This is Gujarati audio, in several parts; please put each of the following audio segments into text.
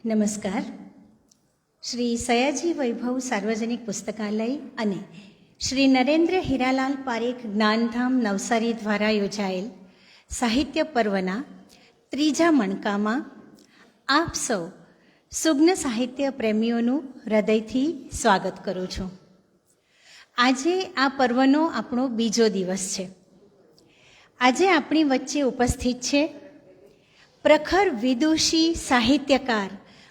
નમસ્કાર. શ્રી સયાજી વૈભવ સાર્વજનિક પુસ્તકાલય અને શ્રી નરેન્દ્ર હીરાલાલ પારેખ જ્ઞાનધામ નવસારી દ્વારા યોજાયેલ સાહિત્ય પર્વના ત્રીજા મણકામાં આપ સૌ સુગ્ન સાહિત્ય પ્રેમીઓનું હૃદયથી સ્વાગત કરું છું. આજે આ પર્વનો આપણો બીજો દિવસ છે. આજે આપણી વચ્ચે ઉપસ્થિત છે પ્રખર વિદુષી સાહિત્યકાર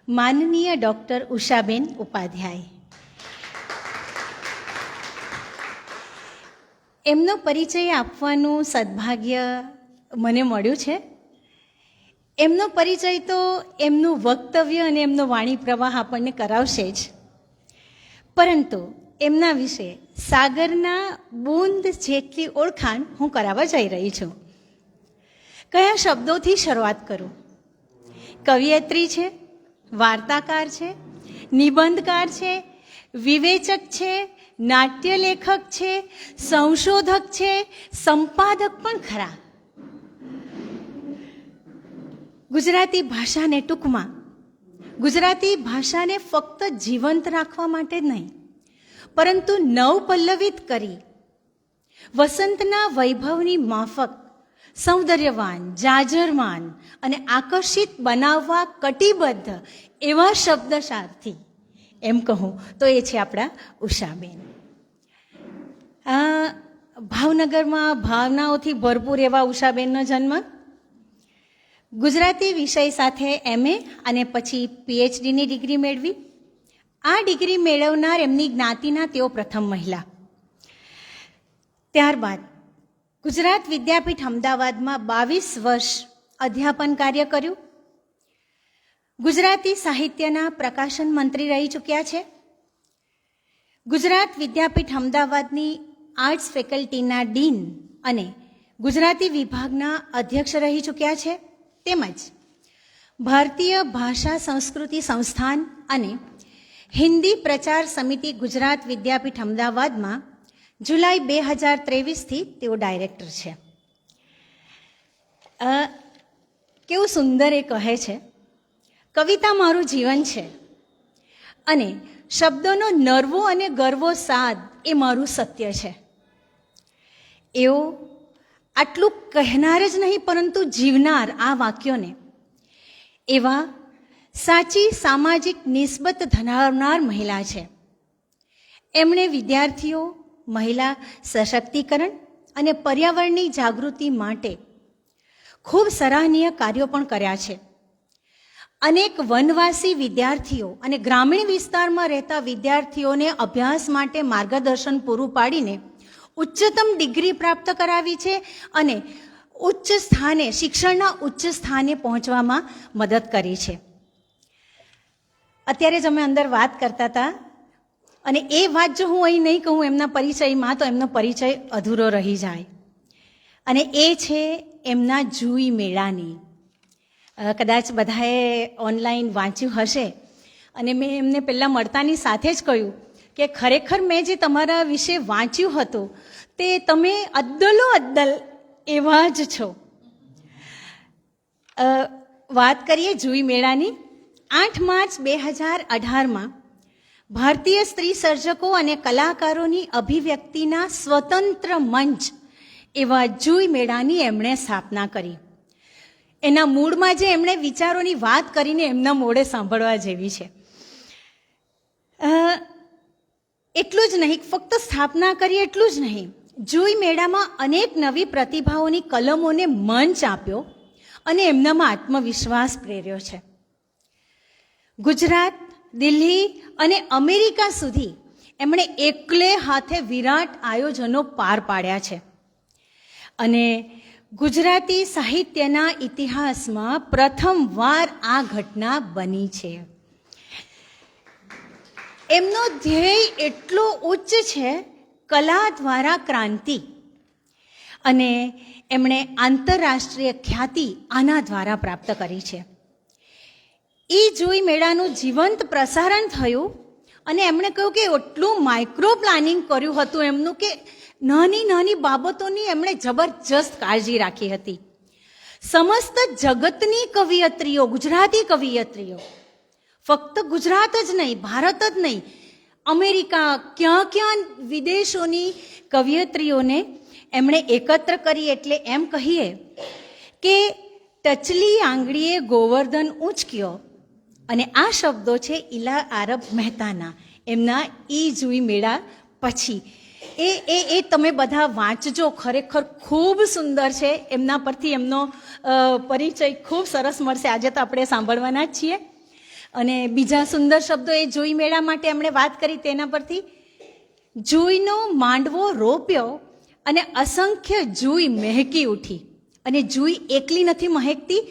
માનનીય ડૉક્ટર ઉષાબેન ઉપાધ્યાય. એમનો પરિચય આપવાનું સદભાગ્ય મને મળ્યું છે. એમનો પરિચય તો એમનું વક્તવ્ય અને એમનો વાણી પ્રવાહ આપણને કરાવશે જ, પરંતુ એમના વિશે સાગરના બૂંદ જેટલી ઓળખાણ હું કરાવવા જઈ રહી છું. કયા શબ્દોથી શરૂઆત કરું? કવિયત્રી છે, વાર્તાકાર છે, નિબંધકાર છે, વિવેચક છે, નાટ્યલેખક છે, સંશોધક છે, સંપાદક પણ ખરા. ગુજરાતી ભાષાને ટૂંકમાં ગુજરાતી ભાષાને ફક્ત જીવંત રાખવા માટે જ નહીં, પરંતુ નવપલ્લવિત કરી વસંતના વૈભવની માફક સૌંદર્યવાન, જાજરમાન અને આકર્ષિત બનાવવા કટિબદ્ધ એવા શબ્દશાસ્ત્રથી એમ કહું તો એ છે આપણા ઉષાબેન. ભાવનગરમાં ભાવનાઓથી ભરપૂર એવા ઉષાબેનનો જન્મ. ગુજરાતી વિષય સાથે MA અને પછી PhDની ડિગ્રી મેળવી. આ ડિગ્રી મેળવનાર એમની જ્ઞાતિના તેઓ પ્રથમ મહિલા. ત્યારબાદ ગુજરાત વિદ્યાપીઠ અમદાવાદમાં 22 વર્ષ અધ્યાપન કાર્ય કર્યું. ગુજરાતી સાહિત્યના પ્રકાશન મંત્રી રહી ચૂક્યા છે. ગુજરાત વિદ્યાપીઠ અમદાવાદની આર્ટ્સ ફેકલ્ટીના ડીન અને ગુજરાતી વિભાગના અધ્યક્ષ રહી ચૂક્યા છે. તેમજ ભારતીય ભાષા સંસ્કૃતિ સંસ્થાન અને હિન્દી પ્રચાર સમિતિ ગુજરાત વિદ્યાપીઠ અમદાવાદમાં જુલાઈ 2023થી તેઓ ડાયરેક્ટર છે. કેવું સુંદર એ કહે છે, કવિતા મારું જીવન છે અને શબ્દોનો નરવો અને ગરવો સાદ એ મારું સત્ય છે. એવો આટલું કહેનાર જ નહીં પરંતુ જીવનાર આ વાક્યોને એવા સાચી સામાજિક નિસ્બત ધરાવનાર મહિલા છે. એમણે વિદ્યાર્થીઓ, મહિલા સશક્તિકરણ અને પર્યાવરણની જાગૃતિ માટે ખૂબ સરાહનીય કાર્યો પણ કર્યા છે. અનેક વનવાસી વિદ્યાર્થીઓ અને ગ્રામીણ વિસ્તારમાં રહેતા વિદ્યાર્થીઓને અભ્યાસ માટે માર્ગદર્શન પૂરું પાડીને ઉચ્ચતમ ડિગ્રી પ્રાપ્ત કરાવી છે અને ઉચ્ચ સ્થાને, શિક્ષણના ઉચ્ચ સ્થાને પહોંચવામાં મદદ કરી છે. અત્યારે જ અમે અંદર વાત કરતા હતા અને એ વાત જો હું અહીં નહીં કહું એમના પરિચયમાં તો એમનો પરિચય અધૂરો રહી જાય. અને એ છે એમના જુઈ મેળાની. કદાચ બધાએ ઓનલાઈન વાંચ્યું હશે અને મેં એમને પહેલાં મળતાની સાથે જ કહ્યું કે ખરેખર મેં જે તમારા વિશે વાંચ્યું હતું તે તમે અદ્દલો અદ્દલ એવા જ છો. વાત કરીએ જુઈ મેળાની. 8 માર્ચ 2018માં ભારતીય સ્ત્રી સર્જકો અને કલાકારોની અભિવ્યક્તિના સ્વતંત્ર મંચ એવા જુઈ મેળાની એમણે સ્થાપના કરી. એના મૂળમાં જે એમણે વિચારોની વાત કરીને એમના મોઢે સાંભળવા જેવી છે. એટલું જ નહીં, ફક્ત સ્થાપના કરી એટલું જ નહીં, જુઈ મેળામાં અનેક નવી પ્રતિભાઓની કલમોને મંચ આપ્યો અને એમનામાં આત્મવિશ્વાસ પ્રેર્યો છે. ગુજરાત, દિલ્હી અને અમેરિકા સુધી એમણે એકલે હાથે વિરાટ આયોજનો પાર પાડ્યા છે અને ગુજરાતી સાહિત્યના ઇતિહાસમાં પ્રથમવાર આ ઘટના બની છે. એમનો ધ્યેય એટલો ઉચ્ચ છે, કલા દ્વારા ક્રાંતિ, અને એમણે આંતરરાષ્ટ્રીય ખ્યાતિ આના દ્વારા પ્રાપ્ત કરી છે. એ જુઈ મેળાનું જીવંત પ્રસારણ થયું અને એમણે કહ્યું કે એટલું માઇક્રો પ્લાનિંગ કર્યું હતું એમનું કે નાની નાની બાબતોની એમણે જબરજસ્ત કાળજી રાખી હતી. સમસ્ત જગતની કવિયત્રીઓ, ગુજરાતી કવિયત્રીઓ ફક્ત ગુજરાત જ નહીં, ભારત જ નહીં, અમેરિકા, ક્યાં ક્યાં વિદેશોની કવિયત્રીઓને એમણે એકત્ર કરી. એટલે એમ કહીએ કે ટચલી આંગળીએ ગોવર્ધન ઊંચક્યો, અને આ શબ્દો છે ઇલા આરબ મહેતાના, એમના ઈ જુઈ મેળા પછી. એ તમે બધા વાંચજો, ખરેખર ખૂબ સુંદર છે. એમના પરથી એમનો પરિચય ખૂબ સરસ મળશે. આજે તો આપણે સાંભળવાના જ છીએ. અને બીજા સુંદર શબ્દો એ જુઈ મેળા માટે એમણે વાત કરી તેના પરથી. જુઈનો માંડવો રોપ્યો અને અસંખ્ય જુઈ મહેકી ઉઠી. અને જુઈ એકલી નથી મહેકતી,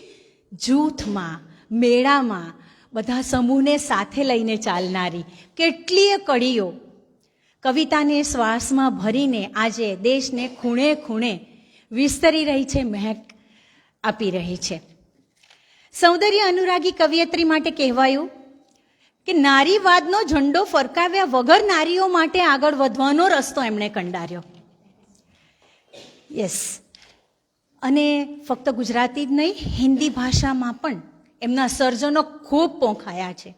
જૂથમાં, મેળામાં બધા સમૂહને સાથે લઈને ચાલનારી કેટલીય કડીઓ કવિતાને શ્વાસમાં ભરીને આજે દેશને ખૂણે ખૂણે વિસ્તરી રહી છે, મહેક આપી રહી છે. સૌંદર્ય અનુરાગી કવિયત્રી માટે કહેવાયું કે નારીવાદનો ઝંડો ફરકાવ્યા વગર નારીઓ માટે આગળ વધવાનો રસ્તો એમણે કંડાર્યો. યસ. અને ફક્ત ગુજરાતી જ નહીં, હિન્દી ભાષામાં પણ એમના સર્જનો ખૂબ પોંખાયા છે.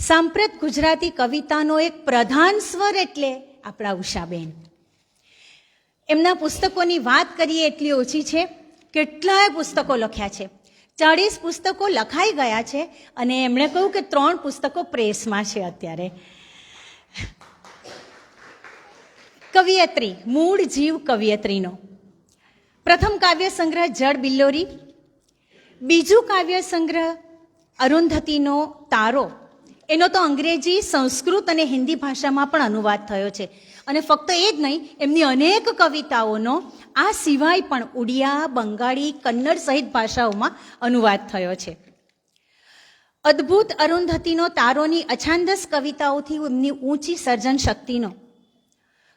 સાંપ્રત ગુજરાતી કવિતાનો એક પ્રધાન સ્વર એટલે આપણા ઉષાબેન. એમના પુસ્તકોની વાત કરીએ એટલી ઓછી છે. કેટલાય પુસ્તકો લખ્યા છે, 40 પુસ્તકો લખાઈ ગયા છે, અને એમણે કહ્યું કે 3 પુસ્તકો પ્રેસમાં છે અત્યારે. કવિયત્રી, મૂળ જીવ કવિયત્રીનો પ્રથમ કાવ્ય સંગ્રહ જળ બિલ્લોરી, બીજું કાવ્ય સંગ્રહ અરુંધતીનો તારો. એનો તો અંગ્રેજી, સંસ્કૃત અને હિન્દી ભાષામાં પણ અનુવાદ થયો છે. અને ફક્ત એ જ નહીં, એમની અનેક કવિતાઓનો આ સિવાય પણ ઉડિયા, બંગાળી, કન્નડ સહિત ભાષાઓમાં અનુવાદ થયો છે. અદ્ભુત અરુંધતીનો તારોની અછાંદસ કવિતાઓથી એમની ઊંચી સર્જન શક્તિનો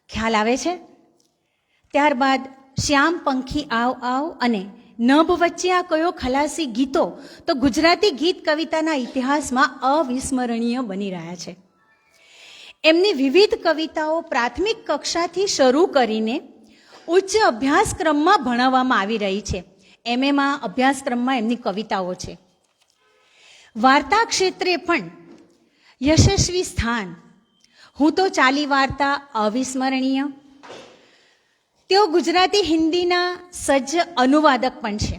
ખ્યાલ આવે છે. ત્યારબાદ શ્યામ પંખી આવ આવ અને નભ વચ્ચે આ કયો ખલાસી ગીતો તો ગુજરાતી ગીત કવિતાના ઇતિહાસમાં અવિસ્મરણીય બની રહ્યા છે. એમની વિવિધ કવિતાઓ પ્રાથમિક કક્ષાથી શરૂ કરીને ઉચ્ચ અભ્યાસક્રમમાં ભણાવવામાં આવી રહી છે. એમએમાં અભ્યાસક્રમમાં એમની કવિતાઓ છે. વાર્તા ક્ષેત્રે પણ યશસ્વી સ્થાન. હું તો ચાલી વાર્તા અવિસ્મરણીય. તેઓ ગુજરાતી હિન્દીના સજ્જ અનુવાદક પણ છે.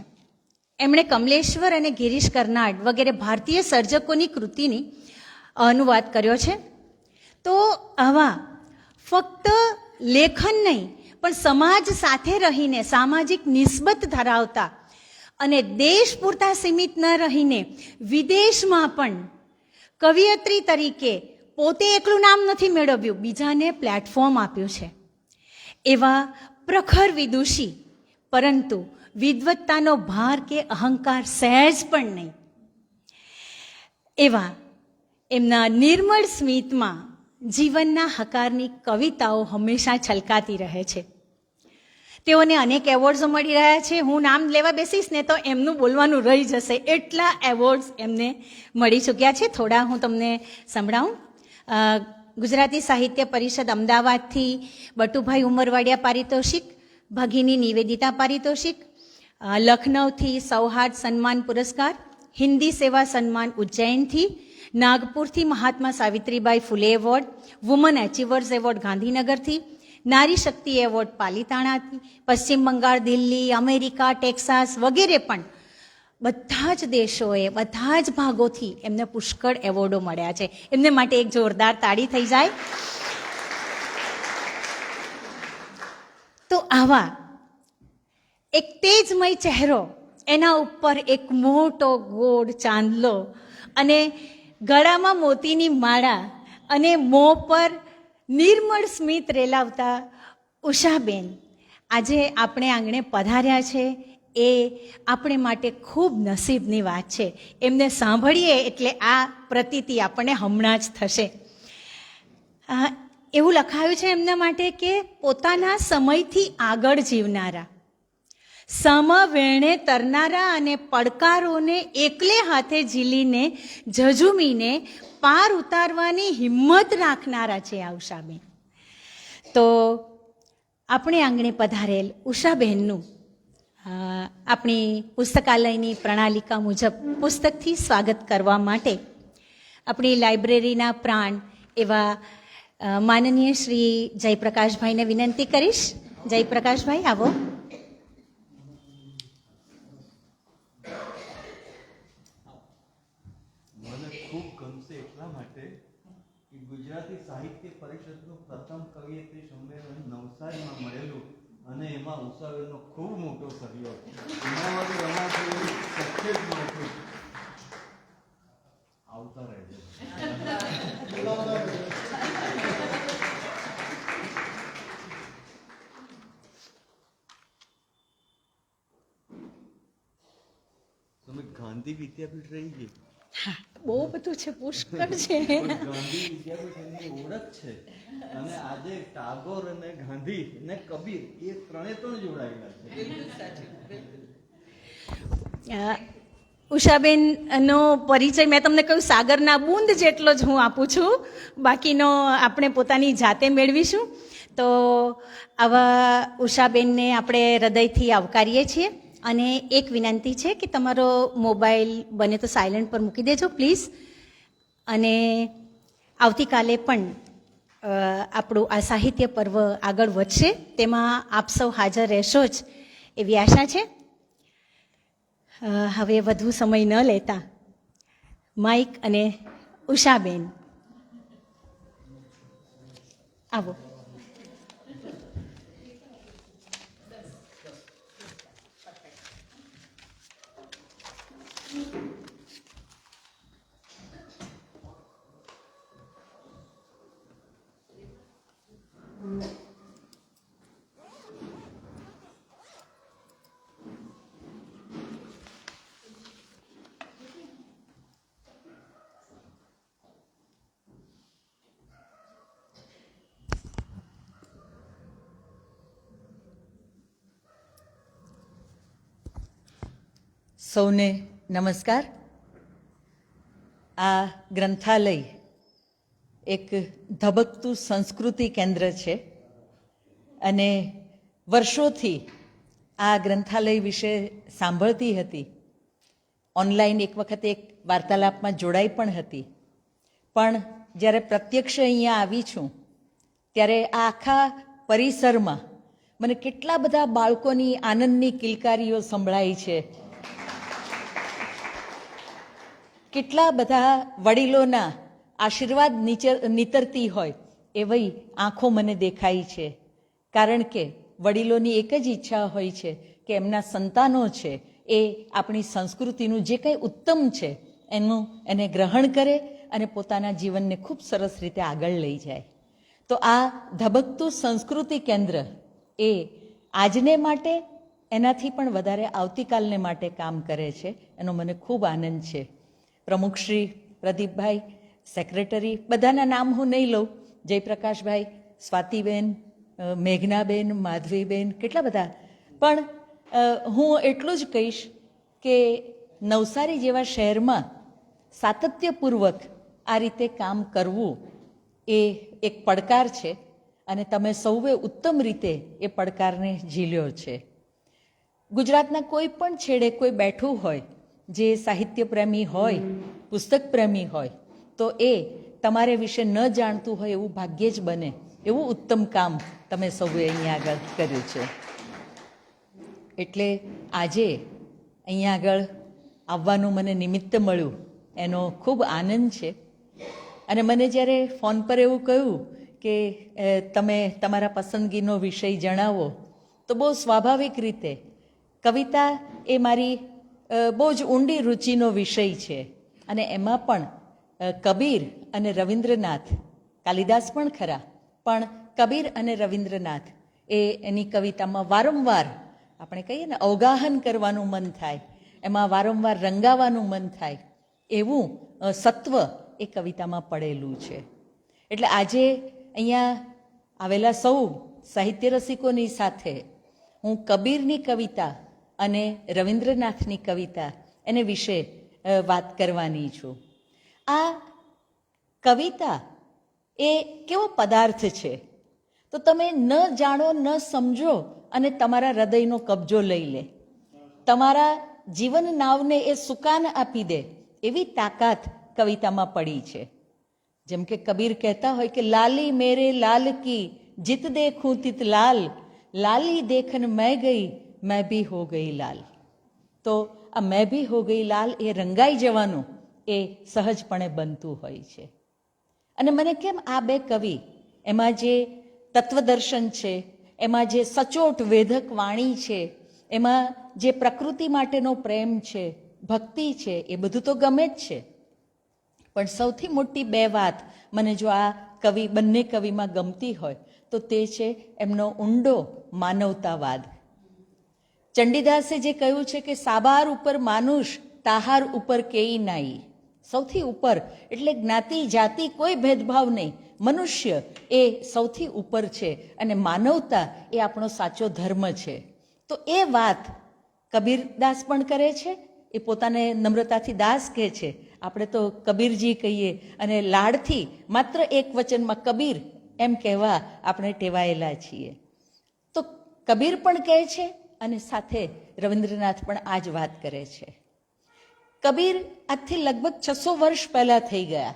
એમણે કમલેશ્વર અને ગિરીશ કર્નાડ વગેરે ભારતીય સર્જકોની કૃતિની અનુવાદ કર્યો છે. તો આવા ફક્ત લેખન નહીં પણ સમાજ સાથે રહીને સામાજિક નિસ્બત ધરાવતા અને દેશ પૂરતા સીમિત ન રહીને વિદેશમાં પણ કવિયત્રી તરીકે પોતે એકલું નામ નથી મેળવ્યું, બીજાને પ્લેટફોર્મ આપ્યું છે. એવા પ્રખર વિદુષી, પરંતુ વિદ્વત્તાનો ભાર કે અહંકાર સહેજ પણ નહીં, એવા એમના નિર્મળ સ્મિતમાં જીવનના હકારની કવિતાઓ હંમેશા છલકાતી રહે છે. તેઓને અનેક એવોર્ડ્સો મળી રહ્યા છે. હું નામ લેવા બેસીશ ને તો એમનું બોલવાનું રહી જશે, એટલા એવોર્ડ્સ એમને મળી ચૂક્યા છે. થોડા હું તમને સંભળાવું. ગુજરાતી સાહિત્ય પરિષદ અમદાવાદથી બટુભાઈ ઉમરવાડિયા પારિતોષિક, ભગીની નિવેદિતા પારિતોષિક, લખનૌથી સૌહાર્દ સન્માન પુરસ્કાર, હિન્દી સેવા સન્માન ઉજ્જૈનથી, નાગપુરથી મહાત્મા સાવિત્રીબાઈ ફુલે એવોર્ડ, વુમન એચિવર્સ એવોર્ડ ગાંધીનગરથી, નારી શક્તિ એવોર્ડ પાલિતાણાથી, પશ્ચિમ બંગાળ, દિલ્હી, અમેરિકા, ટેક્સાસ વગેરે પણ બધા જ દેશોએ, બધા જ ભાગોથી એમને પુષ્કળ એવોર્ડો મળ્યા છે. એમને માટે એક જોરદાર તાળી થઈ જાય. તો આવા એક તેજમય ચહેરો, એના ઉપર એક મોટો ગોળ ચાંદલો અને ગળામાં મોતીની માળા અને મોં પર નિર્મળ સ્મિત રેલાવતા ઉષાબેન આજે આપણે આંગણે પધાર્યા છે. એ આપણે માટે ખૂબ નસીબની વાત છે. એમને સાંભળીએ એટલે આ પ્રતીતિ આપણને હમણાં જ થશે. એવું લખાયું છે એમના માટે કે પોતાના સમયથી આગળ જીવનારા, સમવેણે તરનારા અને પડકારોને એકલે હાથે ઝીલીને ઝઝૂમીને પાર ઉતારવાની હિંમત રાખનારા છે આ ઉષાબેન. તો આપણે આંગણે પધારેલ ઉષાબેનનું આપણી પુસ્તકાલયની પ્રણાલિકા મુજબ પુસ્તકથી સ્વાગત કરવા માટે આપણી લાઇબ્રેરીના પ્રાણ એવા માનનીય શ્રી જયપ્રકાશભાઈને વિનંતી કરીશ. જયપ્રકાશભાઈ, આવો. મને ખૂબ ગમશે એટલા માટે કે ગુજરાતી સાહિત્ય પરિષદનું પ્રથમ કવિયત્રી સંમેલન નવસારીમાં મળેલું અને એમાં ઉષાબેનનો ખૂબ મોટો સહયોગ. એના માટે એમાંથી શક્ય જ નહોતું. આવતા રહેજો. તમે ગાંધી વિદ્યાપીઠ રહી ગઈ. બહુ બધું છે, પુષ્કળ છે. ગાંધી વિદ્યાપીઠ એમની ઓળખ છે અને આજે ટાગોર અને ગાંધી અને કબીર એ ત્રણ જોડાયેલા છે. ઉષાબેનનો પરિચય મેં તમને કહ્યું સાગરના બૂંદ જેટલો જ હું આપું છું, બાકીનો આપણે પોતાની જાતે મેળવીશું. તો આવા ઉષાબેનને આપણે હૃદયથી આવકારીએ છીએ અને એક વિનંતી છે કે તમારો મોબાઈલ બને તો સાયલન્ટ પર મૂકી દેજો પ્લીઝ. અને આવતીકાલે પણ આપણું આ સાહિત્ય પર્વ આગળ વધશે, તેમાં આપ સૌ હાજર રહેશો જ એવી આશા છે. હવે વધુ સમય ન લેતા માઇક અને ઉષાબેન આવો. સૌને નમસ્કાર. આ ગ્રંથાલય એક ધબકતું સંસ્કૃતિ કેન્દ્ર છે અને વર્ષોથી આ ગ્રંથાલય વિશે સાંભળતી હતી. ઓનલાઈન એક વખત એક વાર્તાલાપમાં જોડાઈ પણ હતી, પણ જ્યારે પ્રત્યક્ષ અહીંયા આવી છું ત્યારે આ આખા પરિસરમાં મને કેટલા બધા બાળકોની આનંદની કિલકારીઓ સંભળાઈ છે, કેટલા બધા વડીલોના આશીર્વાદ નીતરતી હોય એવી આંખો મને દેખાઈ છે. કારણ કે વડીલોની એક જ ઈચ્છા હોય છે કે એમના સંતાનો છે એ આપણી સંસ્કૃતિનું જે કંઈ ઉત્તમ છે એને ગ્રહણ કરે અને પોતાના જીવનને ખૂબ સરસ રીતે આગળ લઈ જાય. તો આ ધબકતું સંસ્કૃતિ કેન્દ્ર એ આજને માટે એનાથી પણ વધારે આવતીકાલને માટે કામ કરે છે, એનો મને ખૂબ આનંદ છે. પ્રમુખ શ્રી પ્રદીપભાઈ, સેક્રેટરી, બધાના નામ હું નહીં લઉં, જયપ્રકાશભાઈ, સ્વાતિબેન, મેઘનાબેન, માધવીબેન, કેટલા બધા. પણ હું એટલું જ કહીશ કે નવસારી જેવા શહેરમાં સાતત્યપૂર્વક આ રીતે કામ કરવું એ એક પડકાર છે અને તમે સૌએ ઉત્તમ રીતે એ પડકારને ઝીલ્યો છે. ગુજરાતના કોઈ પણ છેડે કોઈ બેઠું હોય જે સાહિત્ય પ્રેમી હોય, પુસ્તક પ્રેમી હોય, તો એ તમારે વિશે ન જાણતું હોય એવું ભાગ્યે જ બને એવું ઉત્તમ કામ તમે સૌએ અહીંયા આગળ કર્યું છે. એટલે આજે અહીંયા આગળ આવવાનું મને નિમિત્ત મળ્યું એનો ખૂબ આનંદ છે. અને મને જ્યારે ફોન પર એવું કહ્યું કે તમે તમારા પસંદગીનો વિષય જણાવો, તો બહુ સ્વાભાવિક રીતે કવિતા એ મારી બહુ જ ઊંડી રુચિનો વિષય છે અને એમાં પણ કબીર અને રવિન્દ્રનાથ, કાલિદાસ પણ ખરા, પણ કબીર અને રવિન્દ્રનાથ એની કવિતામાં વારંવાર આપણે કહીએ ને અવગાહન કરવાનું મન થાય, એમાં વારંવાર રંગાવાનું મન થાય એવું સત્વ એ કવિતામાં પડેલું છે. એટલે આજે અહીંયા આવેલા સૌ સાહિત્ય રસિકોની સાથે હું કબીરની કવિતા અને રવિન્દ્રનાથની કવિતા એને વિશે વાત કરવાની છું. આ કવિતા એ કેવો પદાર્થ છે, તો તમે ન જાણો ન સમજો અને તમારા હૃદયનો કબજો લઈ લે, તમારા જીવન નાવને એ સુકાન આપી દે એવી તાકાત કવિતામાં પડી છે. જેમ કે કબીર કહેતા હોય કે લાલી મેરે લાલ કી જીત દેખું તિત લાલ, લાલી દેખન મેં ગઈ મેં ભી હો ગઈ લાલ. તો આ મેં ભી હો ગઈ લાલ એ રંગાઈ જવાનું એ સહજપણે બનતું હોય છે. અને મને કેમ આ બે કવિ, એમાં જે તત્વદર્શન છે, એમાં જે સચોટ વેધક વાણી છે, એમાં જે પ્રકૃતિ માટેનો પ્રેમ છે, ભક્તિ છે, એ બધું તો ગમે જ છે. પણ સૌથી મોટી બે વાત મને જો આ કવિ બંને કવિમાં ગમતી હોય તો તે છે એમનો ઊંડો માનવતાવાદ. ચંડીદાસે જે કહ્યું છે કે સાબાર ઉપર માનુષ તાહાર ઉપર કેઈ નાઈ, સૌથી ઉપર એટલે જ્ઞાતિ જાતિ કોઈ ભેદભાવ નહીં, મનુષ્ય એ સૌથી ઉપર છે અને માનવતા એ આપણો સાચો ધર્મ છે. તો એ વાત કબીરદાસ પણ કરે છે, એ પોતાને નમ્રતાથી દાસ કહે છે, આપણે તો કબીરજી કહીએ અને લાડથી માત્ર એક વચનમાં કબીર એમ કહેવા આપણે ટેવાયેલા છીએ. તો કબીર પણ કહે છે અને સાથે રવિન્દ્રનાથ પણ આ જ વાત કરે છે. કબીર આજથી લગભગ 600 વર્ષ પહેલા થઈ ગયા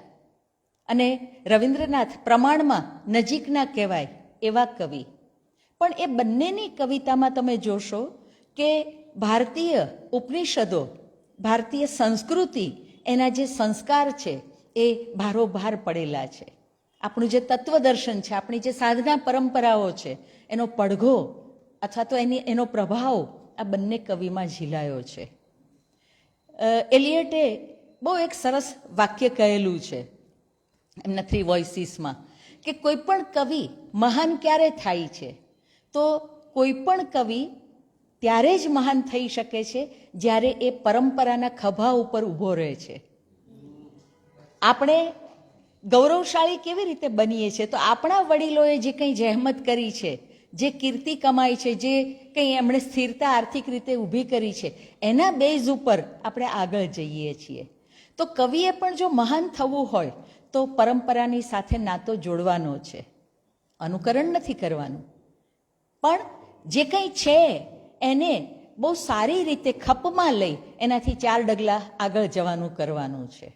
અને રવિન્દ્રનાથ પ્રમાણમાં નજીકના કહેવાય એવા કવિ. પણ એ બંનેની કવિતામાં તમે જોશો કે ભારતીય ઉપનિષદો, ભારતીય સંસ્કૃતિ, એના જે સંસ્કાર છે એ ભારોભાર પડેલા છે. આપણું જે તત્વદર્શન છે, આપણી જે સાધના પરંપરાઓ છે, એનો પડઘો અથવા તો એનો પ્રભાવ આ બંને કવિમાં ઝીલાયો છે. એલિયટે બહુ એક સરસ વાક્ય કહેલું છે એમના 3 વોઇસીસમાં કે કોઈ પણ કવિ મહાન ક્યારે થાય છે? તો કોઈ પણ કવિ ત્યારે જ મહાન થઈ શકે છે જ્યારે એ પરંપરાના ખભા ઉપર ઊભો રહે છે. આપણે ગૌરવશાળી કેવી રીતે બનીએ છીએ? તો આપણા વડીલોએ જે કંઈ જહેમત કરી છે, જે કીર્તિ કમાઈ છે, જે કંઈ એમણે સ્થિરતા આર્થિક રીતે ઊભી કરી છે, એના બેઝ ઉપર આપણે આગળ જઈએ છીએ. તો કવિએ પણ જો મહાન થવું હોય તો પરંપરાની સાથે નાતો જોડવાનો છે, અનુકરણ નથી કરવાનું, પણ જે કંઈ છે એને બહુ સારી રીતે ખપમાં લઈ એનાથી 4 ડગલા આગળ જવાનું કરવાનું છે.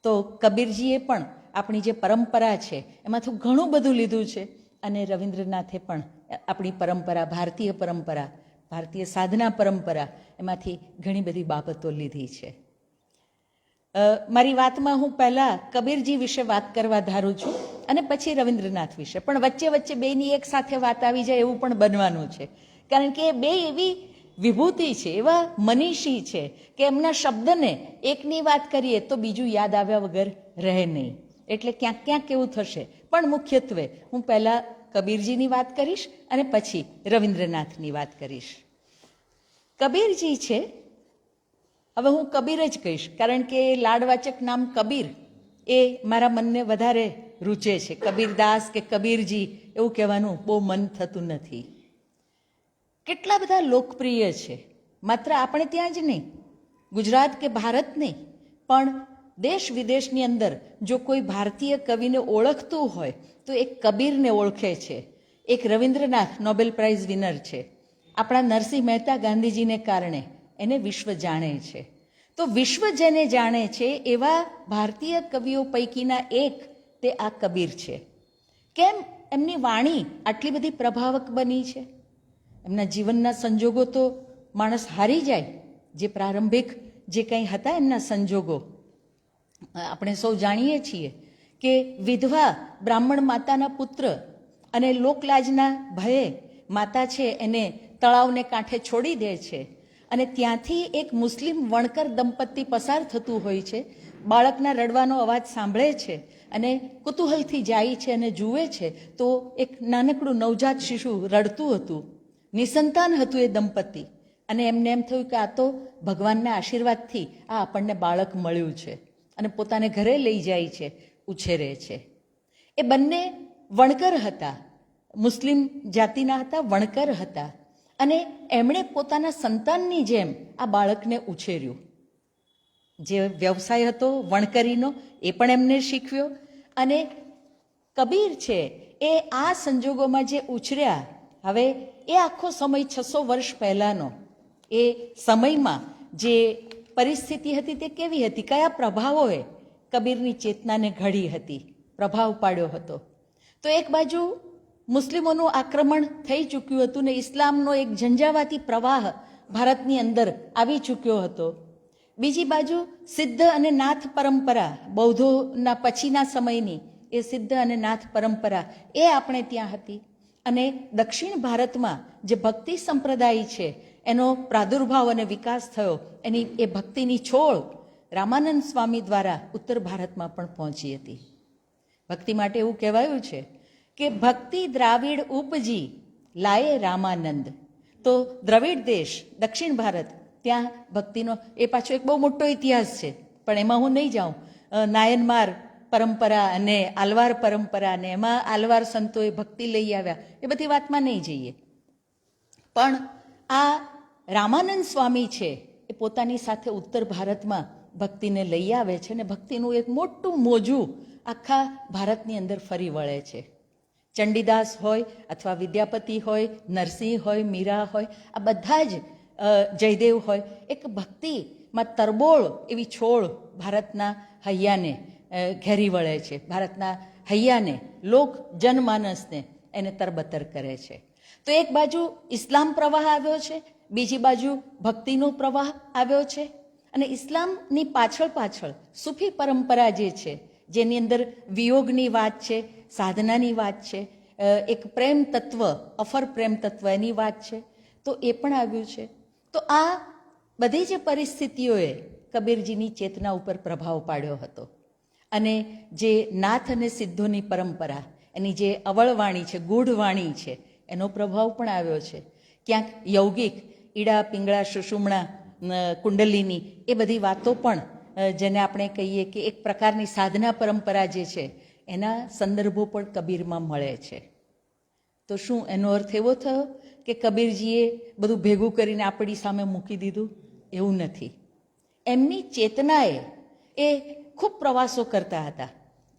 તો કબીરજીએ પણ આપણી જે પરંપરા છે એમાંથી ઘણું બધું લીધું છે અને રવિન્દ્રનાથે પણ આપણી પરંપરા, ભારતીય પરંપરા, ભારતીય સાધના પરંપરા, એમાંથી ઘણી બધી બાબતો લીધી છે. મારી વાતમાં હું પહેલાં કબીરજી વિશે વાત કરવા ધારું છું અને પછી રવિન્દ્રનાથ વિશે, પણ વચ્ચે વચ્ચે બેની એક સાથે વાત આવી જાય એવું પણ બનવાનું છે, કારણ કે એ બે એવી વિભૂતિ છે, એવા મનીષી છે કે એમના શબ્દને એકની વાત કરીએ તો બીજું યાદ આવ્યા વગર રહે નહીં. એટલે ક્યાંક ક્યાંક એવું થશે, પણ મુખ્યત્વે હું પહેલાં કબીરજીની વાત કરીશ અને પછી રવિન્દ્રનાથની વાત કરીશ. કબીરજી છે, હવે હું કબીર જ કહીશ કારણ કે લાડવાચક નામ કબીર એ મારા મનને વધારે રૂચે છે. કબીરદાસ કે કબીરજી એવું કહેવાનું બહુ મન થતું નથી. કેટલા બધા લોકપ્રિય છે, માત્ર આપણે ત્યાં જ નહીં, ગુજરાત કે ભારત નહીં, પણ દેશ વિદેશની અંદર જો કોઈ ભારતીય કવિને ઓળખતું હોય તો એક કબીરને ઓળખે છે. એક રવિન્દ્રનાથ નોબેલ પ્રાઇઝ વિનર છે, આપણા નરસિંહ મહેતા ગાંધીજીને કારણે એને વિશ્વ જાણે છે. તો વિશ્વ જેને જાણે છે એવા ભારતીય કવિઓ પૈકીના એક તે આ કબીર છે. કેમ એમની વાણી આટલી બધી પ્રભાવક બની છે? એમના જીવનના સંજોગો તો માણસ હારી જાય, જે પ્રારંભિક જે કંઈ હતા એમના સંજોગો આપણે સૌ જાણીએ છીએ કે વિધવા બ્રાહ્મણ માતાના પુત્ર અને લોકલાજના ભયે માતા છે એને તળાવને કાંઠે છોડી દે છે અને ત્યાંથી એક મુસ્લિમ વણકર દંપતી પસાર થતું હોય છે, બાળકના રડવાનો અવાજ સાંભળે છે અને કુતૂહલથી જાય છે અને જુએ છે તો એક નાનકડું નવજાત શિશુ રડતું હતું, નિસંતાન હતું એ દંપતી, અને એમને એમ થયું કે આ તો ભગવાનના આશીર્વાદથી આ આપણને બાળક મળ્યું છે અને પોતાને ઘરે લઈ જાય છે, ઉછેરે છે. એ બંને વણકર હતા, મુસ્લિમ જાતિના હતા, વણકર હતા અને એમણે પોતાના સંતાનની જેમ આ બાળકને ઉછેર્યું. જે વ્યવસાય હતો વણકરીનો એ પણ એમને શીખવ્યો અને કબીર છે એ આ સંજોગોમાં જે ઉછર્યા, હવે એ આખો સમય 600 વર્ષ પહેલાંનો, એ સમયમાં જે પરિસ્થિતિ હતી તે કેવી હતી, કયા પ્રભાવોએ કબીરની ચેતનાને ઘડી હતી, પ્રભાવ પાડ્યો હતો. તો એક બાજુ મુસ્લિમોનું આક્રમણ થઈ ચૂક્યું હતું ને ઇસ્લામનો એક ઝંઝાવાતી પ્રવાહ ભારતની અંદર આવી ચૂક્યો હતો. બીજી બાજુ સિદ્ધ અને નાથ પરંપરા, બૌદ્ધોના પછીના સમયની એ સિદ્ધ અને નાથ પરંપરા એ આપણે ત્યાં હતી. અને દક્ષિણ ભારતમાં જે ભક્તિ સંપ્રદાય છે એનો પ્રાદુર્ભાવ અને વિકાસ થયો, એની એ ભક્તિની છોડ રામાનંદ સ્વામી દ્વારા ઉત્તર ભારતમાં પણ પહોંચી હતી. ભક્તિ માટે એવું કહેવાયું છે કે ભક્તિ દ્રાવિડ ઉપજી લાયે રામાનંદ. તો દ્રવિડ દેશ, દક્ષિણ ભારત, ત્યાં ભક્તિનો એ પાછો એક બહુ મોટો ઇતિહાસ છે, પણ એમાં હું નહીં જાઉં. નાયનમાર પરંપરા અને આલવાર પરંપરા અને એમાં આલવાર સંતોએ ભક્તિ લઈ આવ્યા, એ બધી વાતમાં નહીં જઈએ. પણ આ રામાનંદ સ્વામી છે એ પોતાની સાથે ઉત્તર ભારતમાં ભક્તિને લઈ આવે છે અને ભક્તિનું એક મોટું મોજું આખા ભારતની અંદર ફરી વળે છે. ચંડીદાસ હોય અથવા વિદ્યાપતિ હોય, નરસિંહ હોય, મીરા હોય, આ બધા જ જયદેવ હોય, એક ભક્તિમાં તરબોળ એવી છોડ ભારતના હૈયાને ઘેરી વળે છે, ભારતના હૈયાને, લોક જનમાનસને એને તરબતર કરે છે. તો એક બાજુ ઇસ્લામ પ્રવાહ આવ્યો છે, બીજી બાજુ ભક્તિનો પ્રવાહ આવ્યો છે. અને ઇસ્લામની પાછળ સૂફી પરંપરા જે છે, જેની અંદર વિયોગની વાત છે, સાધનાની વાત છે, એક પ્રેમ તત્વ, અફર પ્રેમ તત્વ એની વાત છે, તો એ પણ આવ્યું છે. તો આ બધી જ પરિસ્થિતિઓએ કબીરજીની ચેતના ઉપર પ્રભાવ પાડ્યો હતો. અને જે નાથ અને સિદ્ધોની પરંપરા, એની જે અવળવાણી છે, ગૂઢવાણી છે, એનો પ્રભાવ પણ આવ્યો છે. ક્યાંક યૌગિક ઈડા, પિંગળા, સુષુમ્ણા, કુંડલિની એ બધી વાતો પણ, જેને આપણે કહીએ કે એક પ્રકારની સાધના પરંપરા જે છે, એના સંદર્ભો પણ કબીરમાં મળે છે. તો શું એનો અર્થ એવો થયો કે કબીરજીએ બધું ભેગું કરીને આપણી સામે મૂકી દીધું? એવું નથી. એમની ચેતનાએ એ ખૂબ પ્રવાસો કરતા હતા.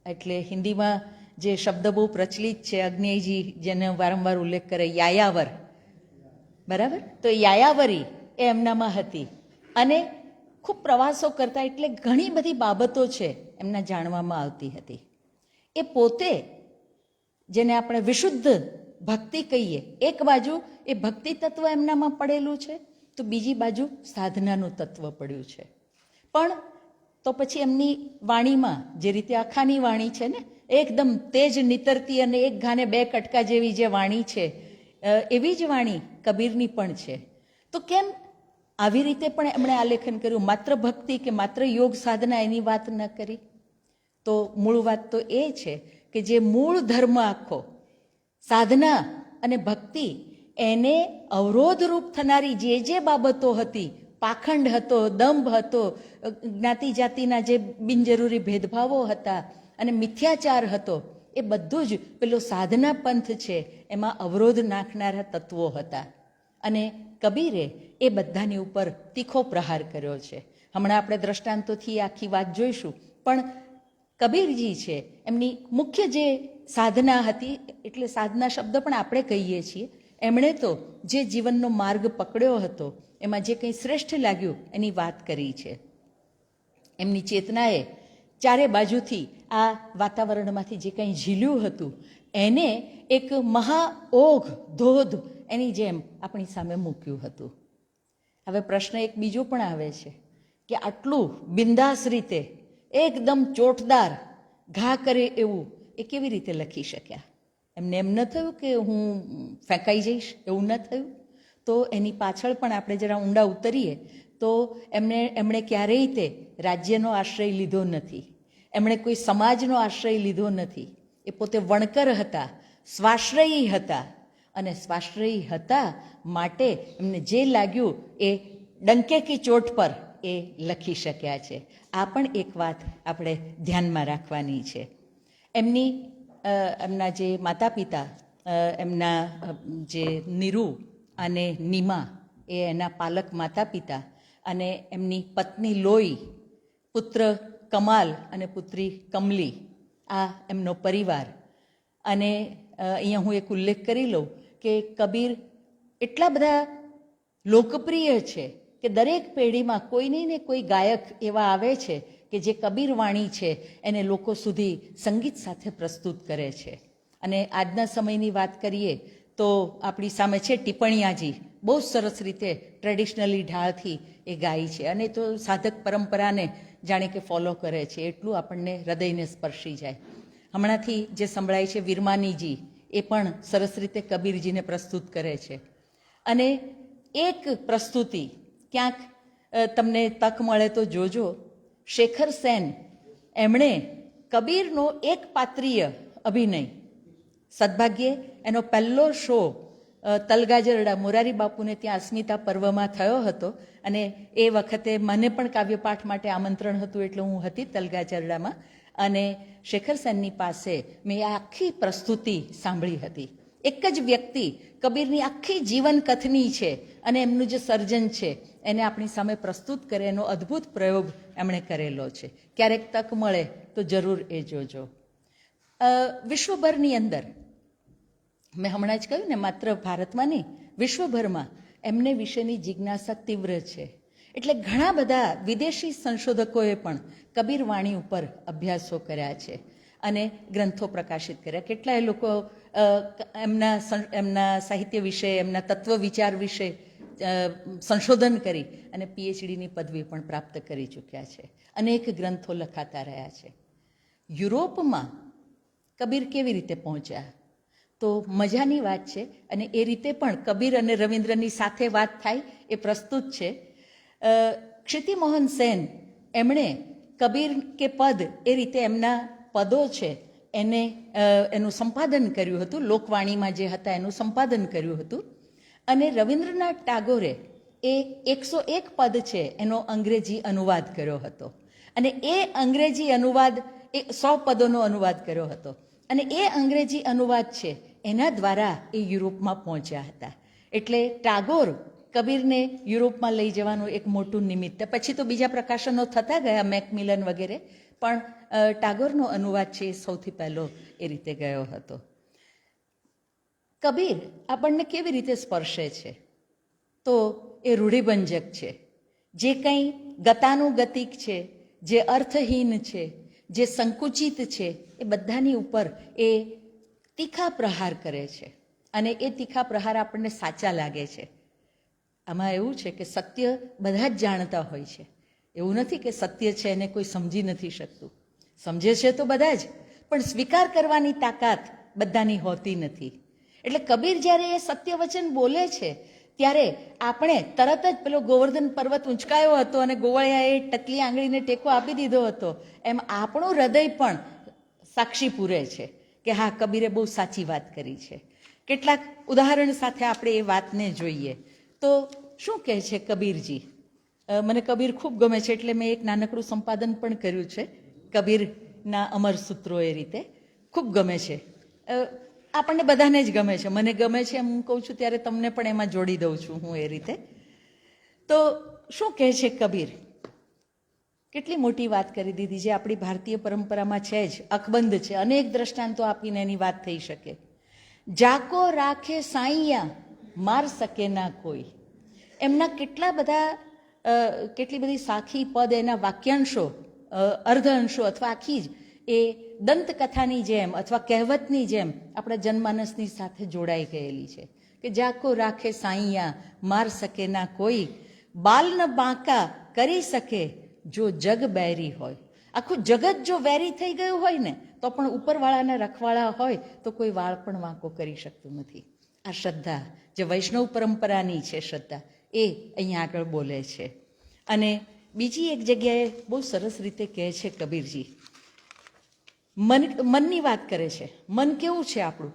એટલે હિન્દીમાં જે શબ્દ બહુ પ્રચલિત છે, અગ્નેયજી જેને વારંવાર ઉલ્લેખ કરે, યાયાવર, બરાબર? તો યાયાવરી એ એમનામાં હતી. અને ખૂબ પ્રવાસો કરતા, એટલે ઘણી બધી બાબતો છે એમના જાણવામાં આવતી હતી. એ પોતે, જેને આપણે વિશુદ્ધ ભક્તિ કહીએ, એક બાજુ એ ભક્તિ તત્વ એમનામાં પડેલું છે, તો બીજી બાજુ સાધનાનું તત્વ પડ્યું છે. પણ તો પછી એમની વાણીમાં, જે રીતે આખાની વાણી છે ને, એકદમ તેજ નીતરતી અને એક ઘાને બે કટકા જેવી જે વાણી છે, એવી જ વાણી કબીરની પણ છે. તો કેમ આવી રીતે પણ એમણે આલેખન કર્યું? માત્ર ભક્તિ કે માત્ર યોગ સાધના એની વાત ન કરી? તો મૂળ વાત તો એ છે કે જે મૂળ ધર્મ આખો, સાધના અને ભક્તિ, એને અવરોધરૂપ થનારી જે બાબતો હતી, પાખંડ હતો, દંભ હતો, જ્ઞાતિ જાતિના જે બિનજરૂરી ભેદભાવો હતા અને મિથ્યાચાર હતો, એ બધું જ પેલો સાધના પંથ છે એમાં અવરોધ નાખનારા તત્વો હતા. અને કબીરે એ બધાની ઉપર તીખો પ્રહાર કર્યો છે. હમણાં આપણે દ્રષ્ટાંતોથી આખી વાત જોઈશું, પણ કબીરજી છે એમની મુખ્ય જે સાધના હતી, એટલે સાધના શબ્દ પણ આપણે કહીએ છીએ, એમણે તો જે જીવનનો માર્ગ પકડ્યો હતો એમાં જે કંઈ શ્રેષ્ઠ લાગ્યું એની વાત કરી છે. એમની ચેતનાએ ચારે બાજુથી આ વાતાવરણમાંથી જે કંઈ ઝીલ્યું હતું એને એક મહાઓઘ, ધોધ એની જેમ આપણી સામે મૂક્યું હતું. હવે પ્રશ્ન એક બીજો પણ આવે છે કે આટલું બિંદાસ રીતે, એકદમ ચોટદાર, ઘા કરે એવું એ કેવી રીતે લખી શક્યા? એમને એમ ન થયું કે હું ફેંકાઈ જઈશ? એવું ન થયું? તો એની પાછળ પણ આપણે જરા ઊંડા ઉતરીએ તો એમણે ક્યારેય તે રાજ્યનો આશ્રય લીધો નથી, એમણે કોઈ સમાજનો આશ્રય લીધો નથી. એ પોતે વણકર હતા, સ્વાશ્રયી હતા, અને સ્વાશ્રયી હતા માટે એમને જે લાગ્યું એ ડંકે કી ચોટ પર એ લખી શક્યા છે. આ પણ એક વાત આપણે ધ્યાનમાં રાખવાની છે. એમના જે માતા પિતા, એમના જે નીરુ અને નીમા, એ એના પાલક માતા પિતા, અને એમની પત્ની લોઈ, પુત્ર કમાલ અને પુત્રી કમલી, આ એમનો પરિવાર. અને અહીંયા હું એક ઉલ્લેખ કરી લઉં કે કબીર એટલા બધા લોકપ્રિય છે કે દરેક પેઢીમાં કોઈને ને કોઈ ગાયક એવા આવે છે કે જે કબીર વાણી છે એને લોકો સુધી સંગીત સાથે પ્રસ્તુત કરે છે. અને આજના સમયની વાત કરીએ તો આપણી સામે છે ટિપ્પણિયાજી, બહુ સરસ રીતે ટ્રેડિશનલી ઢાળથી એ ગાય છે અને તો સાધક પરંપરાને જાણે કે ફોલો કરે છે, એટલું આપણને હૃદયને સ્પર્શી જાય. હમણાંથી જે સંભળાય છે વીરમાનીજી, એ પણ સરસ રીતે કબીરજીને પ્રસ્તુત કરે છે. અને એક પ્રસ્તુતિ ક્યાંક તમને તક મળે તો જોજો, શેખર સેન એમણે કબીરનો એક પાત્રીય અભિનય, સદભાગ્યે એનો પહેલો શો તલગાજરડા મોરારી બાપુને ત્યાં અસ્મિતા પર્વમાં થયો હતો અને એ વખતે મને પણ કાવ્યપાઠ માટે આમંત્રણ હતું એટલે હું હતી તલગાજરડામાં અને શેખર સેનની પાસે મેં આ આખી પ્રસ્તુતિ સાંભળી હતી. એક જ વ્યક્તિ કબીરની આખી જીવન કથની છે અને એમનું જે સર્જન છે એને આપણી સામે પ્રસ્તુત કરે એનો અદ્ભુત પ્રયોગ એમણે કરેલો છે. ક્યારેક તક મળે તો જરૂર એ જોજો. વિશ્વભરની અંદર મેં હમણાં જ કહ્યું ને, માત્ર ભારતમાં નહીં વિશ્વભરમાં એમને વિશેની જિજ્ઞાસા તીવ્ર છે. એટલે ઘણા બધા વિદેશી સંશોધકોએ પણ કબીર વાણી ઉપર અભ્યાસો કર્યા છે અને ગ્રંથો પ્રકાશિત કર્યા. કેટલાય લોકો એમના સાહિત્ય વિશે, એમના તત્વ વિચાર વિશે સંશોધન કરી અને પીએચડીની પદવી પણ પ્રાપ્ત કરી ચૂક્યા છે. અનેક ગ્રંથો લખાતા રહ્યા છે. યુરોપમાં કબીર કેવી રીતે પહોંચ્યા તો મજાની વાત છે અને એ રીતે પણ કબીર અને રવિન્દ્રની સાથે વાત થાય એ પ્રસ્તુત છે. ક્ષિતિમોહન સેન એમણે કબીર કે પદ એ રીતે એમના પદો છે એનું સંપાદન કર્યું હતું, લોકવાણીમાં જે હતા એનું સંપાદન કર્યું હતું. અને રવિન્દ્રનાથ ટાગોરે એ 101 પદ છે એનો અંગ્રેજી અનુવાદ કર્યો હતો અને એ અંગ્રેજી અનુવાદ એ 100 પદોનો અનુવાદ કર્યો હતો અને એ અંગ્રેજી અનુવાદ છે એના દ્વારા એ યુરોપમાં પહોંચ્યા હતા. એટલે ટાગોર કબીરને યુરોપમાં લઈ જવાનું એક મોટું નિમિત્ત. પછી તો બીજા પ્રકાશનો થતા ગયા, મેકમિલન વગેરે, પણ ટાગોરનો અનુવાદ છે એ સૌથી પહેલો એ રીતે ગયો હતો. કબીર આપણને કેવી રીતે સ્પર્શે છે તો એ રૂઢિભંજક છે. જે કંઈ ગતાનુગતિક છે, જે અર્થહીન છે, જે સંકુચિત છે, એ બધાની ઉપર એ તીખા પ્રહાર કરે છે અને એ તીખા પ્રહાર આપણને સાચા લાગે છે. આમાં એવું છે કે સત્ય બધા જ જાણતા હોય છે. એવું નથી કે સત્ય છે એને કોઈ સમજી નથી શકતું. સમજે છે તો બધા જ, પણ સ્વીકાર કરવાની તાકાત બધાની હોતી નથી. એટલે કબીર જ્યારે એ સત્ય વચન બોલે છે ત્યારે આપણે તરત જ પેલો ગોવર્ધન પર્વત ઊંચકાયો હતો અને ગોવળિયાએ ટકલી આંગળીને ટેકો આપી દીધો હતો, એમ આપણું હૃદય પણ સાક્ષી પૂરે છે કે હા, કબીરે બહુ સાચી વાત કરી છે. કેટલાક ઉદાહરણ સાથે આપણે એ વાતને જોઈએ તો શું કહે છે કબીરજી. મને કબીર ખૂબ ગમે છે એટલે મેં એક નાનકડું સંપાદન પણ કર્યું છે કબીરના અમર સૂત્રો. એ રીતે ખૂબ ગમે છે. આપણને બધાને જ ગમે છે. મને ગમે છે એમ હું કહું છું ત્યારે તમને પણ એમાં જોડી દઉં છું હું એ રીતે. તો શું કહે છે કબીર. કેટલી મોટી વાત કરી દીધી જે આપણી ભારતીય પરંપરામાં છે જ, અકબંધ છે. અનેક દ્રષ્ટાંતો આપીને એની વાત થઈ શકે. જાકો રાખે સાઈયા માર શકે ના કોઈ. એમના કેટલી બધી સાખી પદ, એના વાક્યાંશો, અર્ધ અંશો અથવા આખી જ એ દંતકથાની જેમ અથવા કહેવતની જેમ આપણા જનમાનસની સાથે જોડાઈ ગયેલી છે કે જાકો રાખે સાઈયા માર શકે ના કોઈ, બાલ ન બાંકા કરી શકે જો જગ બેરી હોય. આખું જગત જો વેરી થઈ ગયું હોય ને તો પણ ઉપરવાળાના રખવાળા હોય તો કોઈ વાળ પણ વાંકો કરી શકતું નથી. આ શ્રદ્ધા જે વૈષ્ણવ પરંપરાની છે શ્રદ્ધા, એ અહીંયા આગળ બોલે છે. અને બીજી એક જગ્યાએ બહુ સરસ રીતે કહે છે કબીરજી, મનની વાત કરે છે. મન કેવું છે આપણું,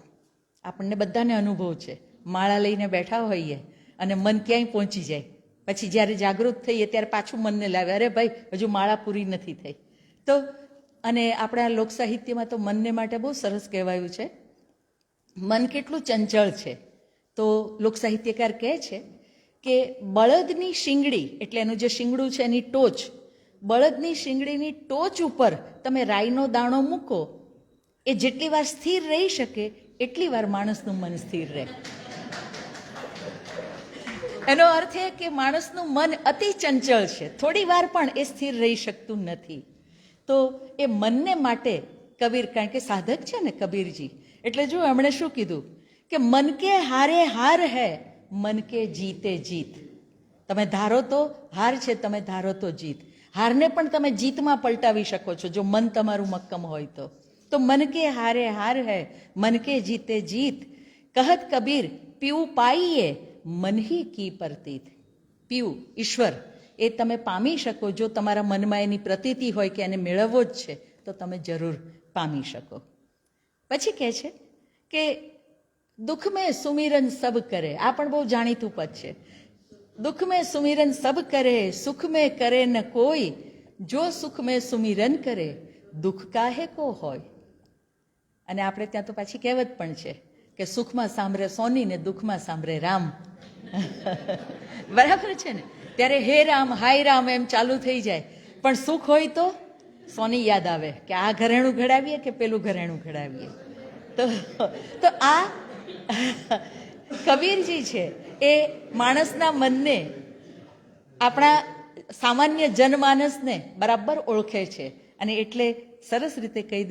આપણને બધાને અનુભવ છે. માળા લઈને બેઠા હોઈએ અને મન ક્યાંય પહોંચી જાય, પછી જ્યારે જાગૃત થઈએ ત્યારે પાછું મનને લાવે, અરે ભાઈ હજુ માળા પૂરી નથી થઈ. તો અને આપણા લોક સાહિત્યમાં તો મનને માટે બહુ સરસ કહેવાયું છે, મન કેટલું ચંચળ છે. તો લોક સાહિત્યકાર કહે છે કે બળદની શિંગડી, એટલે એનું જે શિંગડું છે એની ટોચ, બળદની શિંગડીની ટોચ ઉપર તમે રાઈનો દાણો મૂકો, એ જેટલી વાર સ્થિર રહી શકે એટલી વાર માણસનું મન સ્થિર રહે. એનો અર્થ એ કે માણસનું મન અતિ ચંચળ છે, થોડી વાર પણ એ સ્થિર રહી શકતું નથી. તો એ મનને માટે કબીર, કારણ કે સાધક છે ને કબીરજી, એટલે જો એમણે શું કીધું કે મન કે હારે હાર હૈ, મન કે જીતે જીત. તમે ધારો તો હાર છે, તમે ધારો તો જીત. હારને પણ તમે જીતમાં પલટાવી શકો છો જો મન તમારું મક્કમ હોય તો. તો મન કે હારે હાર હૈ, મન કે જીતે જીત. કહત કબીર પીવું પાઈએ, મન હી કી પ્રતીત. પીવું ઈશ્વર એ તમે પામી શકો જો તમારા મનમાં એની પ્રતીતિ હોય કે એને મેળવવો જ છે, તો તમે જરૂર પામી શકો. પછી કહે છે કે દુઃખ મેં સુમિરન સબ કરે. આ પણ બહુ જાણીતું પદ છે. દુઃખ મેં સુમિરન સબ કરે, સુખ મેં કરે ન કોઈ. જો સુખ મેં સુમિરન કરે, દુઃખ કાહે કો હોય. અને આપણે ત્યાં તો પાછી કહેવત પણ છે કે સુખમાં સાંભળે સોની ને દુઃખમાં સાંભળે રામ. બરાબર છે ને? ત્યારે હે રામ, હાય રામ એમ ચાલુ થઈ જાય, પણ સુખ હોય તો સોની યાદ આવે કે આ ઘરેણું ઘડાવીએ કે પેલું ઘરેણું ઘડાવીએ. તો આ કબીરજી છે એ માણસના મનને, આપણા સામાન્ય જનમાનસને બરાબર ઓળખે છે. અને એટલે સરસ રીતે કહી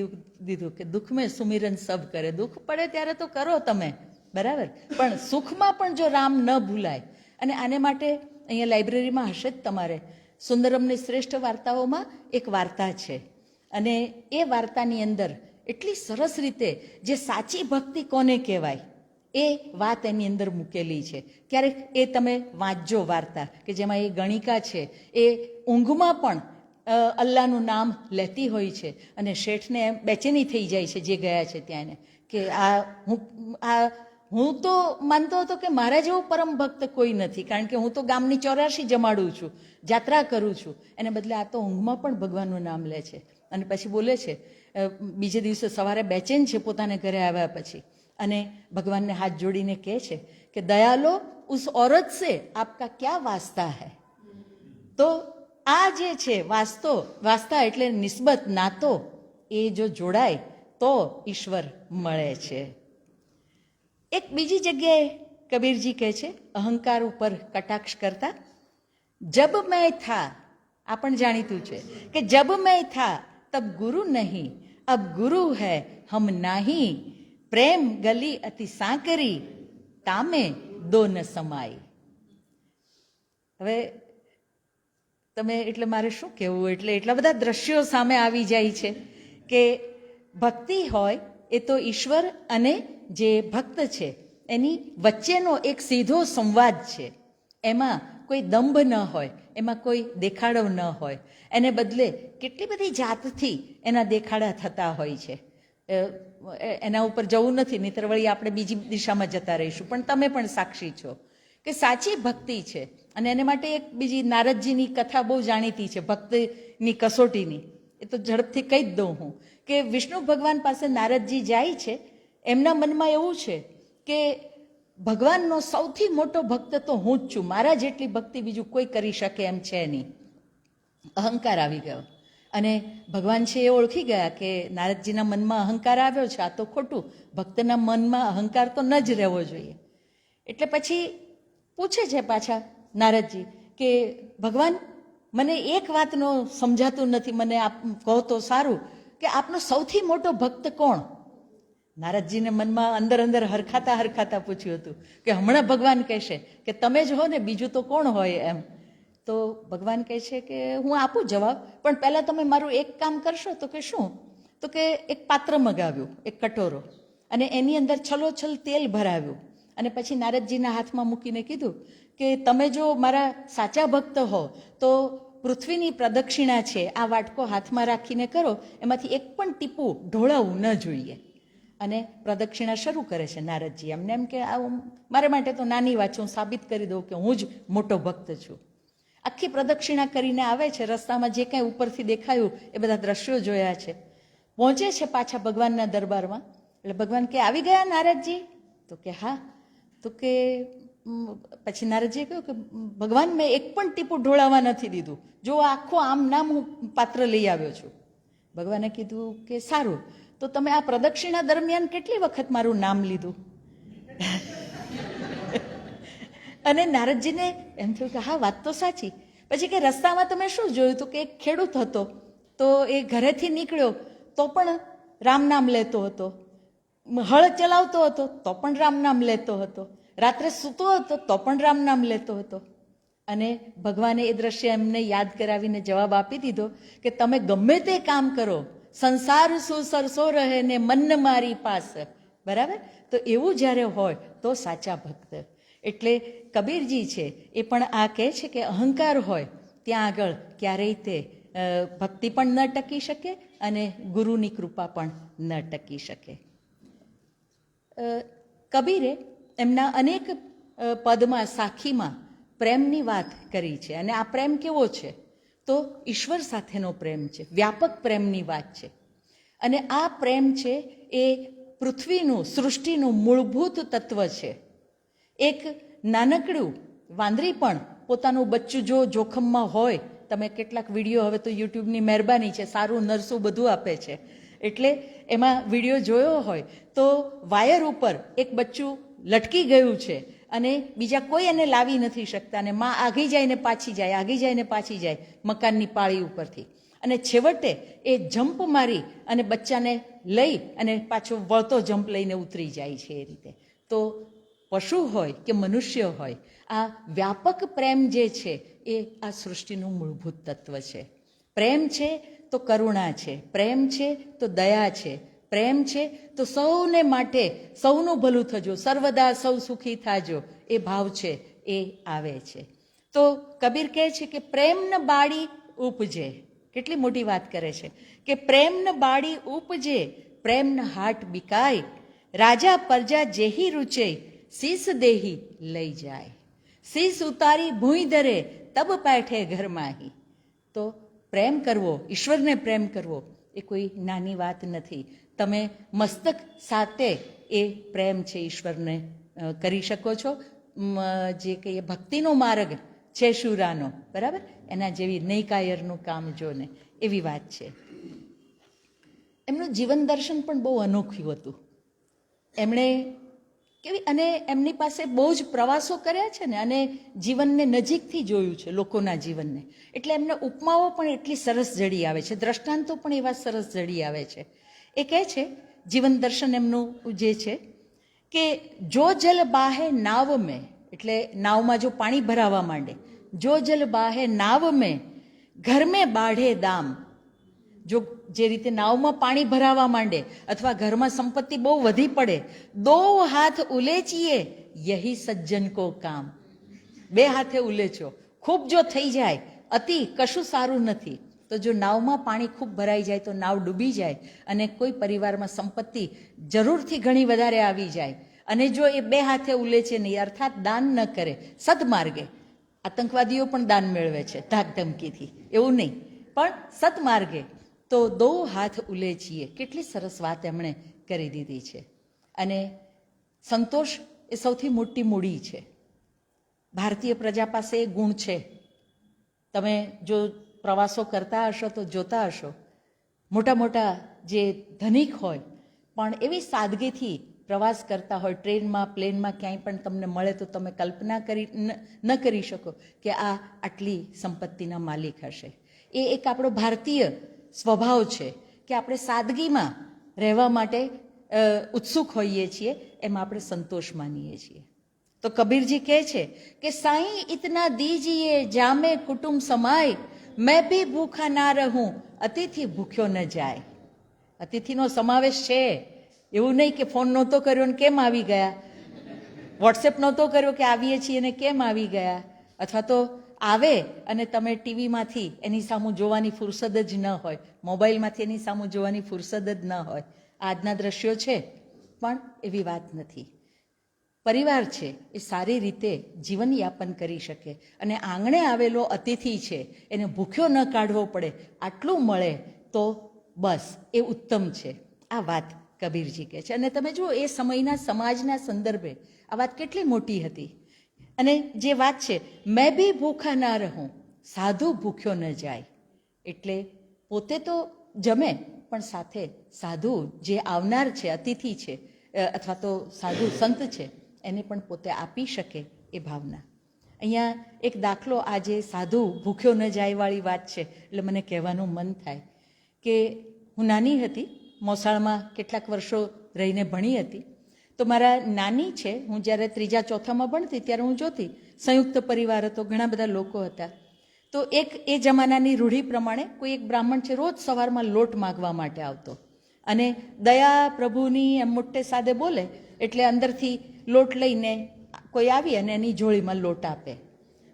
દીધું કે દુઃખ મેં સુમિરન સબ કરે. દુઃખ પડે ત્યારે તો કરો તમે, બરાબર, પણ સુખમાં પણ જો રામ ન ભૂલાય. અને આને માટે અહીંયા લાઇબ્રેરીમાં હશે જ તમારે સુંદરમની શ્રેષ્ઠ વાર્તાઓમાં એક વાર્તા છે, અને એ વાર્તાની અંદર એટલી સરસ રીતે જે સાચી ભક્તિ કોને કહેવાય એ વાત એની અંદર મૂકેલી છે. ક્યારેક એ તમે વાંચજો વાર્તા, કે જેમાં એ ગણિકા છે એ ઊંઘમાં પણ અલ્લાહનું નામ લેતી હોય છે, અને શેઠને એમ બેચેની થઈ જાય છે જે ગયા છે ત્યાં એને, કે હું તો માનતો હતો કે મારા જેવો પરમ ભક્ત કોઈ નથી, કારણ કે હું તો ગામની 84 જમાડું છું, જાત્રા કરું છું, એને બદલે આ તો ઊંઘમાં પણ ભગવાનનું નામ લે છે. અને પછી બોલે છે, બીજે દિવસે સવારે બેચેન છે પોતાને ઘરે આવ્યા પછી, અને ભગવાનને હાથ જોડીને કહે છે કે દયાલો ઉસ औरत से आपका क्या वास्ता है. તો આ જે છે વાસ્તા એટલે નિસ્બત, નાતો, એ જો જોડાય તો ઈશ્વર મળે છે. એક બીજી જગ્યાએ કબીરજી કહે છે અહંકાર ઉપર કટાક્ષ કરતા, જબ મેં થા, આ પણ જાણીતું છે કે જબ મેં થા તબ ગુરુ નહીં, અબ ગુરુ હૈ હમ નાહી, પ્રેમ ગલી અતિ સાંકરી, તામે દો ન સમાઈ. હવે તમે, એટલે મારે શું કહેવું, એટલે એટલા બધા દ્રશ્યો સામે આવી જાય છે કે ભક્તિ હોય એ તો ઈશ્વર અને જે ભક્ત છે એની વચ્ચેનો એક સીધો સંવાદ છે. એમાં કોઈ દંભ ન હોય, એમાં કોઈ દેખાડો ન હોય, એને બદલે કેટલી બધી જાતથી એના દેખાડા થતા હોય છે. એના ઉપર જવું નથી, નહીંતર વળી આપણે બીજી દિશામાં જતા રહીશું. પણ તમે પણ સાક્ષી છો કે સાચી ભક્તિ છે. અને એને માટે એક બીજી નારદજીની કથા બહુ જાણીતી છે ભક્તિની કસોટીની, એ તો ઝડપથી કહી જ દઉં હું, કે વિષ્ણુ ભગવાન પાસે નારદજી જાય છે. એમના મનમાં એવું છે કે ભગવાનનો સૌથી મોટો ભક્ત તો હું જ છું, મારા જેટલી ભક્તિ બીજું કોઈ કરી શકે એમ છે નહીં. અહંકાર આવી ગયો, અને ભગવાન છે એ ઓળખી ગયા કે નારદજીના મનમાં અહંકાર આવ્યો છે, આ તો ખોટું, ભક્તના મનમાં અહંકાર તો ન જ રહેવો જોઈએ. એટલે પછી પૂછે છે પાછા નારદજી કે ભગવાન, મને એક વાતનો સમજાતું નથી, મને આપ કહો તો સારું કે આપનો સૌથી મોટો ભક્ત કોણ? નારદજીને મનમાં અંદર અંદર હરખાતા પૂછ્યું હતું કે હમણાં ભગવાન કહેશે કે તમે જ હો ને, બીજું તો કોણ હોય એમ. તો ભગવાન કહે છે કે હું આપું જવાબ, પણ પહેલાં તમે મારું એક કામ કરશો. તો કે શું? તો કે એક પાત્ર મગાવ્યું, એક કટોરો, અને એની અંદર છલોછલ તેલ ભરાવ્યું, અને પછી નારદજીના હાથમાં મૂકીને કીધું કે તમે જો મારા સાચા ભક્ત હો તો પૃથ્વીની પ્રદક્ષિણા છે, આ વાટકો હાથમાં રાખીને કરો, એમાંથી એક પણ ટીપું ઢોળાવવું ન જોઈએ. અને પ્રદક્ષિણા શરૂ કરે છે નારદજી, એમને એમ કે આ મારા માટે તો નાની વાત છે, હું સાબિત કરી દઉં કે હું જ મોટો ભક્ત છું. આખી પ્રદક્ષિણા કરીને આવે છે, રસ્તામાં જે કાંઈ ઉપરથી દેખાયું એ બધા દ્રશ્યો જોયા છે, પહોંચે છે પાછા ભગવાનના દરબારમાં. એટલે ભગવાન કે આવી ગયા નારદજી? તો કે હા. તો કે પછી નારદજીએ કહ્યું કે ભગવાન, મેં એક પણ ટીપું ઢોળાવા નથી દીધું, જો આખો આમ નામ હું પાત્ર લઈ આવ્યો છું. ભગવાને કીધું કે સારું, તો તમે આ પ્રદક્ષિણા દરમિયાન કેટલી વખત મારું નામ લીધું? અને નારદજીને એમ થયું કે હા, વાત તો સાચી. પછી કે રસ્તામાં તમે શું જોયું? તો કે એક ખેડૂત હતો, તો એ ઘરેથી નીકળ્યો તો પણ રામ નામ લેતો હતો, હળ ચલાવતો હતો તો પણ રામ નામ લેતો હતો, રાત્રે સૂતો હતો તો પણ રામ નામ લેતો હતો. અને ભગવાને એ દ્રશ્ય એમને યાદ કરાવીને જવાબ આપી દીધો કે તમે ગમે તે કામ કરો, સંસાર સુસરસો રહે ને મન મારી પાસ. બરાબર? તો એવું જ્યારે હોય તો સાચા ભક્ત. એટલે કબીરજી છે એ પણ આ કહે છે કે અહંકાર હોય ત્યાં આગળ ક્યારેય તે ભક્તિ પણ ન ટકી શકે અને ગુરુની કૃપા પણ ન ટકી શકે. કબીરે એમના અનેક પદમાં, સાખીમાં પ્રેમની વાત કરી છે. અને આ પ્રેમ કેવો છે? તો ઈશ્વર સાથેનો પ્રેમ છે, વ્યાપક પ્રેમની વાત છે. અને આ પ્રેમ છે એ પૃથ્વીનું, સૃષ્ટિનું મૂળભૂત તત્વ છે. એક નાનકડું વાંદરી પણ પોતાનું બચ્ચું જો જોખમમાં હોય, તમે કેટલાક વિડીયો, હવે તો યુટ્યુબની મહેરબાની છે, સારું નરસું બધું આપે છે, એટલે એમાં વિડીયો જોયો હોય તો વાયર ઉપર એક બચ્ચું લટકી ગયું છે અને બીજા કોઈ એને લાવી નથી શકતા, અને માં આગી જાય ને પાછી જાય, આગી જાય ને પાછી જાય મકાનની પાળી ઉપરથી, અને છેવટે એ જમ્પ મારી અને બચ્ચાને લઈ અને પાછો વળતો જમ્પ લઈને ઉતરી જાય છે. એ રીતે તો પશુ હોય કે મનુષ્ય હોય, આ વ્યાપક પ્રેમ જે છે એ આ સૃષ્ટિનું મૂળભૂત તત્વ છે. પ્રેમ છે તો કરુણા છે, પ્રેમ છે તો દયા છે, પ્રેમ છે તો સૌને માટે સૌનું ભલું થજો, સર્વદા સૌ સુખી થાજો, એ ભાવ છે એ આવે છે. તો કબીર કહે છે કે પ્રેમ ન બાળી ઉપજે. કેટલી મોટી વાત કરે છે કે પ્રેમ ન બાળી ઉપજે, પ્રેમ ન હાટ બિકાય, રાજા પ્રજા જેહી રૂચે, શીશ દેહી લઈ જાય, શીશ ઉતારી ભૂઈ ધરે, તબ બેઠે ઘરમાંહી. તો પ્રેમ કરવો, ઈશ્વરને પ્રેમ કરવો એ કોઈ નાની વાત નથી. તમે મસ્તક સાથે એ પ્રેમ છે ઈશ્વરને કરી શકો છો. જે કહીએ ભક્તિનો માર્ગ છે શુરાનો, બરાબર, એના જેવી નૈકાયરનું કામ જોને, એવી વાત છે. એમનું જીવન દર્શન પણ બહુ અનોખ્યું હતું. એમણે કેવી, અને એમની પાસે બહુ જ પ્રવાસો કર્યા છે ને, અને જીવનને નજીકથી જોયું છે, લોકોના જીવનને, એટલે એમને ઉપમાઓ પણ એટલી સરસ જડી આવે છે, દ્રષ્ટાંતો પણ એવા સરસ જડી આવે છે. એ કહે છે જીવન દર્શન એમનું જે છે કે જો જલ બાહે નાવ મેં, એટલે નાવમાં જો પાણી ભરાવા માંડે, જો જલ બાહે નાવ મેં, ઘર મેં બાઢે દામ. જો જે રીતે નાવમાં પાણી ભરાવા માંડે અથવા ઘરમાં સંપત્તિ બહુ વધી પડે, દો હાથ ઉલેચીએ યહી સજ્જન કો કામ. બે હાથે ઉલેચો, ખૂબ જો થઈ જાય, અતિ કશું સારું નથી. તો જો નાવમાં પાણી ખૂબ ભરાઈ જાય તો નાવ ડૂબી જાય, અને કોઈ પરિવારમાં સંપત્તિ જરૂરથી ઘણી વધારે આવી જાય, અને જો એ બે હાથે ઉલેચે નહીં, અર્થાત દાન ન કરે, સદમાર્ગે, આતંકવાદીઓ પણ દાન મેળવે છે ધાક ધમકીથી, એવું નહીં, પણ સદમાર્ગે, તો દો હાથ ઉલેચીએ. કેટલી સરસ વાત એમણે કરી દીધી છે. અને સંતોષ એ સૌથી મોટી મૂડી છે. ભારતીય પ્રજા પાસે એ ગુણ છે. તમે જો પ્રવાસો કરતા હશો તો જોતા હશો, મોટા મોટા જે ધનિક હોય પણ એવી સાદગીથી પ્રવાસ કરતા હોય, ટ્રેનમાં, પ્લેનમાં, ક્યાંય પણ તમને મળે તો તમે કલ્પના ન કરી શકો કે આ આટલી સંપત્તિના માલિક હશે. એ એક આપણો ભારતીય સ્વભાવ છે કે આપણે સાદગીમાં રહેવા માટે ઉત્સુક હોઈએ છીએ, એમાં આપણે સંતોષ માનીએ છીએ. તો કબીરજી કહે છે કે સાईं इतना दीजिए जामे कुटुंब समाय, मैं भी भूखा ना रहूं, અતિથિ ભૂખ્યો ન જાય. અતિથિનો સમાવેશ છે, એવું નહીં કે ફોન નહોતો કર્યો ને કેમ આવી ગયા, વોટ્સએપ નહોતો કર્યો કે આવીએ છીએ ને કેમ આવી ગયા, અથવા તો આવે અને તમે ટીવીમાંથી એની સામું જોવાની ફુરસદ જ ન હોય, મોબાઈલમાંથી એની સામું જોવાની ફુરસદ જ ન હોય. આજના દ્રશ્યો છે, પણ એવી વાત નથી. પરિવાર છે એ સારી રીતે જીવનયાપન કરી શકે, અને આંગણે આવેલો અતિથિ છે એને ભૂખ્યો ન કાઢવો પડે, આટલું મળે તો બસ એ ઉત્તમ છે. આ વાત કબીરજી કહે છે. અને તમે જુઓ એ સમયના સમાજના સંદર્ભે આ વાત કેટલી મોટી હતી. અને જે વાત છે, મેં બી ભૂખા ના રહું, સાધુ ભૂખ્યો ન જાય, એટલે પોતે તો જમે પણ સાથે સાધુ જે આવનાર છે, અતિથિ છે, અથવા તો સાધુ સંત છે, એને પણ પોતે આપી શકે એ ભાવના. અહીંયા એક દાખલો, આજે સાધુ ભૂખ્યો ન જાય વાળી વાત છે એટલે મને કહેવાનું મન થાય કે હું નાની હતી, મોસાળમાં કેટલાક વર્ષો રહીને ભણી હતી. તો મારા નાની છે, હું જ્યારે 3જા 4થામાં ભણતી ત્યારે હું જોતી, સંયુક્ત પરિવાર હતો, ઘણા બધા લોકો હતા. તો એ જમાનાની રૂઢિ પ્રમાણે કોઈ એક બ્રાહ્મણ છે, રોજ સવારમાં લોટ માગવા માટે આવતો અને દયા પ્રભુની એમ મોટે સાદે બોલે એટલે અંદરથી લોટ લઈને કોઈ આવી અને એની જોડીમાં લોટ આપે.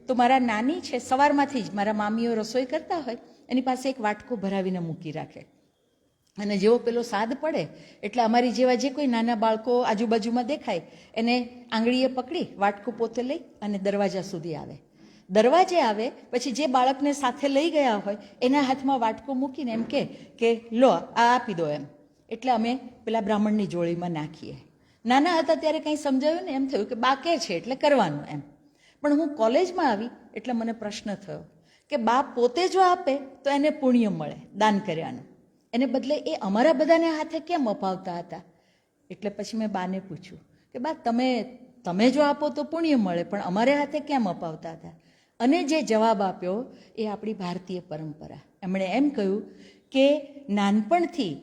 તો મારા નાની છે, સવારમાંથી જ મારા મામીઓ રસોઈ કરતા હોય એની પાસે એક વાટકો ભરાવીને મૂકી રાખે અને જેવો પેલો સાદ પડે એટલે અમારી જેવા જે કોઈ નાના બાળકો આજુબાજુમાં દેખાય એને આંગળીએ પકડી વાટકો પોતે લઈ અને દરવાજા સુધી આવે. દરવાજે આવે પછી જે બાળકને સાથે લઈ ગયા હોય એના હાથમાં વાટકો મૂકીને એમ કે લો આ આપી દો એમ. એટલે અમે પેલા બ્રાહ્મણની જોડીમાં નાખીએ. નાના હતા ત્યારે કંઈ સમજાયું ને, એમ થયું કે બાકે છે એટલે કરવાનું એમ. પણ હું કોલેજમાં આવી એટલે મને પ્રશ્ન થયો કે બા પોતે જો આપે તો એને પુણ્ય મળે દાન કર્યાનું, એને બદલે એ અમારા બધાને હાથે કેમ અપાવતા હતા? એટલે પછી મેં બાને પૂછ્યું કે બા તમે જો આપો તો પુણ્ય મળે પણ અમારે હાથે કેમ અપાવતા હતા? અને જે જવાબ આપ્યો એ આપણી ભારતીય પરંપરા. એમણે એમ કહ્યું કે નાનપણથી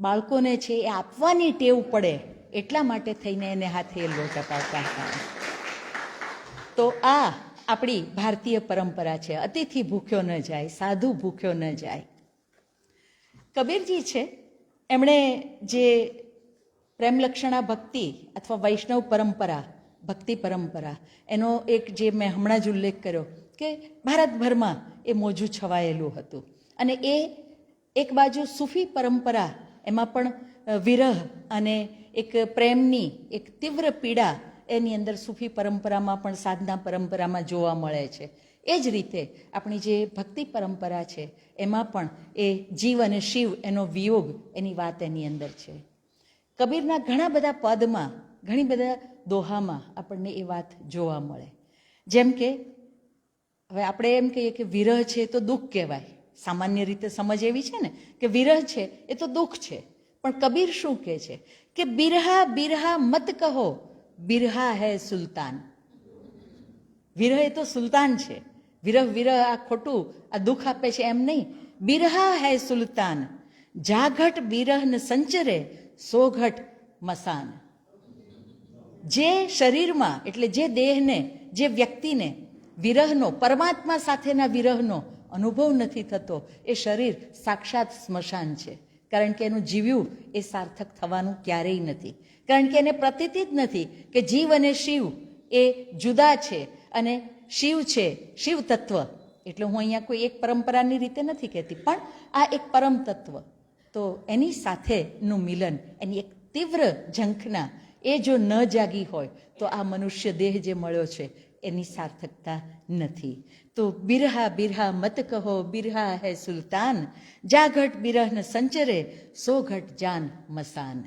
બાળકોને છે એ આપવાની ટેવ પડે એટલા માટે થઈને એને હાથે એ લોટ અપાવતા હતા. તો આ આપણી ભારતીય પરંપરા છે, અતિથિ ભૂખ્યો ન જાય, સાધુ ભૂખ્યો ન જાય. કબીરજી છે એમણે જે પ્રેમલક્ષણા ભક્તિ અથવા વૈષ્ણવ પરંપરા, ભક્તિ પરંપરા, એનો એક જે મેં હમણાં જ ઉલ્લેખ કર્યો કે ભારતભરમાં એ મોજું છવાયેલું હતું. અને એ એક બાજુ સૂફી પરંપરા, એમાં પણ વિરહ અને એક પ્રેમની એક તીવ્ર પીડા એની અંદર સૂફી પરંપરામાં પણ સાધના પરંપરામાં જોવા મળે છે. એ જ રીતે આપણી જે ભક્તિ પરંપરા છે એમાં પણ એ જીવ અને શિવ એનો વિયોગ એની વાત એની અંદર છે. કબીરના ઘણા બધા પદમાં, ઘણી બધા દોહામાં આપણને એ વાત જોવા મળે. જેમ કે હવે આપણે એમ કહીએ કે વિરહ છે તો દુઃખ કહેવાય, સામાન્ય રીતે સમજ એવી છે ને કે વિરહ છે એ તો દુઃખ છે. પણ કબીર શું કહે છે કે બિરહા બિરહા મત કહો, બિરહા હૈ સુલતાન. વિરહ એ તો સુલતાન છે, વિરહ વિરહ આ ખોટું, આ દુઃખ આપે છે એમ નહીં. બિરહા હૈ સુલતાન, જાઘટ બિરહ ન સંચરે, સોઘટ મસાન. જે શરીરમાં એટલે જે દેહને, જે વ્યક્તિને વિરહનો, પરમાત્મા સાથેના વિરહનો અનુભવ નથી થતો એ શરીર સાક્ષાત સ્મશાન છે. કારણ કે એનું જીવ્યું એ સાર્થક થવાનું ક્યારેય નથી. કારણ કે એને પ્રતીતિ જ નથી કે જીવ અને શિવ એ જુદા છે અને શિવ છે શિવ તત્વ. એટલે હું અહીંયા કોઈ એક પરંપરાની રીતે નથી કહેતી, પણ આ એક પરમ તત્વ. તો એની સાથેનું મિલન, એની એક તીવ્ર ઝંખના એ જો ન જાગી હોય તો આ મનુષ્ય દેહ જે મળ્યો છે એની સાર્થકતા નથી. તો બિરહા બિરહા મત કહો, બિરહા હૈ સુલતાન, જાઘટ બિરહ ન સંચરે, સોઘટ જાન મસાન.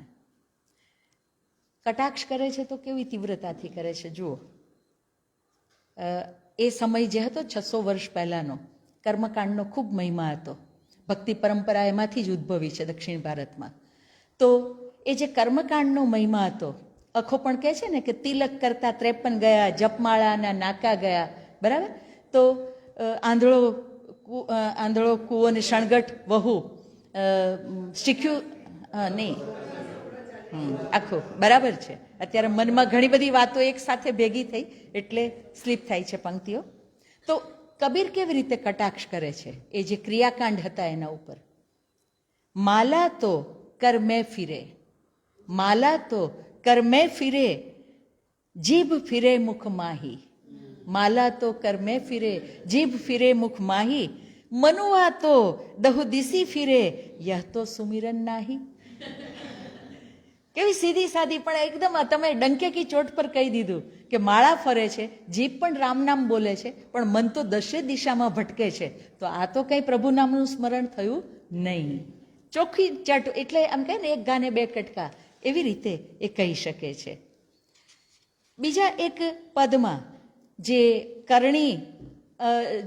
કટાક્ષ કરે છે તો કેવી તીવ્રતાથી કરે છે જુઓ. એ સમય જે હતો 600 વર્ષ પહેલાંનો, કર્મકાંડનો ખૂબ મહિમા હતો. ભક્તિ પરંપરા એમાંથી જ ઉદ્ભવી છે દક્ષિણ ભારતમાં. તો એ જે કર્મકાંડનો મહિમા હતો, અખો પણ કહે છે ને કે તિલક કરતા 53 ગયા, જપમાળાના નાકા ગયા, બરાબર. તો આંધળો કૂવો ને શણગટ વહુ, શીખ્યું નહીં, આખું બરાબર છે. અત્યારે મનમાં ઘણી બધી વાતો એક સાથે ભેગી થઈ એટલે સ્લીપ થાય છે પંક્તિઓ. તો કબીર કેવી રીતે કટાક્ષ કરે છે એ જે ક્રિયાકાંડ હતા એના ઉપર. માલા તો કર મેં ફિરે, માલા તો કર મેં ફિરે, જીભ ફિરે મુખ માહી. માલા તો કર મેં ફિરે, જીભ ફિરે મુખ માહી, મનુઆ તો દહુ દિશી ફિરે, યહ તો સુમિરન નાહી. કેવી સીધી સાદી, પણ એકદમ તમે ડંકે કી ચોટ પર કહી દીધું કે માળા ફરે છે, જીભ પણ રામ નામ બોલે છે, પણ મન તો દશે દિશામાં ભટકે છે. તો આ તો કંઈ પ્રભુ નામનું સ્મરણ થયું નહીં. ચોખ્ખી ચટ, એટલે આમ કહે ને એક ગાને બે કટકા, એવી રીતે એ કહી શકે છે. બીજા એક પદમાં જે કરણી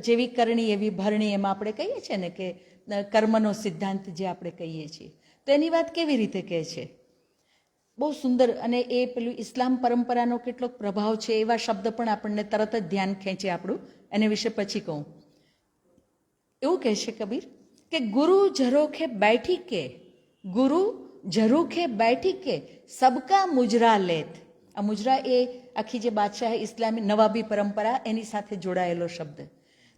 જેવી કરણી એવી ભરણી, એમાં આપણે કહીએ છીએ ને કે કર્મનો સિદ્ધાંત જે આપણે કહીએ છીએ, તો એની વાત કેવી રીતે કહે છે, બહુ સુંદર. અને એ પેલું ઇસ્લામ પરંપરાનો કેટલોક પ્રભાવ છે એવા શબ્દ પણ આપણને તરત જ ધ્યાન ખેંચે આપણું, એને વિશે પછી કહું. એવું કહે છે કબીર કે ગુરુ ઝરોખે બેઠી કે, ગુરુ ઝરૂખે બેઠી કે સબકા મુજરા લેત. આ મુજરા એ આખી જે બાદશાહ ઇસ્લામી નવાબી પરંપરા એની સાથે જોડાયેલો શબ્દ.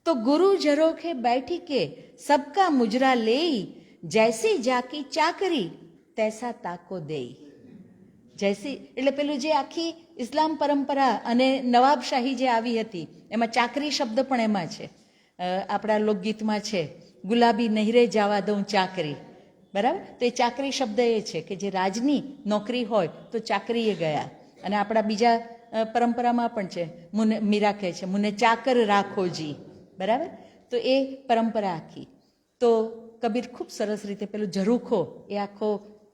તો ગુરુ ઝરોખે બેઠી કે સબકા મુજરા લેઈ, જૈસી જાકી ચાકરી તૈસા તાકો દેઈ. જૈસી એટલે પેલું જે આખી ઇસ્લામ પરંપરા અને નવાબશાહી જે આવી હતી એમાં ચાકરી શબ્દ પણ એમાં છે. આપણા લોકગીતમાં છે, ગુલાબી નહેરે જવા દઉં ચાકરી, બરાબર. તો એ ચાકરી શબ્દ એ છે કે જે રાજની નોકરી હોય તો ચાકરીએ ગયા. અને આપણા બીજા પરંપરામાં પણ છે, મુને મીરા કહે છે મુને ચાકર રાખોજી, બરાબર. તો એ પરંપરા આખી. તો કબીર ખૂબ સરસ રીતે પેલું ઝરૂખો એ આખો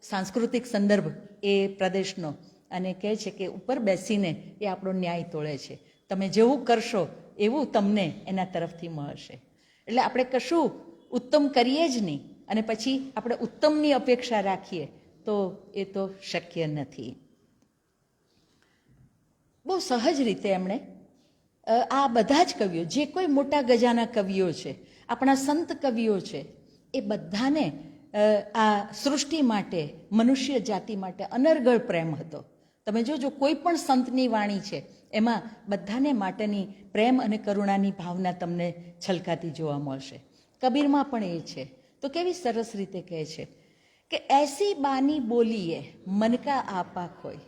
સાંસ્કૃતિક સંદર્ભ એ પ્રદેશનો, અને કહે છે કે ઉપર બેસીને એ આપણો ન્યાય તોળે છે. તમે જેવું કરશો એવું તમને એના તરફથી મળશે. એટલે આપણે કશું ઉત્તમ કરીએ જ નહીં અને પછી આપણે ઉત્તમની અપેક્ષા રાખીએ તો એ તો શક્ય નથી. બહુ સહજ રીતે એમણે આ બધા જ કવિઓ, જે કોઈ મોટા ગજાના કવિઓ છે, આપણા સંત કવિઓ છે, એ બધાને આ સૃષ્ટિ માટે, મનુષ્ય જાતિ માટે અનર્ગળ પ્રેમ હતો. તમે જોજો કોઈ પણ સંતની વાણી છે એમાં બધાને માટેની પ્રેમ અને કરુણાની ભાવના તમને છલકાતી જોવા મળશે. કબીરમાં પણ એ છે. તો કેવી સરસ રીતે કહે છે કે એસી બાની બોલીએ મન કા આપા ખોય.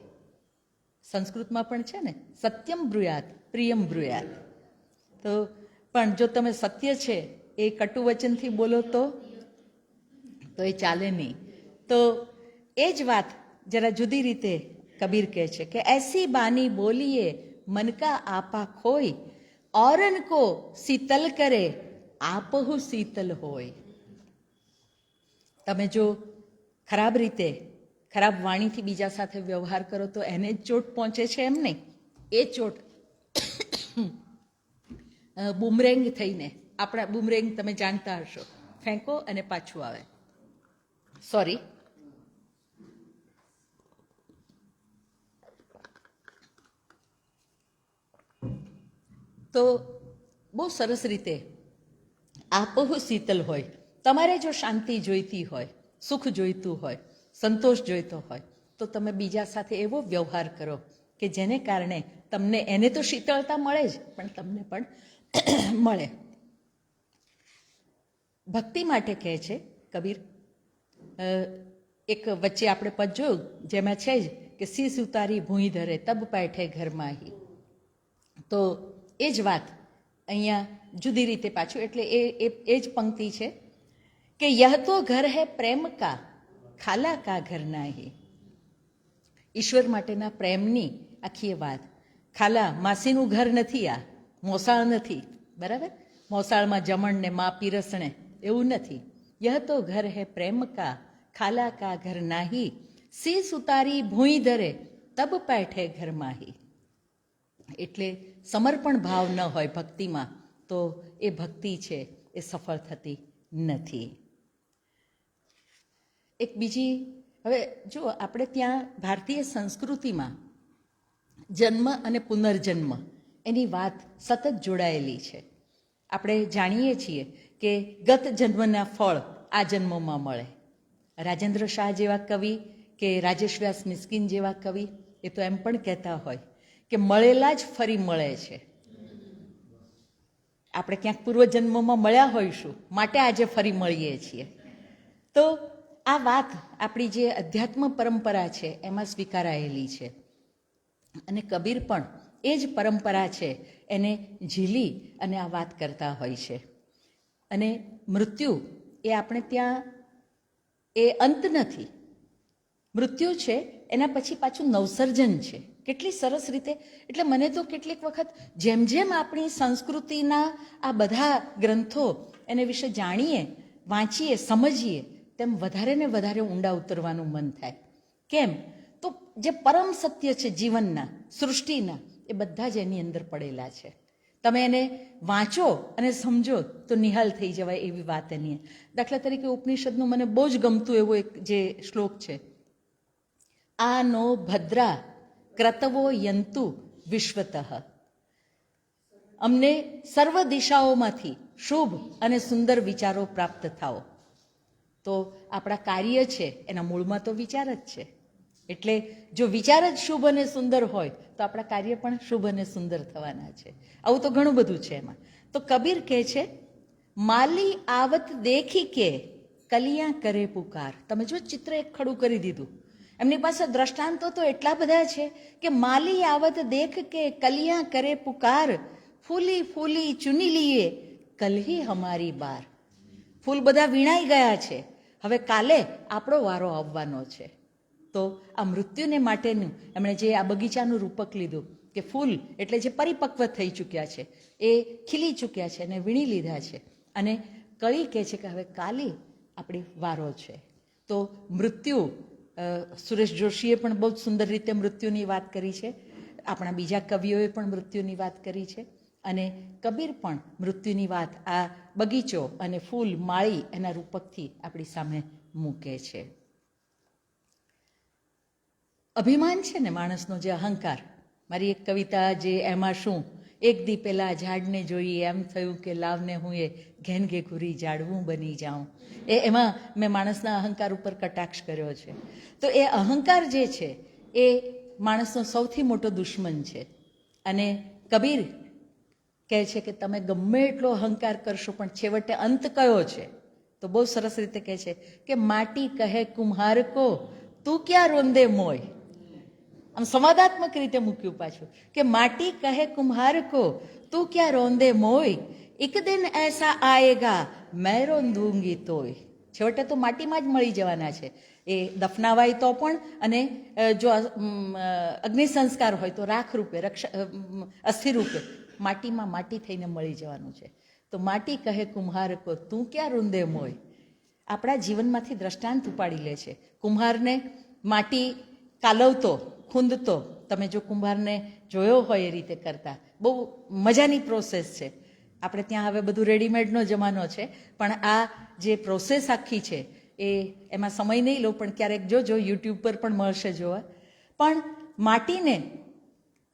સંસ્કૃતમાં પણ છે ને, સત્યમ બ્રુયાત પ્રિયમ બ્રુયાત. તો પણ જો તમે સત્ય છે એ કટુ વચનથી બોલો તો એ ચાલે નહીં. તો એ જ વાત જરા જુદી રીતે કબીર કહે છે કે એસી બાની બોલીએ મન કા આપા ખોય, औरन को शीतल करे आपहु शीतल હોય. તમે જો ખરાબ રીતે, ખરાબ વાણીથી બીજા સાથે વ્યવહાર કરો તો એને જ ચોટ પહોંચે છે એમ નહીં. એ ચોટ બુમરેંગ થઈને, આપણા બુમરેંગ તમે જાણતા હશો, ફેંકો અને પાછું આવે. સોરી, તો બહુ સરસ રીતે આપહુ શીતલ હોય. તમારે જો શાંતિ જોઈતી હોય, સુખ જોઈતું હોય, સંતોષ જોઈતો હોય તો તમે બીજા સાથે એવો વ્યવહાર કરો કે જેને કારણે તમને, એને તો શીતળતા મળે જ પણ તમને પણ મળે. ભક્તિ માટે કહે છે કબીર, એક વચ્ચે આપણે પદ જોયું જેમાં છે જ કે શીશ ઉતારી ભૂંઈ ધરે તબ પેઠે ઘરમાહી. તો એ જ વાત અહીંયા જુદી રીતે પાછું, એટલે એ જ પંક્તિ છે કે યહ તો ઘર હૈ પ્રેમ કા ખાલા કા ઘર નાહી. ઈશ્વર માટેના પ્રેમની આખી વાત. ખાલા માસીનું ઘર નથી, આ મોસાળ નથી, બરાબર. મોસાળમાં જમણ ને મા પીરસણે એવું નથી. યહ તો ઘર હૈ પ્રેમ કા ખાલા કા ઘર નાહી, શીશ ઉતારી ભૂંઈ ધરે તબ પેઠે ઘર માહી. એટલે સમર્પણ ભાવ ન હોય ભક્તિમાં તો એ ભક્તિ છે એ સફળ થતી નથી. એક બીજી, હવે જો આપણે ત્યાં ભારતીય સંસ્કૃતિમાં જન્મ અને પુનર્જન્મ એની વાત સતત જોડાયેલી છે. આપણે જાણીએ છીએ કે ગત જન્મના ફળ આ જન્મમાં મળે. રાજેન્દ્ર શાહ જેવા કવિ કે રાજેશ વ્યાસ મિસ્કિન જેવા કવિ એ તો એમ પણ કહેતા હોય કે મળેલા જ ફરી મળે છે. આપણે ક્યાંક પૂર્વજન્મમાં મળ્યા હોઈશું માટે આજે ફરી મળીએ છીએ. તો આ વાત આપણી જે અધ્યાત્મ પરંપરા છે એમાં સ્વીકારાયેલી છે. અને કબીર પણ એ જ પરંપરા છે એને ઝીલી અને આ વાત કરતા હોય છે. અને મૃત્યુ એ આપણે ત્યાં એ અંત નથી. મૃત્યુ છે એના પછી પાછું નવસર્જન છે. કેટલી સરસ રીતે. એટલે મને તો કેટલીક વખત જેમ જેમ આપણી સંસ્કૃતિના આ બધા ગ્રંથો એને વિશે જાણીએ, વાંચીએ, સમજીએ તેમ વધારે ને વધારે ઊંડા ઉતરવાનું મન થાય. કેમ? તો જે પરમ સત્ય છે જીવનના, સૃષ્ટિના, એ બધા જ એની અંદર પડેલા છે. તમે એને વાંચો અને સમજો તો નિહાલ થઈ જવાય એવી વાત એની. દાખલા તરીકે ઉપનિષદનું મને બહુ જ ગમતું એવું એક જે શ્લોક છે, આ નો ભદ્રા ક્રતવો યંતુ વિશ્વતઃ. અમને સર્વ દિશાઓમાંથી શુભ અને સુંદર વિચારો પ્રાપ્ત થાઓ. તો આપણા કાર્ય છે એના મૂળમાં તો વિચાર જ છે. એટલે જો વિચાર જ શુભ અને સુંદર હોય તો આપણા કાર્ય પણ શુભ અને સુંદર થવાના છે. આવું તો ઘણું બધું છે એમાં. તો કબીર કહે છે, માલી આવત દેખી કે કલિયા કરે પુકાર. તમે જો ચિત્ર એક ખડું કરી દીધું. એમની પાસે દ્રષ્ટાંતો તો એટલા બધા છે કે માલી આવત દેખ કે કલિયા કરે પુકાર, ફૂલી ફૂલી ચુની લીએ કલહી હમારી બાર. ફૂલ બધા વીણાઈ ગયા છે, હવે કાલે આપણો વારો આવવાનો છે. તો આ મૃત્યુને માટેનું એમણે જે આ બગીચાનું રૂપક લીધું કે ફૂલ એટલે જે પરિપક્વ થઈ ચૂક્યા છે, એ ખીલી ચૂક્યા છે અને વીણી લીધા છે, અને કળી કહે છે કે હવે કાલે આપણી વારો છે. તો મૃત્યુ, સુરેશ જોશીએ પણ બહુ જ સુંદર રીતે મૃત્યુની વાત કરી છે, આપણા બીજા કવિઓએ પણ મૃત્યુની વાત કરી છે, અને કબીર પણ મૃત્યુની વાત આ બગીચો અને ફૂલ માળી એના રૂપકથી આપણી સામે મૂકે છે. અભિમાન છે ને માણસનો, જે અહંકાર. મારી એક કવિતા જે એમાં શું, એક દી પેલા ઝાડને જોઈ એમ થયું કે લાવને હું એ ઘેન ઘેઘુરી ઝાડવું બની જાઉં. એમાં મેં માણસના અહંકાર ઉપર કટાક્ષ કર્યો છે. તો એ અહંકાર જે છે એ માણસનો સૌથી મોટો દુશ્મન છે. અને કબીર કહે છે કે તમે ગમે એટલો અહંકાર કરશો પણ છેવટે અંત કયો છે? તો બહુ સરસ રીતે કહે છે કે માટી કહે કુમ્હાર કો તું ક્યાં રોંદે મોય. આમ સંવાદાત્મક રીતે મૂક્યું પાછું કે માટી કહે કુમ્હાર કો તું ક્યાં રોંદે મોય, એક દિન એસા આયેગા મેં રોંદૂંગી તોય. છેવટે તો માટીમાં જ મળી જવાના છે. એ દફનાવાય તો પણ, અને જો અગ્નિ સંસ્કાર હોય તો રાખ રૂપે, અસ્થિ રૂપે માટીમાં માટી થઈને મળી જવાનું છે. તો માટી કહે કુમ્હાર કો તું ક્યાં રોંદે મોય. આપણા જીવનમાંથી દ્રષ્ટાંત ઉપાડી લે છે. કુંભારને માટી કાલવતો, ખૂંદતો, તમે જો કુંભારને જોયો હોય એ રીતે કરતા, બહુ મજાની પ્રોસેસ છે. આપણે ત્યાં હવે બધું રેડીમેડનો જમાનો છે, પણ આ જે પ્રોસેસ આખી છે એ એમાં સમય નહીં લો, પણ ક્યારેક જોજો, યુટ્યુબ પર પણ મળશે જોવા. પણ માટીને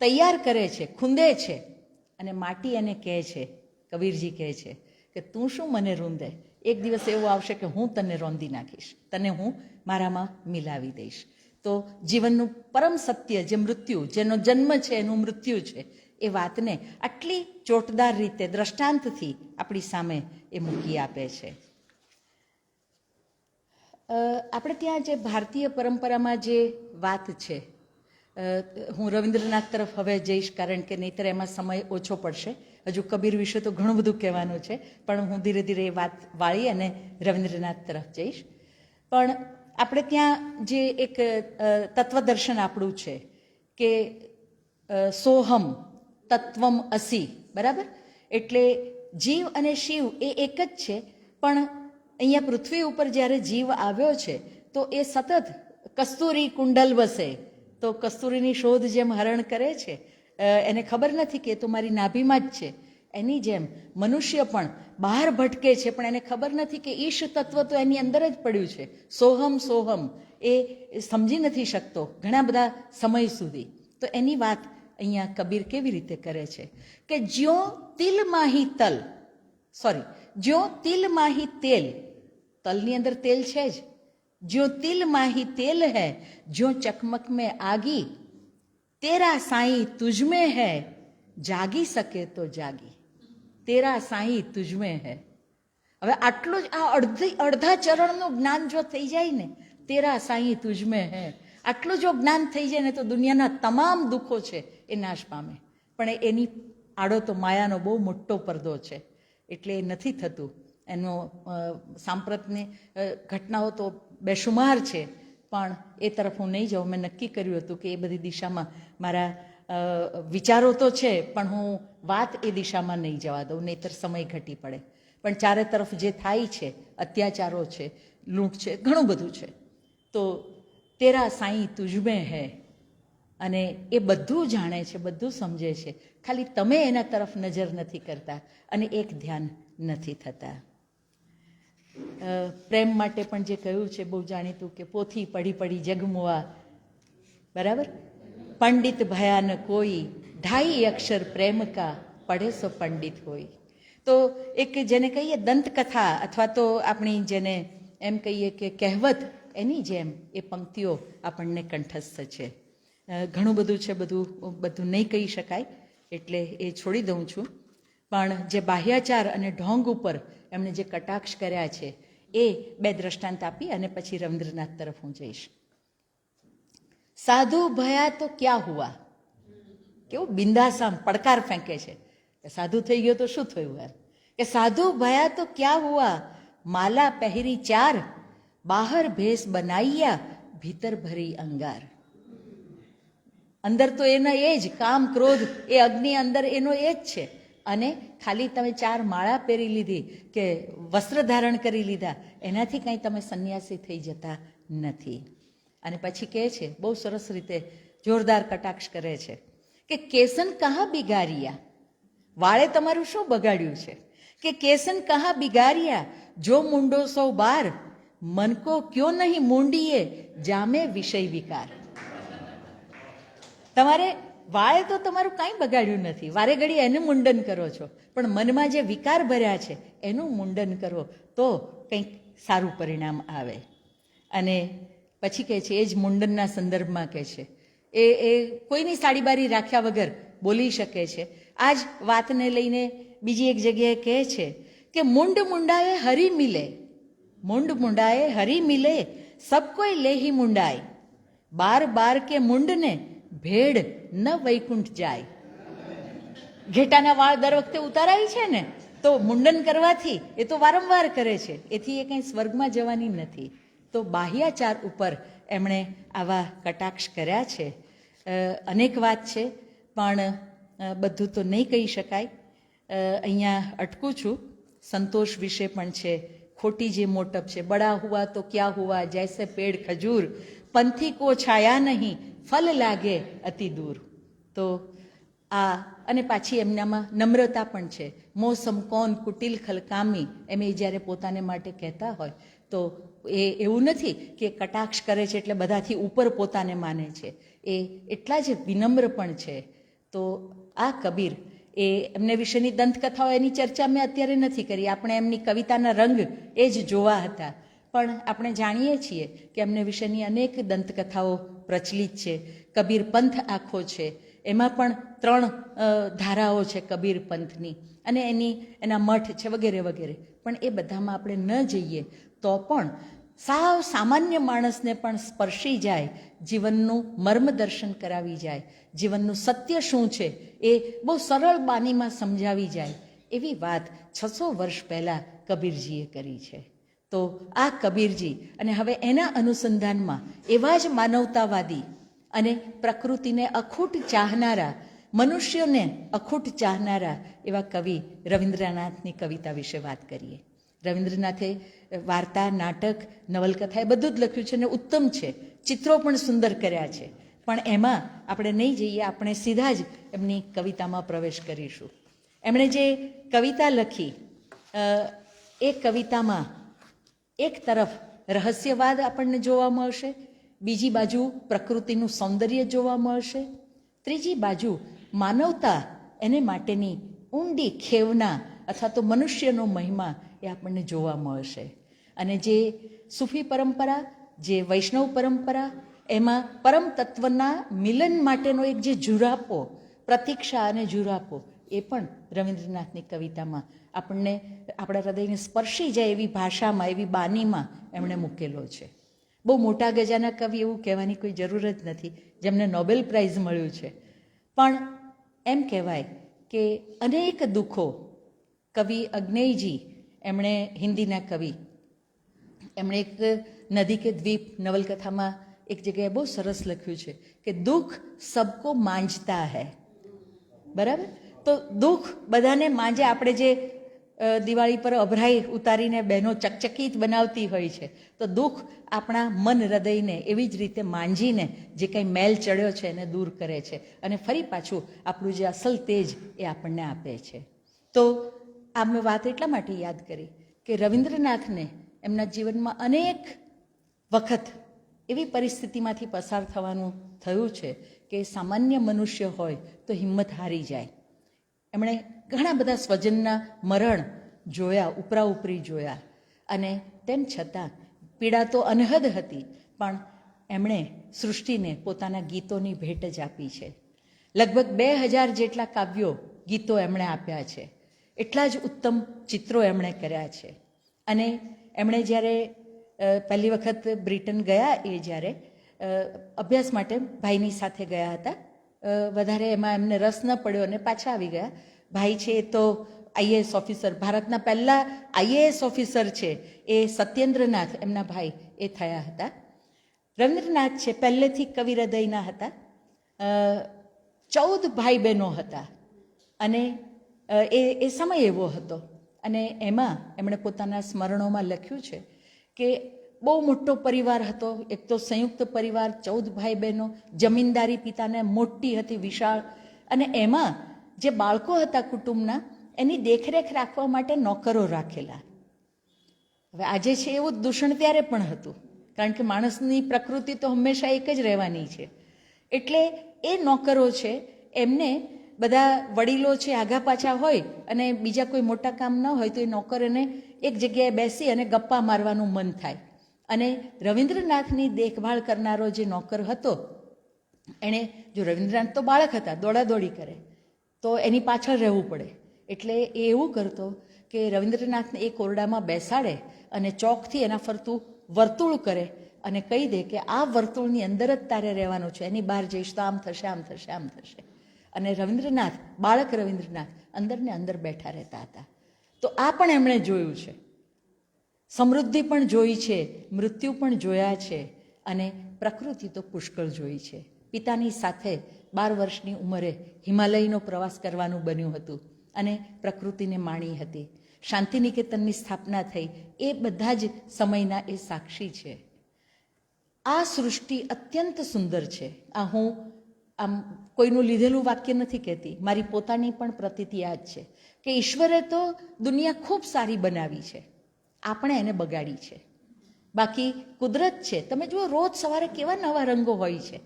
તૈયાર કરે છે, ખૂંદે છે, અને માટી એને કહે છે, કબીરજી કહે છે કે તું શું મને રૂંદે, એક દિવસ એવો આવશે કે હું તને રોંદી નાખીશ, તને હું મારામાં મિલાવી દઈશ. તો જીવનનું પરમ સત્ય જે મૃત્યુ, જેનો જન્મ છે એનું મૃત્યુ છે, એ વાતને આટલી ચોટદાર રીતે દ્રષ્ટાંતથી આપણી સામે એ મૂકી આપે છે. આપણે ત્યાં જે ભારતીય પરંપરામાં જે વાત છે, હું રવિન્દ્રનાથ તરફ હવે જઈશ, કારણ કે નહીંતર એમાં સમય ઓછો પડશે. હજુ કબીર વિશે તો ઘણું બધું કહેવાનું છે, પણ હું ધીરે ધીરે એ વાત વાળી અને રવિન્દ્રનાથ તરફ જઈશ. પણ આપણે ત્યાં જે એક તત્વદર્શન આપણું છે કે સોહમ તત્વમ અસી, બરાબર? એટલે જીવ અને શિવ એ એક જ છે, પણ અહીંયા પૃથ્વી ઉપર જ્યારે જીવ આવ્યો છે તો એ સતત કસ્તુરી કુંડલ વસે. તો કસ્તુરીની શોધ જેમ હરણ કરે છે, એને ખબર નથી કે એ તો મારી નાભીમાં જ છે, એની જેમ મનુષ્ય પણ બહાર ભટકે છે, પણ એને ખબર નથી કે ઈશ તત્વ તો એની અંદર જ પડ્યું છે. સોહમ સોહમ એ સમજી નથી શકતો ઘણા બધા સમય સુધી. તો એની વાત અહીંયા કબીર કેવી રીતે કરે છે કે જ્યો તિલ માહી તલ, જ્યો તિલ માહી તેલ, તલની અંદર તેલ છે જ, જ્યો તિલ માહી તેલ હૈ, જ્યો ચકમક મેં આગી, તેરા સાઈ તુજ મેં હૈ, જાગી શકે તો જાગી. તેરા સાઈ તુજ મેં હૈ. હવે આટલું જ, આ અડધા ચરણનું જ્ઞાન જો થઈ જાય ને, તેરા સાઈ તુજ મેં હૈ, આટલું જો જ્ઞાન થઈ જાય ને તો દુનિયાના તમામ દુઃખો છે એ નાશ પામે. પણ એની આડો તો માયાનો બહુ મોટો પડદો છે, એટલે એ નથી થતું. એનો સાંપ્રતની ઘટનાઓ તો બેશુમાર છે, પણ એ તરફ હું નહીં જાઉં. મેં નક્કી કર્યું હતું કે એ બધી દિશામાં મારા વિચારો તો છે, પણ હું વાત એ દિશામાં નહીં જવા દઉં, નહીંતર સમય ઘટી પડે. પણ ચારે તરફ જે થાય છે, અત્યાચારો છે, લૂંટ છે, ઘણું બધું છે. તો તેરા સાઈ તુજમે હૈ, અને એ બધું જાણે છે, બધું સમજે છે, ખાલી તમે એના તરફ નજર નથી કરતા અને એક ધ્યાન નથી થતા. પ્રેમ માટે પણ જે કહ્યું છે બહુ જાણીતું કે પોથી પડી પડી જગમુઆ, બરાબર? પંડિત ભયાન કોઈ, ઢાઈ અક્ષર પ્રેમ કા, પડે સો પંડિત હોય. તો એક જેને કહીએ દંતકથા, અથવા તો આપણી જેને એમ કહીએ કે કહેવત એની જેમ એ પંક્તિઓ આપણને કંઠસ્થ છે. ઘણું બધું છે, બધું નહીં કહી શકાય એટલે એ છોડી દઉં છું. પણ જે બાહ્યાચાર અને ઢોંગ ઉપર એમણે જે કટાક્ષ કર્યા છે એ બે દ્રષ્ટાંત આપી અને પછી રવિન્દ્રનાથ તરફ હું જઈશ. સાધુ ભયા તો ક્યાં હુઆ, કેવું બિંદાસામ પડકાર ફેંકે છે કે સાધુ થઈ ગયો તો શું થયું યાર, કે સાધુ ભયા તો ક્યાં હુઆ, માલા પહેરી ચાર, બહાર ભેસ બનાઈયા, ભીતર ભરી અંગાર. અંદર તો એના એ જ કામ ક્રોધ એ અગ્નિ અંદર એનો એ જ છે, અને ખાલી તમે 4 માળા પહેરી લીધી કે વસ્ત્ર ધારણ કરી લીધા એનાથી કંઈ તમે સંન્યાસી થઈ જતા નથી. અને પછી કહે છે, બહુ સરસ રીતે જોરદાર કટાક્ષ કરે છે કે કેસન કહા બિગારિયા, વાળે તમારું શું બગાડ્યું છે, કે કેસન કહા બિગારિયા, જો મુંડો સૌ બાર, મન કો ક્યો નહીં મૂંડીએ, જામે વિષય વિકાર. તમારે વાળે તો તમારું કાંઈ બગાડ્યું નથી, વારે ઘડી એનું મુંડન કરો છો, પણ મનમાં જે વિકાર ભર્યા છે એનું મુંડન કરો તો કંઈક સારું પરિણામ આવે. અને પછી કહે છે, એ જ મુંડનના સંદર્ભમાં કહે છે, એ કોઈની સાડીબારી રાખ્યા વગર બોલી શકે છે. આ જ વાતને લઈને બીજી એક જગ્યાએ કહે છે કે મુંડ મુંડાએ હરી મિલે, મુંડ મુંડાએ હરી મિલે, સબ કોઈ લેહી મુંડાય, બાર બાર કે મુંડને ભેડ ન વૈકુંઠ જાય. ઘેટાના વાળ દર વખતે ઉતારાય છે ને, તો મુંડન કરવાથી એ તો વારંવાર કરે છે, એથી એ કંઈ સ્વર્ગમાં જવાની નથી. તો બાહ્યાચાર ઉપર એમણે આવા કટાક્ષ કર્યા છે. અનેક વાત છે પણ બધું તો નહીં કહી શકાય. અહીંયા અટકું છું. સંતોષ વિશે પણ છે, ખોટી જે મોટપ છે, બડા હુઆ તો ક્યાં હુઆ, જૈસે પેડ ખજૂર, પંથી કો છાયા નહીં, ફલ લાગે અતિ દૂર. તો આ અને પાછી એમનામાં નમ્રતા પણ છે. મોસમ કોન કુટિલ ખલકામી, એમ એ જ્યારે પોતાને માટે કહેતા હોય તો એ એવું નથી કે કટાક્ષ કરે છે એટલે બધાથી ઉપર પોતાને માને છે, એ એટલા જ વિનમ્ર પણ છે. તો આ કબીર, એ એમને વિશેની દંતકથાઓ એની ચર્ચા મેં અત્યારે નથી કરી, આપણે એમની કવિતાના રંગ એ જ જોવા હતા. પણ આપણે જાણીએ છીએ કે એમને વિશેની અનેક દંતકથાઓ પ્રચલિત છે. કબીર પંથ આખો છે, એમાં પણ 3 ધારાઓ છે કબીર પંથની, અને એના મઠ છે વગેરે વગેરે. પણ એ બધામાં આપણે ન જઈએ તો પણ સાવ સામાન્ય માણસને પણ સ્પર્શી જાય, જીવનનું મર્મદર્શન કરાવી જાય, જીવનનું સત્ય શું છે એ બહુ સરળ બાનીમાં સમજાવી જાય, એવી વાત 600 વર્ષ પહેલાં કબીરજીએ કરી છે. તો આ કબીરજી, અને હવે એના અનુસંધાનમાં એવા જ માનવતાવાદી અને પ્રકૃતિને અખૂટ ચાહનારા, મનુષ્યોને અખૂટ ચાહનારા એવા કવિ રવિન્દ્રનાથની કવિતા વિશે વાત કરીએ. રવિન્દ્રનાથે વાર્તા, નાટક, નવલકથા એ બધું જ લખ્યું છે અને ઉત્તમ છે, ચિત્રો પણ સુંદર કર્યા છે. પણ એમાં આપણે નહીં જઈએ, આપણે સીધા જ એમની કવિતામાં પ્રવેશ કરીશું. એમણે જે કવિતા લખી એ કવિતામાં એક તરફ રહસ્યવાદ આપણને જોવા મળશે, બીજી બાજુ પ્રકૃતિનું સૌંદર્ય જોવા મળશે, ત્રીજી બાજુ માનવતા એને માટેની ઊંડી ખેવના અથવા તો મનુષ્યનો મહિમા એ આપણને જોવા મળશે. અને જે સૂફી પરંપરા, જે વૈષ્ણવ પરંપરા, એમાં પરમ તત્વના મિલન માટેનો એક જે ઝુરાપો, પ્રતીક્ષા અને ઝુરાપો, એ પણ રવિન્દ્રનાથની કવિતામાં આપણને આપણા હૃદયને સ્પર્શી જાય એવી ભાષામાં, એવી બાનીમાં એમણે મૂકેલો છે. બહુ મોટા ગજાના કવિ એવું કહેવાની કોઈ જરૂર જ નથી જેમને નોબેલ પ્રાઇઝ મળ્યું છે, પણ એમ કહેવાય કે અનેક દુઃખો કવિ અગ્નેયજી, એમણે હિન્દીના કવિ, એમણે એક નદી કે દ્વીપ નવલકથામાં એક જગ્યાએ બહુ સરસ લખ્યું છે કે દુઃખ સબકો માંજતા હૈ. બરાબર? તો દુઃખ બધાને માંજે. આપણે જે દિવાળી પર અભરાઈ ઉતારીને બહેનો ચકચકિત બનાવતી હોય છે, તો દુઃખ આપણા મન હૃદયને એવી જ રીતે માંજીને જે કંઈ મેલ ચડ્યો છે એને દૂર કરે છે, અને ફરી પાછું આપણું જે અસલ તેજ એ આપણને આપે છે. તો આ મેં વાત એટલા માટે યાદ કરી કે રવિન્દ્રનાથને એમના જીવનમાં અનેક વખત એવી પરિસ્થિતિમાંથી પસાર થવાનું થયું છે કે સામાન્ય મનુષ્ય હોય તો હિંમત હારી જાય. એમણે ઘણા બધા સ્વજનના મરણ જોયા, ઉપરા ઉપરી જોયા, અને તેમ છતાં પીડા તો અનહદ હતી, પણ એમણે સૃષ્ટિને પોતાના ગીતોની ભેટ જ આપી છે. લગભગ 2000 જેટલા કાવ્યો ગીતો એમણે આપ્યા છે. એટલા જ ઉત્તમ ચિત્રો એમણે કર્યા છે. અને એમણે જ્યારે પહેલી વખત બ્રિટન ગયા, એ જ્યારે અભ્યાસ માટે ભાઈની સાથે ગયા હતા, વધારે એમાં એમને રસ ન પડ્યો અને પાછા આવી ગયા. ભાઈ છે એ તો આઈએએસ ઓફિસર, ભારતના પહેલા આઈએએસ ઓફિસર છે એ સત્યેન્દ્રનાથ, એમના ભાઈ એ થયા હતા. રવિન્દ્રનાથ છે પહેલેથી કવિ હૃદયના હતા. 14 ભાઈ બહેનો હતા અને એ સમય એવો હતો. અને એમાં એમણે પોતાના સ્મરણોમાં લખ્યું છે કે બહુ મોટો પરિવાર હતો, એક તો સંયુક્ત પરિવાર, 14 ભાઈ બહેનો, જમીનદારી પિતાને મોટી હતી, વિશાળ. અને એમાં જે બાળકો હતા કુટુંબના, એની દેખરેખ રાખવા માટે નોકરો રાખેલા. હવે આજે છે એવું દૂષણ ત્યારે પણ હતું, કારણ કે માણસની પ્રકૃતિ તો હંમેશા એક જ રહેવાની છે. એટલે એ નોકરો છે એમને બધા વડીલો છે આગા પાછા હોય અને બીજા કોઈ મોટા કામ ન હોય તો એ નોકરોને એક જગ્યાએ બેસી અને ગપ્પા મારવાનું મન થાય. અને રવિન્દ્રનાથની દેખભાળ કરનારો જે નોકર હતો, એણે, જો રવિન્દ્રનાથ તો બાળક હતા, દોડાદોડી કરે તો એની પાછળ રહેવું પડે. એટલે એ એવું કરતો કે રવિન્દ્રનાથને એક ઓરડામાં બેસાડે અને ચોકથી એના ફરતું વર્તુળ કરે અને કહી દે કે આ વર્તુળની અંદર જ તારે રહેવાનું છે, એની બહાર જઈશ તો આમ થશે, આમ થશે, આમ થશે. અને રવિન્દ્રનાથ, બાળક રવિન્દ્રનાથ અંદર ને અંદર બેઠા રહેતા હતા. તો આ પણ એમણે જોયું છે. સમૃદ્ધિ પણ જોઈ છે, મૃત્યુ પણ જોયા છે, અને પ્રકૃતિ તો પુષ્કળ જોઈ છે. પિતાની સાથે 12 વર્ષની ઉંમરે હિમાલયનો પ્રવાસ કરવાનું બન્યું હતું અને પ્રકૃતિને માણી હતી. શાંતિનિકેતનની સ્થાપના થઈ, એ બધા જ સમયના એ સાક્ષી છે. આ સૃષ્ટિ અત્યંત સુંદર છે. આ હું આમ કોઈનું લીધેલું વાક્ય નથી કહેતી, મારી પોતાની પણ પ્રતીતિ આ જ છે કે ઈશ્વરે તો દુનિયા ખૂબ સારી બનાવી છે, આપણે એને બગાડી છે. બાકી કુદરત છે, તમે જુઓ રોજ સવારે કેવા નવા રંગો હોય છે,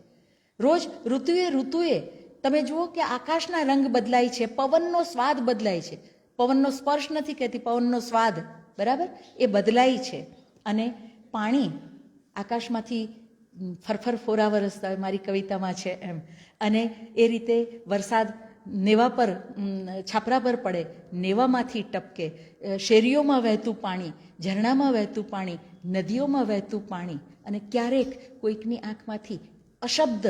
રોજ ઋતુએ તમે જુઓ કે આકાશના રંગ બદલાય છે, પવનનો સ્વાદ બદલાય છે. પવનનો સ્પર્શ નથી કહેતી, પવનનો સ્વાદ, બરાબર, એ બદલાય છે. અને પાણી આકાશમાંથી ફરફર ફોરા વરસતા હોય, મારી કવિતામાં છે એમ. અને એ રીતે વરસાદ નેવા પર, છાપરા પર પડે, નેવામાંથી ટપકે, શેરીઓમાં વહેતું પાણી, ઝરણામાં વહેતું પાણી, નદીઓમાં વહેતું પાણી, અને ક્યારેક કોઈકની આંખમાંથી અશબ્દ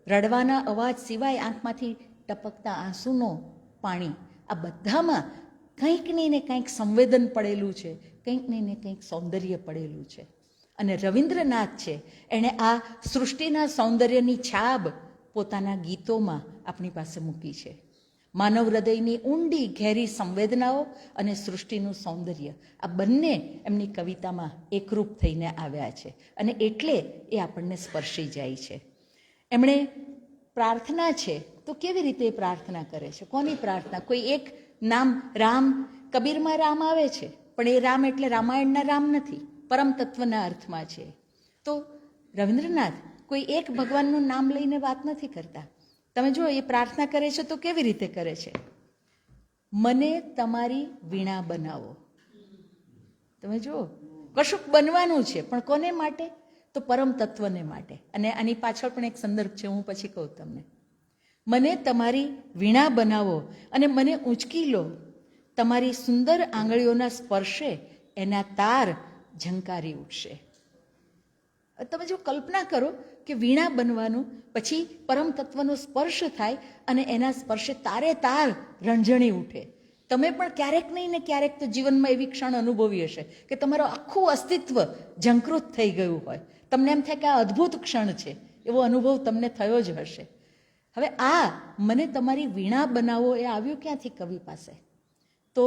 રડવાના અવાજ સિવાય આંખમાંથી ટપકતા આંસુનો પાણી, આ બધામાં કંઈક નહીં ને કંઈક સંવેદન પડેલું છે, કંઈક નહીં ને કંઈક સૌંદર્ય પડેલું છે. અને રવિન્દ્રનાથ છે, એણે આ સૃષ્ટિના સૌંદર્યની છાપ પોતાના ગીતોમાં આપણી પાસે મૂકી છે. માનવ હૃદયની ઊંડી ઘેરી સંવેદનાઓ અને સૃષ્ટિનું સૌંદર્ય, આ બંને એમની કવિતામાં એકરૂપ થઈને આવ્યા છે. અને એટલે એ આપણને સ્પર્શી જાય છે. એમણે પ્રાર્થના છે તો કેવી રીતે પ્રાર્થના કરે છે? કોની પ્રાર્થના? કોઈ એક નામ, રામ, કબીરમાં રામ આવે છે, પણ એ રામ એટલે રામાયણના રામ નથી, પરમ તત્વના અર્થમાં છે. તો રવિન્દ્રનાથ કોઈ એક ભગવાનનું નામ લઈને વાત નથી કરતા. તમે જુઓ એ પ્રાર્થના કરે છે તો કેવી રીતે કરે છે? મને તમારી વીણા બનાવો. તમે જુઓ, કશુંક બનવાનું છે, પણ કોને માટે? તો પરમ તત્વને માટે. અને આની પાછળ પણ એક સંદર્ભ છે, હું પછી કહું તમને. મને તમારી વીણા બનાવો અને મને ઊંચકી લો, તમારી સુંદર આંગળીઓના સ્પર્શે એના તાર ઝંકારી ઉઠશે. તમે જો કલ્પના કરો કે વીણા બનવાનું, પછી પરમ તત્વનો સ્પર્શ થાય અને એના સ્પર્શે તારે તાર રંજણી ઉઠે. તમે પણ ક્યારેક નહીં ને ક્યારેક તો જીવનમાં એવી ક્ષણ અનુભવી હશે કે તમારું આખું અસ્તિત્વ ઝંકૃત થઈ ગયું હોય. તમને એમ થાય કે આ અદ્ભુત ક્ષણ છે, એવો અનુભવ તમને થયો જ હશે. હવે આ મને તમારી વીણા બનાવો એ આવ્યું ક્યાંથી કવિ પાસે? તો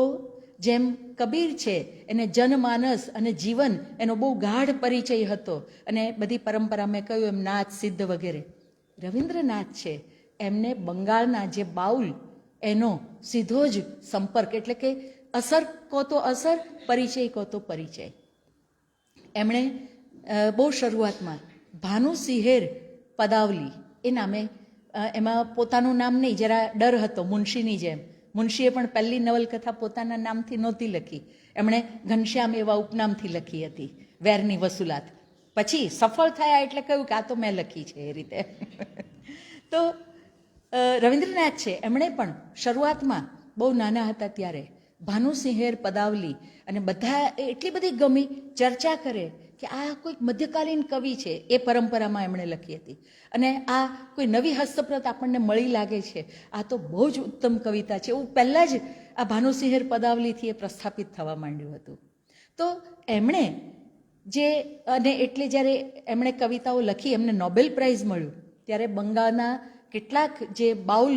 જેમ કબીર છે, એને જનમાનસ અને જીવન એનો બહુ ગાઢ પરિચય હતો, અને બધી પરંપરા મેં કહ્યું એમ નાથ, સિદ્ધ વગેરે. રવિન્દ્રનાથ છે, એમને બંગાળના જે બાઉલ એનો સીધો જ સંપર્ક, એટલે કે અસર કહો તો અસર, પરિચય કહો તો પરિચય. એમણે બહુ શરૂઆતમાં ભાનુ સિહેર પદાવલી એ નામે, એમાં પોતાનું નામ નહીં, જરા ડર હતો મુનશીની જેમ. મુનશીએ પણ પહેલી નવલકથા પોતાના નામથી નહોતી લખી, એમણે ઘનશ્યામ એવા ઉપનામથી લખી હતી. વેરની વસૂલાત. પછી સફળ થયા એટલે કહ્યું કે આ તો મેં લખી છે એ રીતે. તો રવિન્દ્રનાથ છે, એમણે પણ શરૂઆતમાં બહુ નાના હતા ત્યારે ભાનુસિંહેર પદાવલી અને બધા એટલી બધી ગમી, ચર્ચા કરે કે આ કોઈક મધ્યકાલીન કવિ છે, એ પરંપરામાં એમણે લખી હતી. અને આ કોઈ નવી હસ્તપ્રત આપણને મળી લાગે છે, આ તો બહુ જ ઉત્તમ કવિતા છે, એવું પહેલાં જ આ ભાનુસિંહેર પદાવલીથી એ પ્રસ્થાપિત થવા માંડ્યું હતું. તો એમણે અને એટલે જ્યારે એમણે કવિતાઓ લખી, એમને નોબેલ પ્રાઇઝ મળ્યું, ત્યારે બંગાળના કેટલાક જે બાઉલ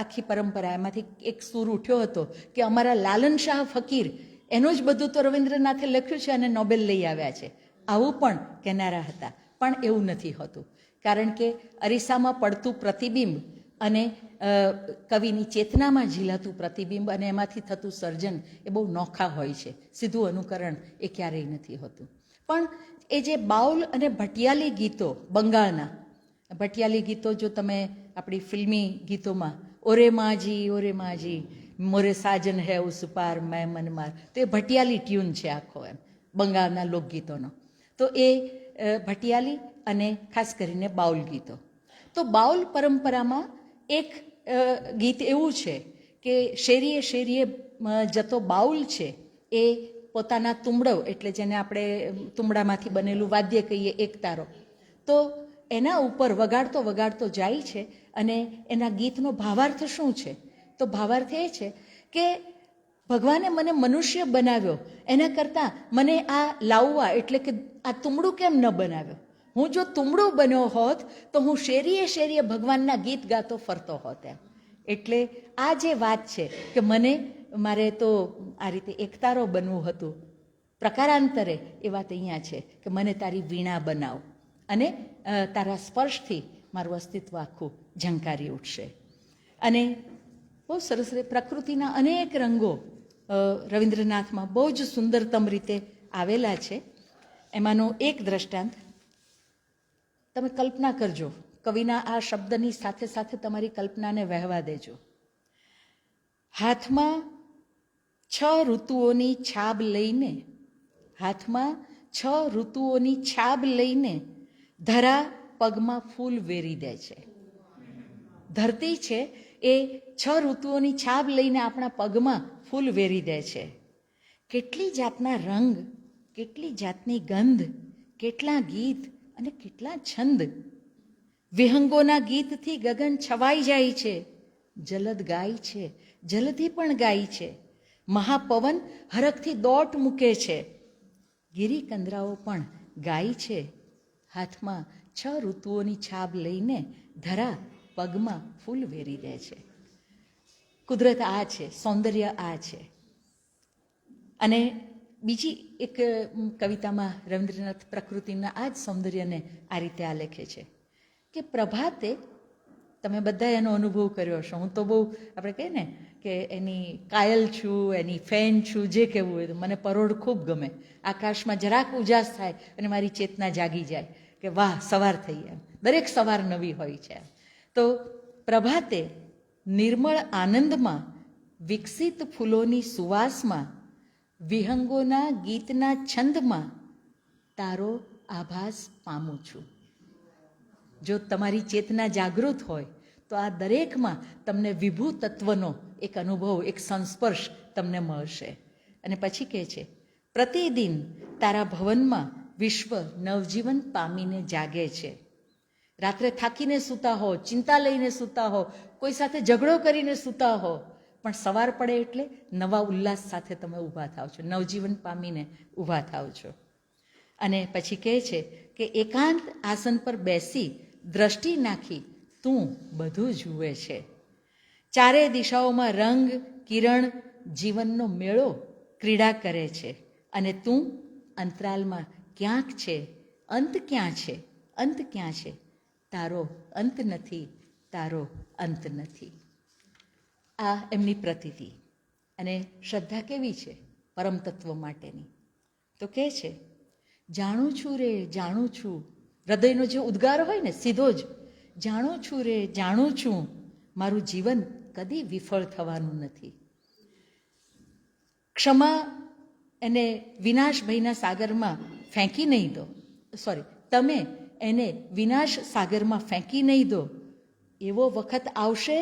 આખી પરંપરા, એમાંથી એક સૂર ઉઠ્યો હતો કે અમારા લાલન શાહ ફકીર, એનું જ બધું તો રવિન્દ્રનાથે લખ્યું છે અને નોબેલ લઈ આવ્યા છે, આવું પણ કહેનારા હતા. પણ એવું નથી હોતું, કારણ કે અરીસામાં પડતું પ્રતિબિંબ અને કવિની ચેતનામાં ઝીલાતું પ્રતિબિંબ અને એમાંથી થતું સર્જન એ બહુ નોખા હોય છે. સીધું અનુકરણ એ ક્યારેય નથી હોતું. પણ એ જે બાઉલ અને ભટિયાલી ગીતો, બંગાળના ભટિયાલી ગીતો, જો તમે આપણી ફિલ્મી ગીતોમાં ઓરે માજી મોરે સાજન હે ઉસ પાર મેં મન માર, તો એ ભટિયાલી ટ્યુન છે આખો, એમ બંગાળના લોકગીતોનો. તો એ ભટિયાલી અને ખાસ કરીને બાઉલ ગીતો. તો બાઉલ પરંપરામાં એક ગીત એવું છે કે શેરીએ શેરીએ જતો બાઉલ છે, એ પોતાના તુંબડો, એટલે જેને આપણે તુંબડામાંથી બનેલું વાદ્ય કહીએ, એકતારો, તો એના ઉપર વગાડતો વગાડતો જાય છે. અને એના ગીતનો ભાવાર્થ શું છે? તો ભાવાર્થ એ છે કે ભગવાને મને મનુષ્ય બનાવ્યો, એના કરતાં મને આ લાવવા, એટલે કે આ તુંબડું કેમ ન બનાવ્યો? હું જો તુંબડું બન્યો હોત તો હું શેરીએ શેરીએ ભગવાનના ગીત ગાતો ફરતો હોત એમ. એટલે આ જે વાત છે કે મારે તો આ રીતે એકતારો બનવું હતું, પ્રકારાંતરે એ વાત અહીંયા છે કે મને તારી વીણા બનાવ અને તારા સ્પર્શથી મારું અસ્તિત્વ આખું ઝંકારી ઉઠશે. અને બહુ સરસ રીતે પ્રકૃતિના અનેક રંગો રવિન્દ્રનાથમાં બહુ જ સુંદરતમ રીતે આવેલા છે. એમાંનો એક દ્રષ્ટાંત તમે કલ્પના કરજો, કવિના આ શબ્દની સાથે સાથે તમારી કલ્પનાને વહેવા દેજો. હાથમાં 6 ઋતુઓની છાબ લઈને, હાથમાં 6 ઋતુઓની છાબ લઈને ધરા પગમાં ફૂલ વેરી દે છે. ધરતી છે એ 6 ઋતુઓની છાબ લઈને આપણા પગમાં ફૂલ વેરી દે છે. કેટલી જાતના રંગ, કેટલી જાતની ગંધ, કેટલા ગીત અને કેટલા છંદ. વિહંગોના ગીતથી ગગન છવાઈ જાય છે. જલદ ગાય છે, જલથી પણ ગાય છે. મહાપવન હરખથી દોટ મૂકે છે. ગિરિકંદરાઓ પણ ગાય છે. હાથમાં 6 ઋતુઓની છાબ લઈને ધરા પગમાં ફૂલ વેરી દે છે. કુદરત આ છે, સૌંદર્ય આ છે. અને બીજી એક કવિતામાં રવિન્દ્રનાથ પ્રકૃતિના આ જ સૌંદર્યને આ રીતે આલેખે છે કે પ્રભાતે, તમે બધા એનો અનુભવ કર્યો હશો, હું તો બહુ આપણે કહીએ ને કે એની કાયલ છું, એની ફેન છું, જે કહેવું હોય. મને પરોઢ ખૂબ ગમે. આકાશમાં જરાક ઉજાસ થાય અને મારી ચેતના જાગી જાય કે વાહ, સવાર થઈ. એમ દરેક સવાર નવી હોય છે. તો પ્રભાતે નિર્મળ આનંદમાં, વિકસિત ફૂલોની સુવાસમાં, વિહંગોના ગીતના છંદમાં તારો આભાસ પામું છું. જો તમારી ચેતના જાગૃત હોય તો આ દરેકમાં તમને વિભુ તત્વનો એક અનુભવ, એક સંસ્પર્શ તમને મળશે. અને પછી કહે છે, પ્રતિદિન તારા ભવનમાં વિશ્વ નવજીવન પામીને જાગે છે. રાત્રે થાકીને સૂતા હો, ચિંતા લઈને સૂતા હો, કોઈ સાથે ઝઘડો કરીને સૂતા હો, પણ સવાર પડે એટલે નવા ઉલ્લાસ સાથે તમે ઊભા થાવ છો, નવજીવન પામીને ઊભા થાવ છો. અને પછી કહે છે કે એકાંત આસન પર બેસી દ્રષ્ટિ નાખી તું બધું જુએ છે. ચારે દિશાઓમાં રંગ, કિરણ, જીવનનો મેળો ક્રીડા કરે છે. અને તું અંતરાલમાં ક્યાંક છે. અંત ક્યાં છે? અંત ક્યાં છે? તારો અંત નથી, તારો અંત નથી. આ એમની પ્રતીતિ. અને શ્રદ્ધા કેવી છે પરમ તત્વ માટેની? તો કહે છે, જાણું છું રે જાણું છું. હૃદયનો જે ઉદ્ગાર હોય ને, સીધો જ, જાણું છું રે જાણું છું, મારું જીવન કદી વિફળ થવાનું નથી. ક્ષમા એને વિનાશ ભયના સાગરમાં ફેંકી નહીં દો, તમે એને વિનાશ સાગરમાં ફેંકી નહીં દો. એવો વખત આવશે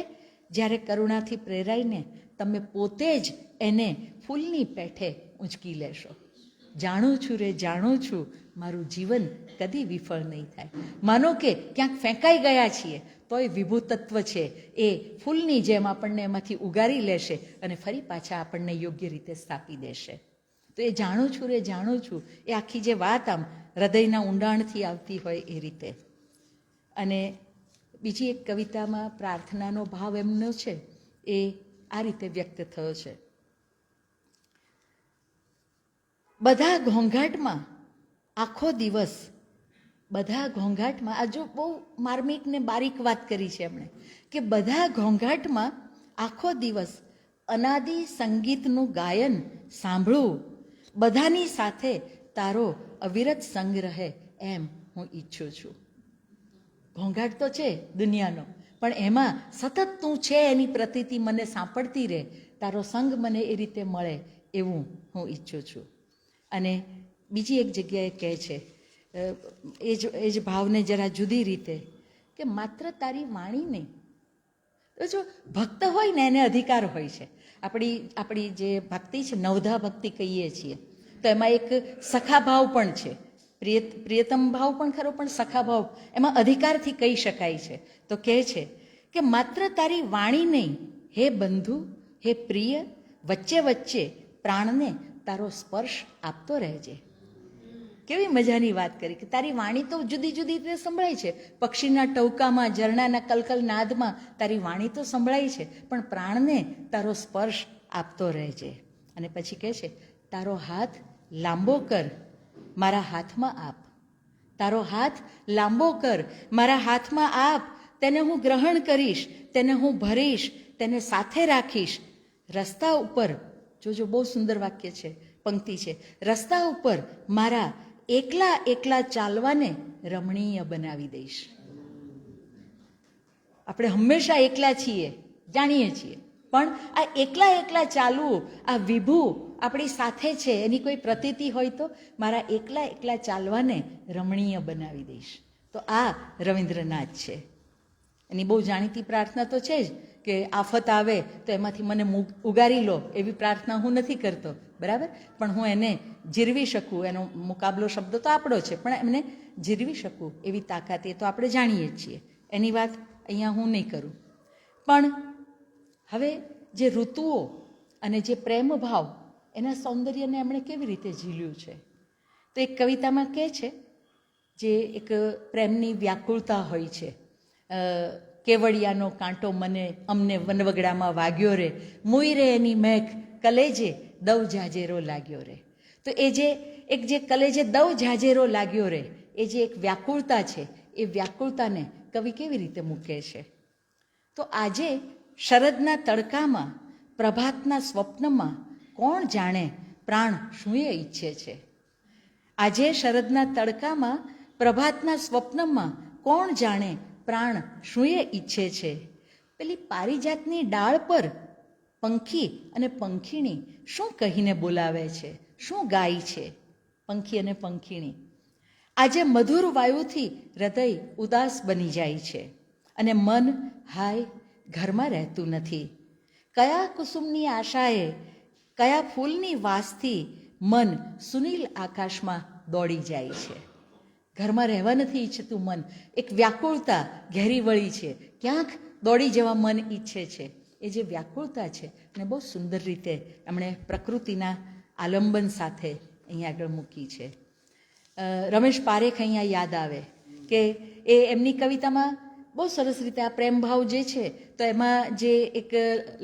જ્યારે કરુણાથી પ્રેરાઈને તમે પોતે જ એને ફૂલની પેઠે ઊંચકી લેશો. જાણું છું રે જાણું છું, મારું જીવન કદી વિફળ નહીં થાય. માનો કે ક્યાંક ફેંકાઈ ગયા છીએ તોય વિભુ તત્વ છે એ ફૂલની જેમ આપણને એમાંથી ઉગારી લેશે અને ફરી પાછા આપણને યોગ્ય રીતે સ્થાપી દેશે. તો એ જાણું છું રે જાણું છું, એ આખી જે વાત આમ હૃદયના ઊંડાણથી આવતી હોય એ રીતે. અને બીજી એક કવિતામાં પ્રાર્થનાનો ભાવ એમનો છે એ આ રીતે વ્યક્ત થયો છે. બધા ઘોંઘાટમાં આખો દિવસ, બધા ઘોંઘાટમાં, આ જો બહુ માર્મિક ને બારીક વાત કરી છે એમણે, કે બધા ઘોંઘાટમાં આખો દિવસ અનાદિ સંગીતનું ગાયન સાંભળું, બધાની સાથે તારો અવિરત સંગ રહે એમ હું ઈચ્છું છું. ઘોંઘાટ તો છે દુનિયાનો, પણ એમાં સતત તું છે એની પ્રતીતિ મને સાંપડતી રહે, તારો સંગ મને એ રીતે મળે એવું હું ઈચ્છું છું. અને બીજી એક જગ્યાએ કહે છે એ જ ભાવને જરા જુદી રીતે, કે માત્ર તારી વાણી નહીં. તો જો ભક્ત હોય ને એને અધિકાર હોય છે. આપણી જે ભક્તિ છે નવધા ભક્તિ કહીએ છીએ, તો એમાં એક સખા ભાવ પણ છે, પ્રિયતમ ભાવ પણ ખરો, પણ સખા ભાવ એમાં અધિકારથી કહી શકાય છે. તો કહે છે કે માત્ર તારી વાણી નહીં હે બંધુ, હે પ્રિય, વચ્ચે વચ્ચે પ્રાણને તારો સ્પર્શ આપતો રહેજે. કેવી મજાની વાત કરી કે તારી વાણી તો જુદી જુદી રીતે સંભળાય છે. પક્ષીના ટવકામાં, ઝરણાના કલકલ નાદમાં તારી વાણી તો સંભળાય છે, પણ પ્રાણને તારો સ્પર્શ આપતો રહેજે. અને પછી કહે છે તારો હાથ લાંબો કર મારા હાથમાં આપ, તારો હાથ લાંબો કર મારા હાથમાં આપ, તેને હું ગ્રહણ કરીશ, તેને હું ભરીશ, તેને સાથે રાખીશ. રસ્તા ઉપર, જોજો બહુ સુંદર વાક્ય છે, પંક્તિ છે, રસ્તા ઉપર મારા એકલા એકલા ચાલવાને રમણીય બનાવી દઈશ. આપણે હંમેશા એકલા છીએ, જાણીએ છીએ, પણ આ એકલા એકલા ચાલવું, આ વિભુ આપણી સાથે છે એની કોઈ પ્રતીતિ હોય તો મારા એકલા એકલા ચાલવાને રમણીય બનાવી દઈશ. તો આ રવિન્દ્રનાથ છે. એની બહુ જાણીતી પ્રાર્થના તો છે જ કે આફત આવે તો એમાંથી મને ઉગારી લો, એવી પ્રાર્થના હું નથી કરતો, બરાબર, પણ હું એને જીરવી શકું, એનો મુકાબલો શબ્દ તો આપણો છે, પણ એમને જીરવી શકું એવી તાકાત એ તો આપણે જાણીએ જ છીએ. એની વાત અહીંયા હું નહીં કરું. પણ હવે જે ઋતુઓ અને જે પ્રેમ ભાવ, એના સૌંદર્યને એમણે કેવી રીતે ઝીલ્યું છે. તો એક કવિતામાં કહે છે, જે એક પ્રેમની વ્યાકુળતા હોય છે, કેવડિયાનો કાંટો અમને વનવગડામાં વાગ્યો રે, મુઈ રે એની મેઘ કલેજે દવ જાજેરો લાગ્યો રે. તો એ જે એક જે કલેજે દવ જાજેરો લાગ્યો રે, એ જે એક વ્યાકુળતા છે, એ વ્યાકુળતાને કવિ કેવી રીતે મૂકે છે. તો આજે શરદના તડકામાં, પ્રભાતના સ્વપ્નમાં કોણ જાણે પ્રાણ શું એ ઈચ્છે છે. આજે શરદના તડકામાં, પ્રભાતના સ્વપ્નમાં કોણ જાણે પ્રાણ શું એ ઈચ્છે છે. પેલી પારિજાતની ડાળ પર પંખી અને પંખીણી શું કહીને બોલાવે છે, શું ગાય છે પંખી અને પંખીણી. આજે મધુર વાયુથી હૃદય ઉદાસ બની જાય છે અને મન હાય ઘરમાં રહેતું નથી. કયા કુસુમની આશાએ, કયા ફૂલની વાસથી મન સુનીલ આકાશમાં દોડી જાય છે. ઘરમાં રહેવા નથી ઈચ્છતું મન, એક વ્યાકુળતા ઘેરી વળી છે, ક્યાંક દોડી જવા મન ઈચ્છે છે. એ જે વ્યાકુળતા છે અને બહુ સુંદર રીતે એમણે પ્રકૃતિના આલંબન સાથે અહીંયા આગળ મૂકી છે. રમેશ પારેખ અહીંયા યાદ આવે કે એ એમની કવિતામાં બહુ સરસ રીતે આ પ્રેમભાવ જે છે, તો એમાં જે એક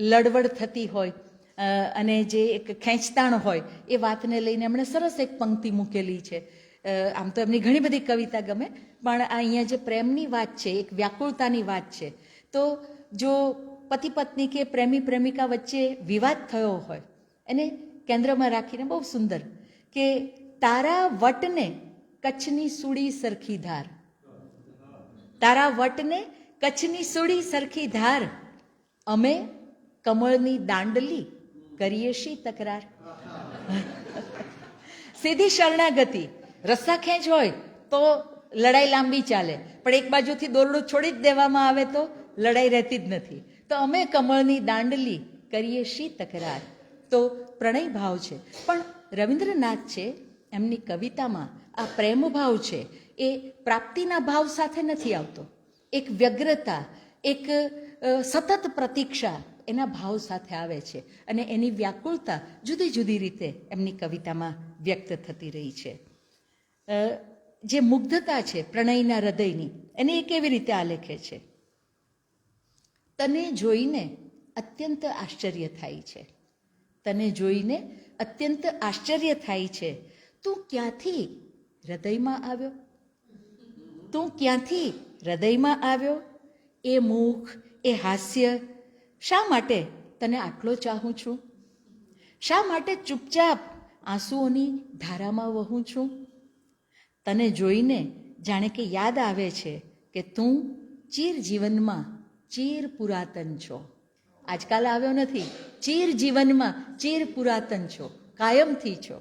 લડવડ થતી હોય અને જે એક ખેંચતાણ હોય, એ વાતને લઈને એમણે સરસ એક પંક્તિ મૂકેલી છે. આમ તો એમની ઘણી બધી કવિતા ગમે, પણ અહીંયા જે પ્રેમની વાત છે, એક વ્યાકુળતાની વાત છે. તો જો પતિ પત્ની કે પ્રેમી પ્રેમિકા વચ્ચે વિવાદ થયો હોય, એને કેન્દ્રમાં રાખીને બહુ સુંદર કે તારા વટને કચ્છની સુડી સરખી ધાર, તારા વટને કચ્છની સુડી સરખી ધાર, અમે કમળની દાંડલી કરીએ શી તકરાર. સીધી શરણાગતિ, રસ્સા ખેંચ હોય તો લડાઈ લાંબી ચાલે, પણ એક બાજુથી દોરડું છોડી જ દેવામાં આવે તો લડાઈ રહેતી જ નથી. તો અમે કમળની દાંડલી કરીએ શી તકરાર, તો પ્રણય ભાવ છે. પણ રવિન્દ્રનાથ છે એમની કવિતામાં આ પ્રેમ ભાવ છે એ પ્રાપ્તિના ભાવ સાથે નથી આવતો. એક વ્યગ્રતા, એક સતત પ્રતીક્ષા એના ભાવ સાથે આવે છે, અને એની વ્યાકુળતા જુદી જુદી રીતે એમની કવિતામાં વ્યક્ત થતી રહી છે. જે મુગ્ધતા છે પ્રણયના હૃદયની, એને એ કેવી રીતે આલેખે છે? તને જોઈને અત્યંત આશ્ચર્ય થાય છે, તને જોઈને અત્યંત આશ્ચર્ય થાય છે. તું ક્યાંથી હૃદયમાં આવ્યો, તું ક્યાંથી હૃદયમાં આવ્યો? એ મુખ, એ હાસ્ય, શા માટે તને આટલો ચાહું છું? શા માટે ચૂપચાપ આંસુઓની ધારામાં વહું છું? તને જોઈને જાણે કે યાદ આવે છે કે તું ચીર જીવનમાં ચીર પુરાતન છો. આજકાલ આવ્યો નથી, ચીર જીવનમાં ચીર પુરાતન છો, કાયમથી છો.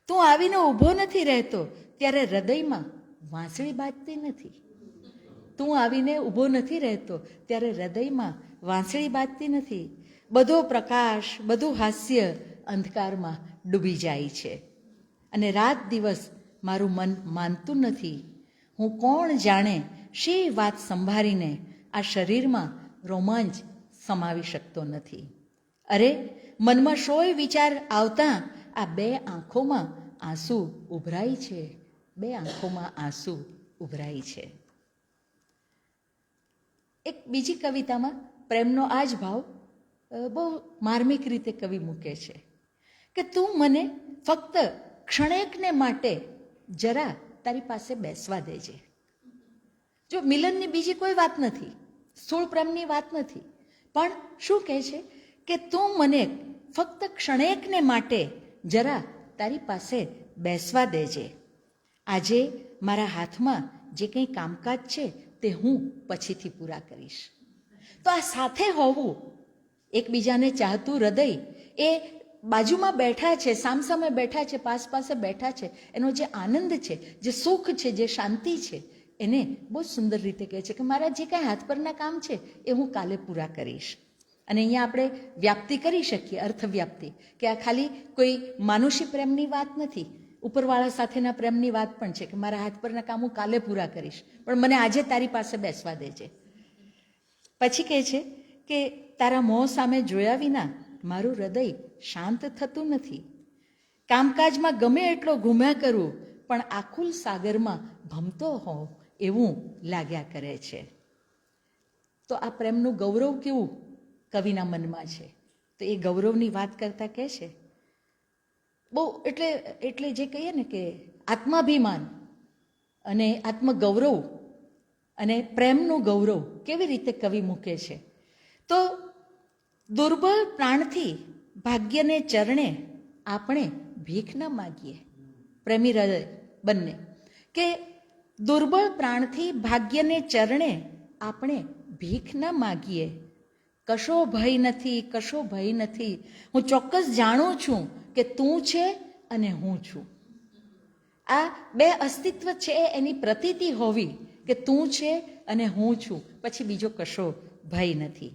તું આવીને ઊભો નથી રહેતો ત્યારે હૃદયમાં વાંસળી બાજતી નથી. તું આવીને ઊભો નથી રહેતો ત્યારે હૃદયમાં વાંસળી બાજતી નથી. બધો પ્રકાશ, બધું હાસ્ય અંધકારમાં ડૂબી જાય છે, અને રાત દિવસ મારું મન માનતું નથી. હું કોણ જાણે શી વાત સંભાળીને આ શરીરમાં રોમાંચ સમાવી શકતો નથી. અરે મનમાં શોય વિચાર આવતા આ બે આંખોમાં આંસુ ઉભરાય છે, બે આંખોમાં આંસુ ઉભરાય છે. એક બીજી કવિતામાં પ્રેમનો આ જ ભાવ બહુ માર્મિક રીતે કવિ મૂકે છે કે તું મને ફક્ત ક્ષણેકને માટે જરા તારી પાસે બેસવા દેજે. જો મિલનની બીજી કોઈ વાત નથી, સ્થૂળ પ્રેમની વાત નથી, પણ શું કહે છે કે તું મને ફક્ત ક્ષણેકને માટે જરા તારી પાસે બેસવા દેજે. આજે મારા હાથમાં જે કંઈ કામકાજ છે તે હું પછીથી પૂરા કરીશ. તો આ સાથે હોવું, એકબીજાને ચાહતું હૃદય, એ બાજુમાં બેઠા છે, સામસામે બેઠા છે, પાસે બેઠા છે, એનો જે આનંદ છે, જે સુખ છે, જે શાંતિ છે, એને બહુ સુંદર રીતે કહે છે કે મારા જે કાંઈ હાથ પરના કામ છે એ હું કાલે પૂરા કરીશ. અને અહીંયા આપણે વ્યાપ્તિ કરી શકીએ, અર્થવ્યાપ્તિ, કે આ ખાલી કોઈ માનુષી પ્રેમની વાત નથી, ઉપરવાળા સાથેના પ્રેમની વાત પણ છે કે મારા હાથ પરના કામ હું કાલે પૂરા કરીશ, પણ મને આજે તારી પાસે બેસવા દેજે. પછી કહે છે કે તારા મોં સામે જોયા વિના મારું હૃદય શાંત થતું નથી. કામકાજમાં ગમે એટલો ઘૂમ્યા કરું પણ આકુલ સાગરમાં ભમતો હોઉં એવું લાગ્યા કરે છે. તો આ પ્રેમનું ગૌરવ કેવું કવિના મનમાં છે, તો એ ગૌરવની વાત કરતા કહે છે બહુ એટલે જે કહીએ ને કે આત્માભિમાન અને આત્મગૌરવ અને પ્રેમનું ગૌરવ કેવી રીતે કવિ મૂકે છે. તો દુર્બળ પ્રાણથી ભાગ્યને ચરણે આપણે ભીખ ન માગીએ. પ્રેમી હૃદય બંને કે દુર્બળ પ્રાણથી ભાગ્યને ચરણે આપણે ભીખ ન માગીએ. કશો ભય નથી, કશો ભય નથી, હું ચોક્કસ જાણું છું કે તું છે અને હું છું. આ બે અસ્તિત્વ છે એની પ્રતીતિ હોવી કે તું છે અને હું છું, પછી બીજો કશો ભય નથી.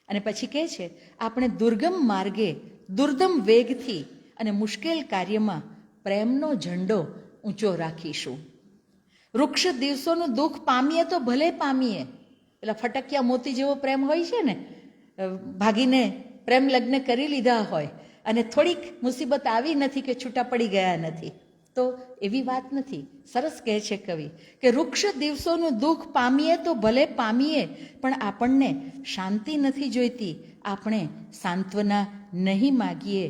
અને પછી કહે છે આપણે દુર્ગમ માર્ગે દુર્દમ વેગથી અને મુશ્કેલ કાર્યમાં પ્રેમનો ઝંડો ઊંચો રાખીશું. વૃક્ષ દિવસોનું દુઃખ પામીએ તો ભલે પામીએ, પેલા ફટકિયા મોતી જેવો પ્રેમ હોય છે ને, ભાગીને પ્રેમ લગ્ન કરી લીધા હોય અને થોડીક મુસીબત આવી નથી કે છૂટા પડી ગયા નથી, તો એવી વાત નથી. સરસ કહે છે કવિ કે વૃક્ષ દિવસોનું દુઃખ પામીએ તો ભલે પામીએ, પણ આપણને શાંતિ નથી જોઈતી, આપણે સાંત્વના નહીં માગીએ.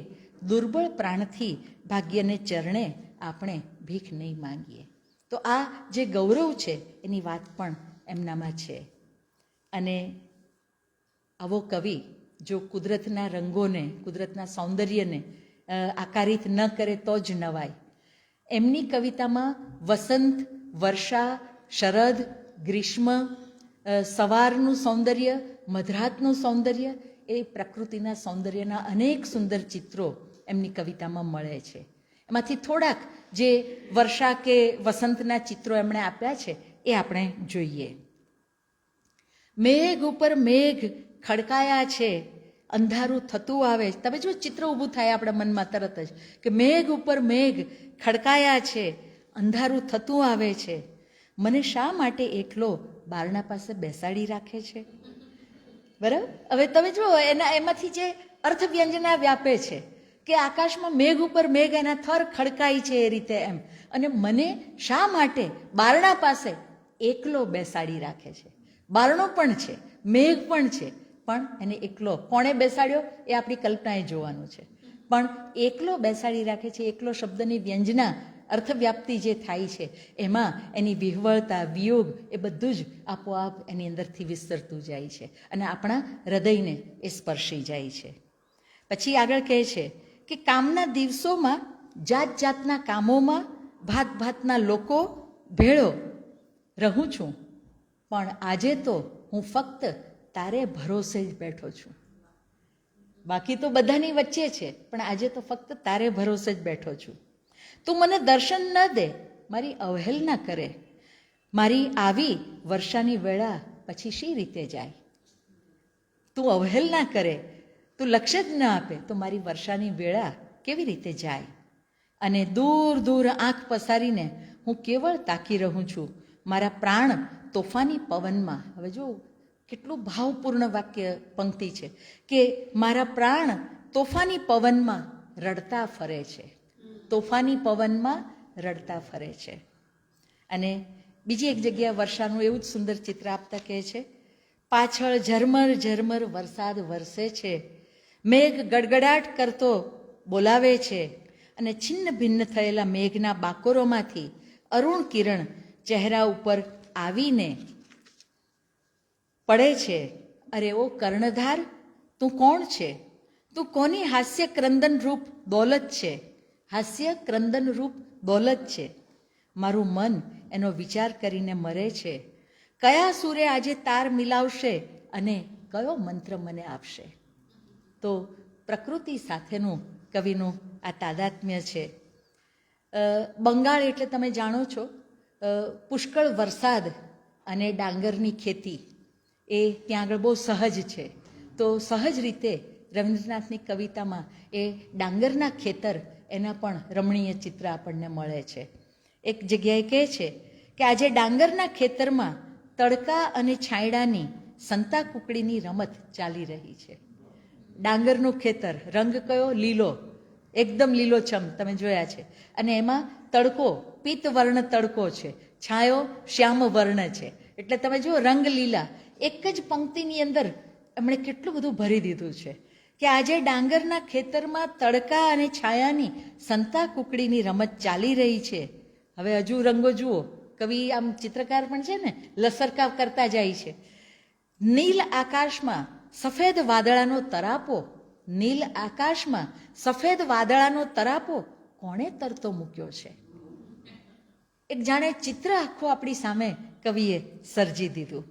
દુર્બળ પ્રાણથી ભાગ્યને ચરણે આપણે ભીખ નહીં માંગીએ. તો આ જે ગૌરવ છે એની વાત પણ એમનામાં છે. અને આવો કવિ જો કુદરતના રંગોને, કુદરતના સૌંદર્યને આકારિત ન કરે તો જ નવાય. એમની કવિતામાં વસંત, વર્ષા, શરદ, ગ્રીષ્મ, સવારનું સૌંદર્ય, મધરાતનું સૌંદર્ય, એ પ્રકૃતિના સૌંદર્યના અનેક સુંદર ચિત્રો એમની કવિતામાં મળે છે. એમાંથી થોડાક જે વર્ષા કે વસંતના ચિત્રો એમણે આપ્યા છે એ આપણે જોઈએ. મેઘ ઉપર મેઘ ખડકાયા છે, અંધારું થતું આવે. તમે જો ચિત્ર ઊભું થાય આપણા મનમાં તરત જ કે મેઘ ઉપર મેઘ ખડકાયા છે, અંધારું થતું આવે છે. મને શા માટે એકલો બારણા પાસે બેસાડી રાખે છે? બરાબર. હવે તમે જુઓ એમાંથી જે અર્થવ્યંજના વ્યાપે છે કે આકાશમાં મેઘ ઉપર મેઘ એના થર ખડકાય છે એ રીતે એમ, અને મને શા માટે બારણા પાસે એકલો બેસાડી રાખે છે. બારણો પણ છે, મેઘ પણ છે, પણ એને એકલો કોણે બેસાડ્યો એ આપણી કલ્પનાએ જોવાનું છે. પણ એકલો બેસાડી રાખે છે. એકલો શબ્દની વ્યંજના અર્થવ્યાપ્તિ જે થાય છે એમાં એની વિહવળતા, વિયોગ એ બધું જ આપોઆપ એની અંદરથી વિસ્તરતું જાય છે અને આપણા હૃદયને એ સ્પર્શી જાય છે. પછી આગળ કહે છે કે કામના દિવસોમાં જાત જાતના કામોમાં ભાત ભાતના લોકો ભેળો રહું છું, પણ આજે તો હું ફક્ત તારે ભરોસે જ બેઠો છું. બાકી તો બધાની વચ્ચે છે, પણ આજે તો ફક્ત તારે ભરોસે જ બેઠો છું. તું મને દર્શન ન દે, મારી અવહેલના કરે. મારી આવી વર્ષાની વેળા પછી શી રીતે જાય? તું અવહેલના કરે, તું લક્ષ્ય જ ન આપે તો મારી વર્ષાની વેળા કેવી રીતે જાય? અને દૂર દૂર આંખ પસારીને હું કેવળ તાકી રહું છું મારા પ્રાણ તોફાની પવનમાં. હવે જો કેટલું ભાવપૂર્ણ વાક્ય પંક્તિ છે કે મારા પ્રાણ તોફાની પવનમાં રડતા ફરે છે. તોફાની પવનમાં રડતા ફરે છે. અને બીજી એક જગ્યાએ વર્ષાનું એવું જ સુંદર ચિત્ર આપતા કહે છે, પાછળ ઝરમર ઝરમર વરસાદ વરસે છે, મેઘ ગડગડાટ કરતો બોલાવે છે, અને છિન્ન ભિન્ન થયેલા મેઘના બાકોરોમાંથી અરુણ કિરણ ચહેરા ઉપર આવીને પડે છે. અરે ઓ કર્ણધાર, તું કોણ છે? તું કોની હાસ્ય ક્રંદન રૂપ દોલત છે? હાસ્ય ક્રંદન રૂપ દોલત છે. મારું મન એનો વિચાર કરીને મરે છે. કયા સૂરે આજે તાર મિલાવશે અને કયો મંત્ર મને આપશે? તો પ્રકૃતિ સાથેનું કવિનું આ તાદાત્મ્ય છે. બંગાળ એટલે તમે જાણો છો પુષ્કળ વરસાદ અને ડાંગરની ખેતી એ ત્યાં આગળ બહુ સહજ છે. તો સહજ રીતે રવીન્દ્રનાથની કવિતામાં એ ડાંગરના ખેતર એના પણ રમણીય ચિત્ર આપણને મળે છે. એક જગ્યાએ કહે છે કે આજે ડાંગરના ખેતરમાં તડકા અને છાંયડાની સંતા કુકડીની રમત ચાલી રહી છે. ડાંગરનું ખેતર, રંગ કયો? લીલો, એકદમ લીલોછમ તમે જોયા છે. અને એમાં તડકો પીતવર્ણ તડકો છે, છાંયો શ્યામ વર્ણ છે. એટલે તમે જુઓ રંગ લીલા. એક જ પંક્તિની અંદર એમણે કેટલું બધું ભરી દીધું છે કે આજે ડાંગરના ખેતરમાં તડકા અને છાયાની સંતા કુકડીની રમત ચાલી રહી છે. હવે હજુ રંગો જુઓ. કવિ આમ ચિત્રકાર પણ છે ને, લસરકાવ કરતા જાય છે. નીલ આકાશમાં સફેદ વાદળાનો તરાપો, નીલ આકાશમાં સફેદ વાદળાનો તરાપો કોણે તરતો મૂક્યો છે? એક જાણે ચિત્ર આખું આપણી સામે કવિએ સર્જી દીધું.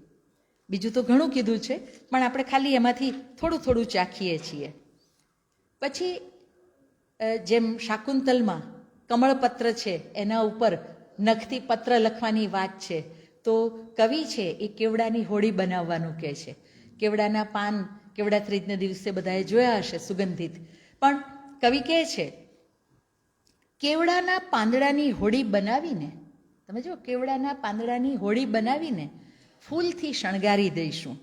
બીજું તો ઘણું કીધું છે, પણ આપણે ખાલી એમાંથી થોડું થોડું ચાખીએ છીએ. પછી જેમ શાકુંતલમાં કમળપત્ર છે એના ઉપર નખથી પત્ર લખવાની વાત છે, તો કવિ છે એ કેવડાની હોળી બનાવવાનું કહે છે. કેવડાના પાન કેવડા ત્રીજના દિવસે બધાએ જોયા હશે સુગંધિત, પણ કવિ કહે છે કેવડાના પાંદડાની હોળી બનાવીને, તમે જો કેવડાના પાંદડાની હોળી બનાવીને ફૂલથી શણગારી દઈશું,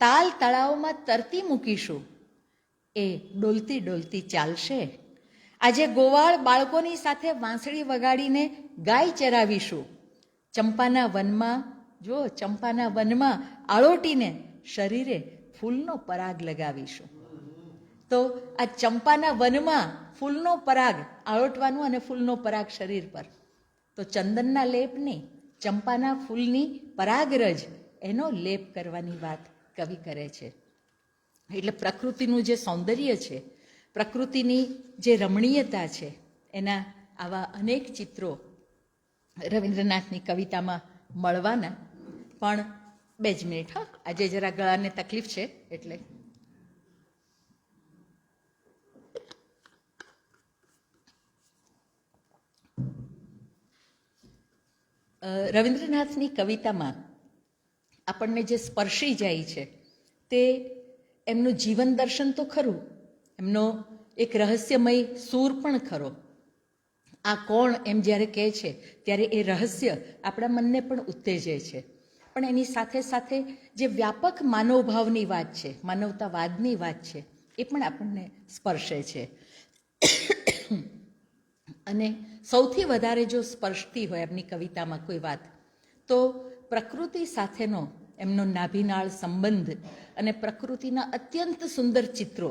તાલ તળાવમાં તરતી મૂકીશું, એ ડોલતી ડોલતી ચાલશે. આજે ગોવાળ બાળકોની સાથે વાંસળી વગાડીને ગાય ચરાવીશું. ચંપાના વનમાં, જો ચંપાના વનમાં આળોટીને શરીરે ફૂલનો પરાગ લગાવીશું. તો આ ચંપાના વનમાં ફૂલનો પરાગ આળોટવાનું અને ફૂલનો પરાગ શરીર પર, તો ચંદનના લેપ નહીં, ચંપાના ફૂલની પરાગરજ એનો લેપ કરવાની વાત કવિ કરે છે. એટલે પ્રકૃતિનું જે સૌંદર્ય છે, પ્રકૃતિની જે રમણીયતા છે, એના આવા અનેક ચિત્રો રવીન્દ્રનાથની કવિતામાં મળવાના. પણ 2 જ મિનિટ, હા, આજે જરા ગળાને તકલીફ છે એટલે. રવિન્દ્રનાથની કવિતામાં આપણને જે સ્પર્શી જાય છે તે એમનું જીવન દર્શન તો ખરું, એમનો એક રહસ્યમય સૂર પણ ખરો. આ કોણ એમ જ્યારે કહે છે ત્યારે એ રહસ્ય આપણા મનને પણ ઉત્તેજે છે, પણ એની સાથે સાથે જે વ્યાપક માનવભાવની વાત છે, માનવતાવાદની વાત છે, એ પણ આપણને સ્પર્શે છે. અને સૌથી વધારે જો સ્પર્શતી હોય એમની કવિતામાં કોઈ વાત, તો પ્રકૃતિ સાથેનો એમનો નાભિનાળ સંબંધ અને પ્રકૃતિના અત્યંત સુંદર ચિત્રો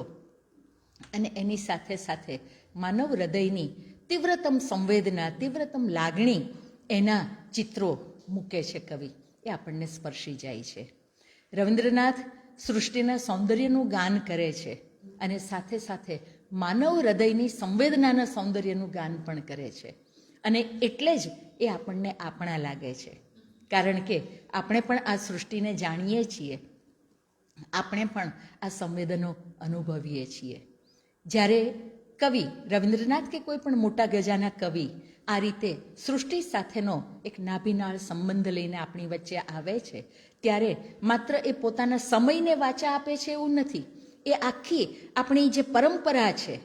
અને એની સાથે સાથે માનવ હૃદયની તીવ્રતમ સંવેદના, તીવ્રતમ લાગણી એના ચિત્રો મૂકે છે કવિ. એ આપણને સ્પર્શી જાય છે. રવિન્દ્રનાથ સૃષ્ટિના સૌંદર્યનું ગાન કરે છે અને સાથે સાથે માનવ હૃદયની સંવેદનાના સૌંદર્યનું ગાન પણ કરે છે. અને એટલે જ એ આપણને આપણા લાગે છે, કારણ કે આપણે પણ આ સૃષ્ટિને જાણીએ છીએ, આપણે પણ આ સંવેદનો અનુભવીએ છીએ. જ્યારે કવિ રવિન્દ્રનાથ કે કોઈ પણ મોટા ગજાના કવિ આ રીતે સૃષ્ટિ સાથેનો એક નાભિનાળ સંબંધ લઈને આપણી વચ્ચે આવે છે, ત્યારે માત્ર એ પોતાના સમયને વાચા આપે છે એવું નથી. એ આખી આપણી જે પરંપરા છે,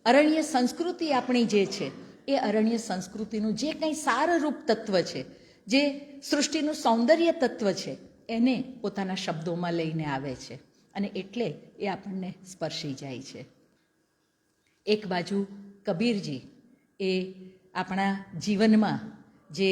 અરણ્ય સંસ્કૃતિ આપણી જે છે, એ અરણ્ય સંસ્કૃતિનું જે કંઈ સારરૂપ તત્વ છે, જે સૃષ્ટિનું સૌંદર્ય તત્વ છે, એને પોતાના શબ્દોમાં લઈને આવે છે. અને એટલે એ આપણને સ્પર્શી જાય છે. એક બાજુ કબીરજી એ આપણા જીવનમાં જે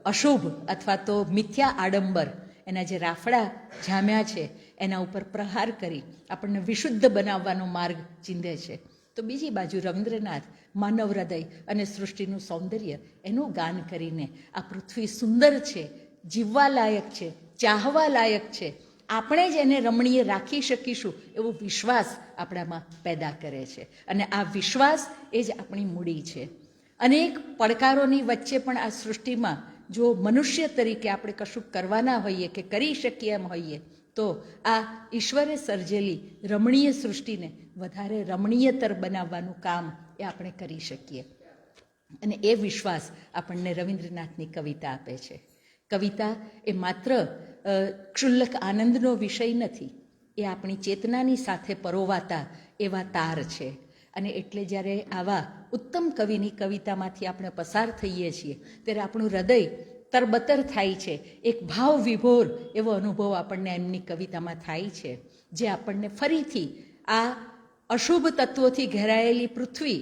અશુભ અથવા તો મિથ્યા આડંબર, એના જે રાફડા જામ્યા છે, એના ઉપર પ્રહાર કરી આપણને વિશુદ્ધ બનાવવાનો માર્ગ ચીંધે છે. તો બીજી બાજુ રવિન્દ્રનાથ માનવ હૃદય અને સૃષ્ટિનું સૌંદર્ય એનું ગાન કરીને આ પૃથ્વી સુંદર છે, જીવવા લાયક છે, ચાહવા લાયક છે, આપણે જ એને રમણીય રાખી શકીશું એવો વિશ્વાસ આપણામાં પેદા કરે છે. અને આ વિશ્વાસ એ જ આપણી મૂડી છે. અનેક પડકારોની વચ્ચે પણ આ સૃષ્ટિમાં જો મનુષ્ય તરીકે આપણે કશું કરવાના હોઈએ કે કરી શકીએ એમ હોઈએ, તો આ ઈશ્વરે સર્જેલી રમણીય સૃષ્ટિને વધારે રમણીયતર બનાવવાનું કામ એ આપણે કરી શકીએ. અને એ વિશ્વાસ આપણને રવિન્દ્રનાથની કવિતા આપે છે. કવિતા એ માત્ર ક્ષુલ્લક આનંદનો વિષય નથી, એ આપણી ચેતનાની સાથે પરોવાતા એવા તાર છે. અને એટલે જ્યારે આવા ઉત્તમ કવિની કવિતામાંથી આપણે પસાર થઈએ છીએ ત્યારે આપણું હૃદય તરબતર થાય છે. એક ભાવ વિભોર એવો અનુભવ આપણને એમની કવિતામાં થાય છે, જે આપણને ફરીથી આ અશુભ તત્વોથી ઘેરાયેલી પૃથ્વી,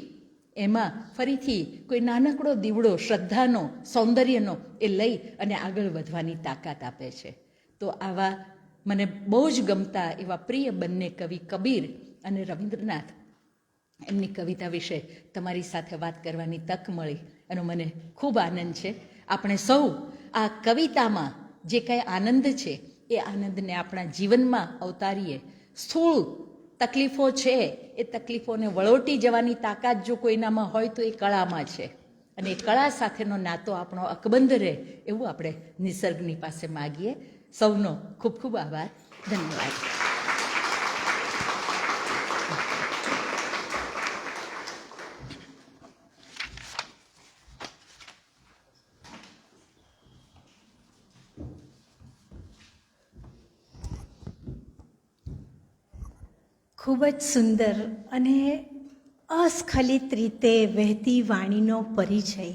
એમાં ફરીથી કોઈ નાનકડો દીવડો શ્રદ્ધાનો, સૌંદર્યનો એ લઈ અને આગળ વધવાની તાકાત આપે છે. તો આવા મને બહુ જ ગમતા એવા પ્રિય બંને કવિ કબીર અને રવિન્દ્રનાથ, એમની કવિતા વિશે તમારી સાથે વાત કરવાની તક મળી એનો મને ખૂબ આનંદ છે. આપણે સૌ આ કવિતામાં જે કંઈ આનંદ છે એ આનંદને આપણા જીવનમાં અવતારીએ. સ્થૂળ તકલીફો છે, એ તકલીફોને વળોટી જવાની તાકાત જો કોઈનામાં હોય તો એ કળામાં છે. અને એ કળા સાથેનો નાતો આપણો અકબંધ રહે એવું આપણે નિસર્ગની પાસે માગીએ. સૌનો ખૂબ ખૂબ આભાર. ધન્યવાદ. ખૂબ જ સુંદર અને અસ્ખલિત રીતે વહેતી વાણીનો પરિચય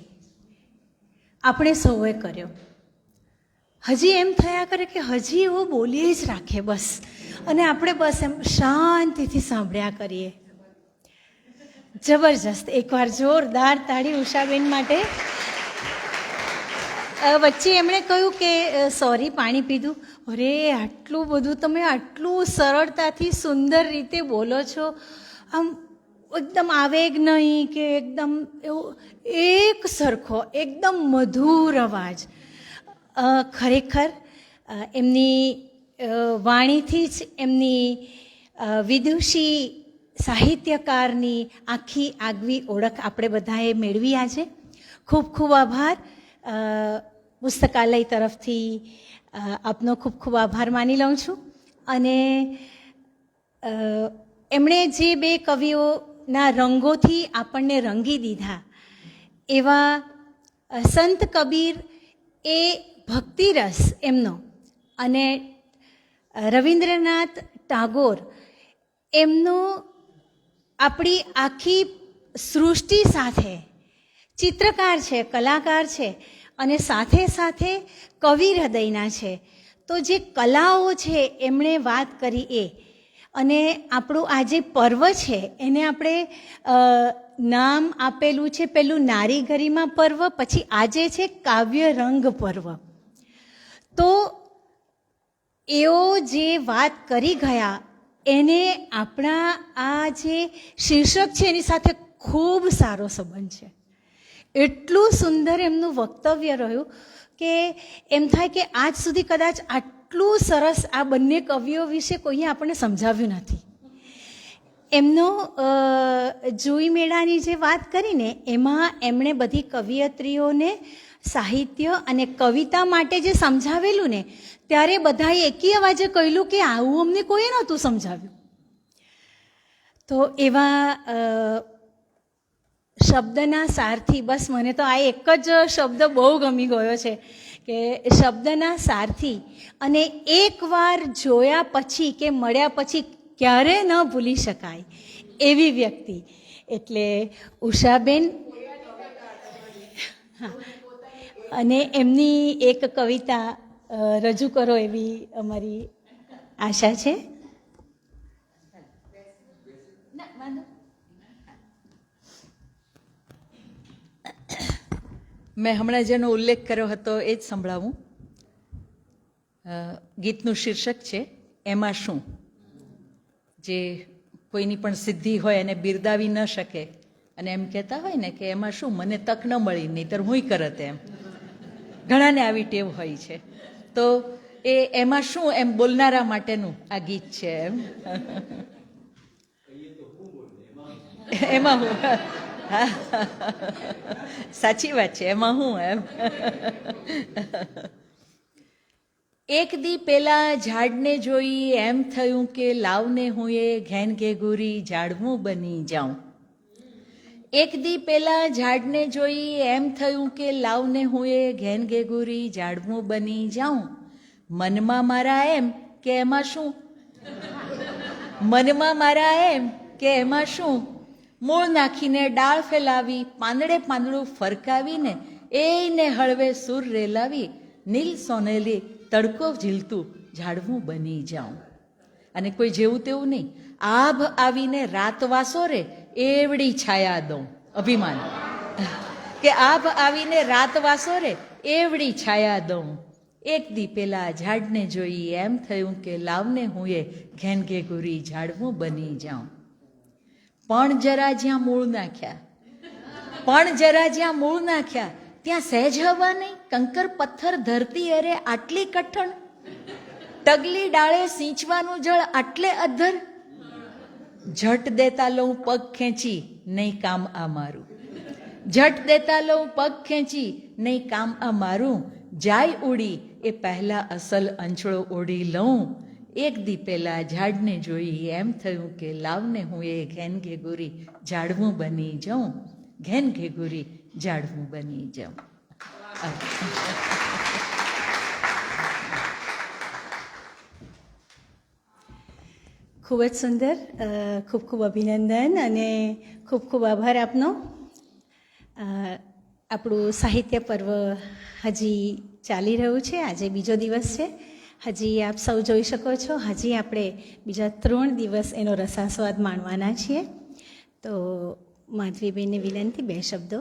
આપણે સૌએ કર્યો. હજી એમ થયા કરે કે હજી એવું બોલીએ જ રાખે બસ, અને આપણે બસ એમ શાંતિથી સાંભળ્યા કરીએ. જબરજસ્ત. એકવાર જોરદાર તાળી ઉષાબેન માટે. વચ્ચે એમણે કહ્યું કે સોરી પાણી પીધું. અરે આટલું બધું તમે આટલું સરળતાથી સુંદર રીતે બોલો છો, આમ એકદમ આવેગ નહીં કે એકદમ એવું, એક સરખો એકદમ મધુર અવાજ. ખરેખર એમની વાણીથી જ એમની વિદુષી સાહિત્યકારની આખી આગવી ઓળખ આપણે બધાએ મેળવી આજે. ખૂબ ખૂબ આભાર. પુસ્તકાલય તરફથી આપનો ખૂબ ખૂબ આભાર માની લઉં છું. અને એમણે જે બે કવિઓના રંગોથી આપણને રંગી દીધા એવા સંત કબીર એ ભક્તિરસ એમનો અને રવિન્દ્રનાથ ટાગોર એમનો આપણી આખી સૃષ્ટિ સાથે ચિત્રકાર છે, કલાકાર છે અને સાથે સાથે કવિ હૃદયના છે. તો જે કલાઓ છે એમણે વાત કરી એ, અને આપણું આ જે પર્વ છે એને આપણે નામ આપેલું છે પેલું નારી ગરિમા પર્વ, પછી આજે છે કાવ્ય રંગ પર્વ. તો એઓ જે વાત કરી ગયા એને આપણા આ જે શીર્ષક છે એની સાથે ખૂબ સારો સંબંધ છે. એટલું સુંદર એમનું વક્તવ્ય રહ્યું કે એમ થાય કે આજ સુધી કદાચ આટલું સરસ આ બંને કવિઓ વિશે કોઈએ આપણને સમજાવ્યું નથી. એમનો જુઈ મેળાની જે વાત કરીને એમાં એમણે બધી કવિયત્રીઓને સાહિત્ય અને કવિતા માટે જે સમજાવેલું ને, ત્યારે બધાએ એકી અવાજે કહેલું કે આવું અમને કોઈએ નહોતું સમજાવ્યું. તો એવા શબ્દના સારથી, બસ મને તો આ એક જ શબ્દ બહુ ગમી ગયો છે કે શબ્દના સારથી, અને એકવાર જોયા પછી કે મળ્યા પછી ક્યારે ન ભૂલી શકાય એવી વ્યક્તિ એટલે ઉષાબેન. અને એમની એક કવિતા રજૂ કરો એવી અમારી આશા છે. મેં હમણાં જેનો ઉલ્લેખ કર્યો હતો એ જ સંભળાવું. ગીતનું શીર્ષક છે એમાં શું. જે કોઈની પણ સિદ્ધિ હોય એને બિરદાવી ન શકે અને એમ કહેતા હોય ને કે એમાં શું, મને તક ન મળી નહીંતર હુંય કરત, એમ ઘણાને આવી ટેવ હોય છે. તો એ એમાં શું એમ બોલનારા માટેનું આ ગીત છે. એમ એમાં હું, સાચી વાત છે, એમાં હું એમ. એક દી પેલા ઝાડને જોઈ એમ થયું કે લાવને હું એ ઘેન ઘેઘુરી ઝાડવું બની જાઉં. એક દી પેલા ઝાડને જોઈ એમ થયું કે લાવને હું એ ઘેન ઘેઘુરી ઝાડવું બની જાઉં. મનમાં મારા એમ કે એમાં શું, મનમાં મારા એમ કે એમાં શું, મૂળ નાખીને ડાળ ફેલાવી, પાંદડે પાંદડું ફરકાવીને એને હળવે સૂર રેલાવી, નીલ સોનેલી તડકો ઝીલતું ઝાડવું બની જાઉં. અને કોઈ જેવું તેવું નહીં, આભ આવીને રાત વાસો રે એવડી છાયા દઉં. અભિમાન કે આભ આવીને રાત વાસો રે એવડી છાયા દઉં. એક દી પેલા ઝાડને જોઈ એમ થયું કે લાવને હું એ ઘેન ઘેઘુરી ઝાડવું બની જાઉં. પણ જરા જ્યાં મૂળ નાખ્યા, પણ જરા જ્યાં મૂળ નાખ્યા ત્યાં સહેજ હવા નહીં, કંકર પથ્થર ધરતી અરે આટલી કઠણ, ટગલી ડાળે સિંચવાનું જળ આટલે અધ્ધર. ઝટ દેતા લઉં પગ ખેંચી નહીં કામ આ મારું, ઝટ દેતા લઉં પગ ખેંચી નહીં કામ આ મારું. જાય ઉડી એ પહેલા અસલ અંચળો ઓઢી લઉં. એક દી પેલા ઝાડને જોઈ એમ થયું કે લાવને હું એ ઘેન ઘેઘુરી ઝાડવું બની જાઉં, ઘેન ઘેઘુરી ઝાડવું બની જાઉં. ખૂબ જ સુંદર, ખૂબ ખૂબ અભિનંદન અને ખૂબ ખૂબ આભાર આપનો. આપણું સાહિત્ય પર્વ હજી ચાલી રહ્યું છે, આજે બીજો દિવસ છે. હજી આપ સૌ જોઈ શકો છો, હજી આપણે બીજા 3 દિવસ એનો રસાસ્વાદ માણવાના છીએ. તો માધવીબેનને વિનંતી 2 શબ્દો.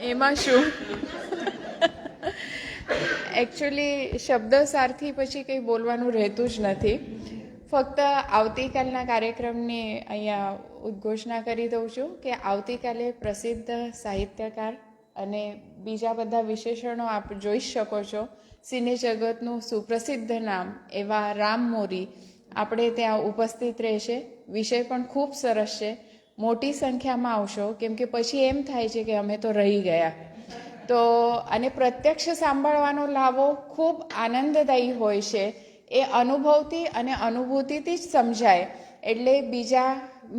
એમાં શું, એકચ્યુઅલી શબ્દ સારથી પછી કંઈ બોલવાનું રહેતું જ નથી. ફક્ત આવતીકાલના કાર્યક્રમની અહીંયા ઉદ્ઘોષણા કરી દઉં છું કે આવતીકાલે પ્રસિદ્ધ સાહિત્યકાર અને બીજા બધા વિશેષણો આપ જોઈ શકો છો. સિને જગતનું સુપ્રસિદ્ધ નામ એવા રામ મોરી આપણે ત્યાં ઉપસ્થિત રહેશે. વિષય પણ ખૂબ સરસ છે. મોટી સંખ્યામાં આવશો, કેમ કે પછી એમ થાય છે કે અમે તો રહી ગયા. તો અને પ્રત્યક્ષ સાંભળવાનો લાવો ખૂબ આનંદદાયી હોય છે એ અનુભવથી અને અનુભૂતિથી જ સમજાય. એટલે બીજા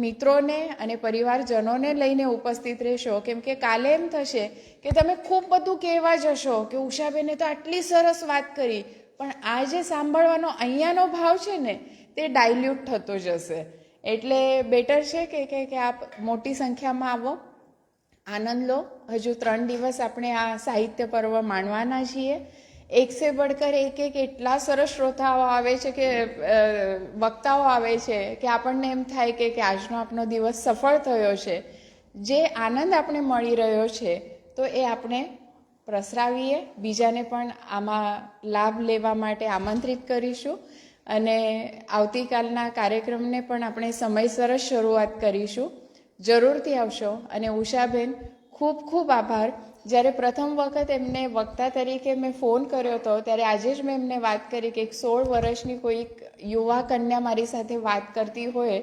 મિત્રોને અને પરિવારજનોને લઈને ઉપસ્થિત રહેશો, કેમ કે કાલે એમ થશે કે તમે ખૂબ બધું કહેવા જશો કે ઉષાબેને તો આટલી સરસ વાત કરી, પણ આ જે સાંભળવાનો અહીંયાનો ભાવ છે ને તે ડાયલ્યુટ થતો જશે. એટલે બેટર છે કે આપ મોટી સંખ્યામાં આવો, આનંદ લો. હજુ 3 દિવસ આપણે આ સાહિત્ય પર્વ માણવાના છીએ. એક સે બઢકર એક એટલા સરસ શ્રોતાઓ આવે છે કે વક્તાઓ આવે છે કે આપણને એમ થાય કે આજનો આપણો દિવસ સફળ થયો છે. જે આનંદ આપણે મળી રહ્યો છે તો એ આપણે પ્રસરાવીએ, બીજાને પણ આમાં લાભ લેવા માટે આમંત્રિત કરીશું. અને આવતીકાલના કાર્યક્રમને પણ આપણે સમયસર જ શરૂઆત કરીશું. જરૂરથી આવશો. અને ઉષાબેન, ખૂબ ખૂબ આભાર. જ્યારે પ્રથમ વખત એમને વક્તા તરીકે મેં ફોન કર્યો હતો ત્યારે આજે જ મેં એમને વાત કરી કે 16 વર્ષની કોઈક યુવા કન્યા મારી સાથે વાત કરતી હોય,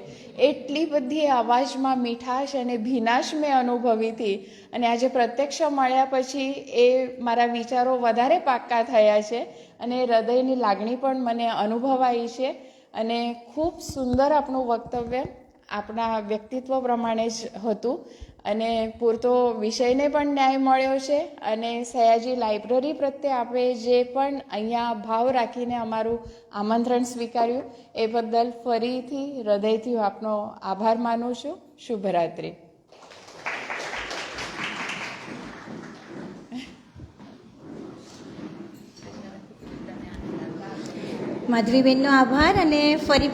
એટલી બધી અવાજમાં મીઠાશ અને ભીનાશ મેં અનુભવી હતી. અને આજે પ્રત્યક્ષ મળ્યા પછી એ મારા વિચારો વધારે પાક્કા થયા છે અને હૃદયની લાગણી પણ મને અનુભવાઈ છે. અને ખૂબ સુંદર આપણું વક્તવ્ય આપણા વ્યક્તિત્વ પ્રમાણે જ હતું અને પૂરતો વિષયને પણ ન્યાય મળ્યો છે. અને સયાજી લાઇબ્રેરી પ્રત્યે આપણે જે પણ અહીંયા ભાવ રાખીને અમારું આમંત્રણ સ્વીકાર્યું એ બદલ ફરીથી હૃદયથી આપનો આભાર માનું છું. શુભરાત્રિ. માધવીબેનનો આભાર. અને ફરી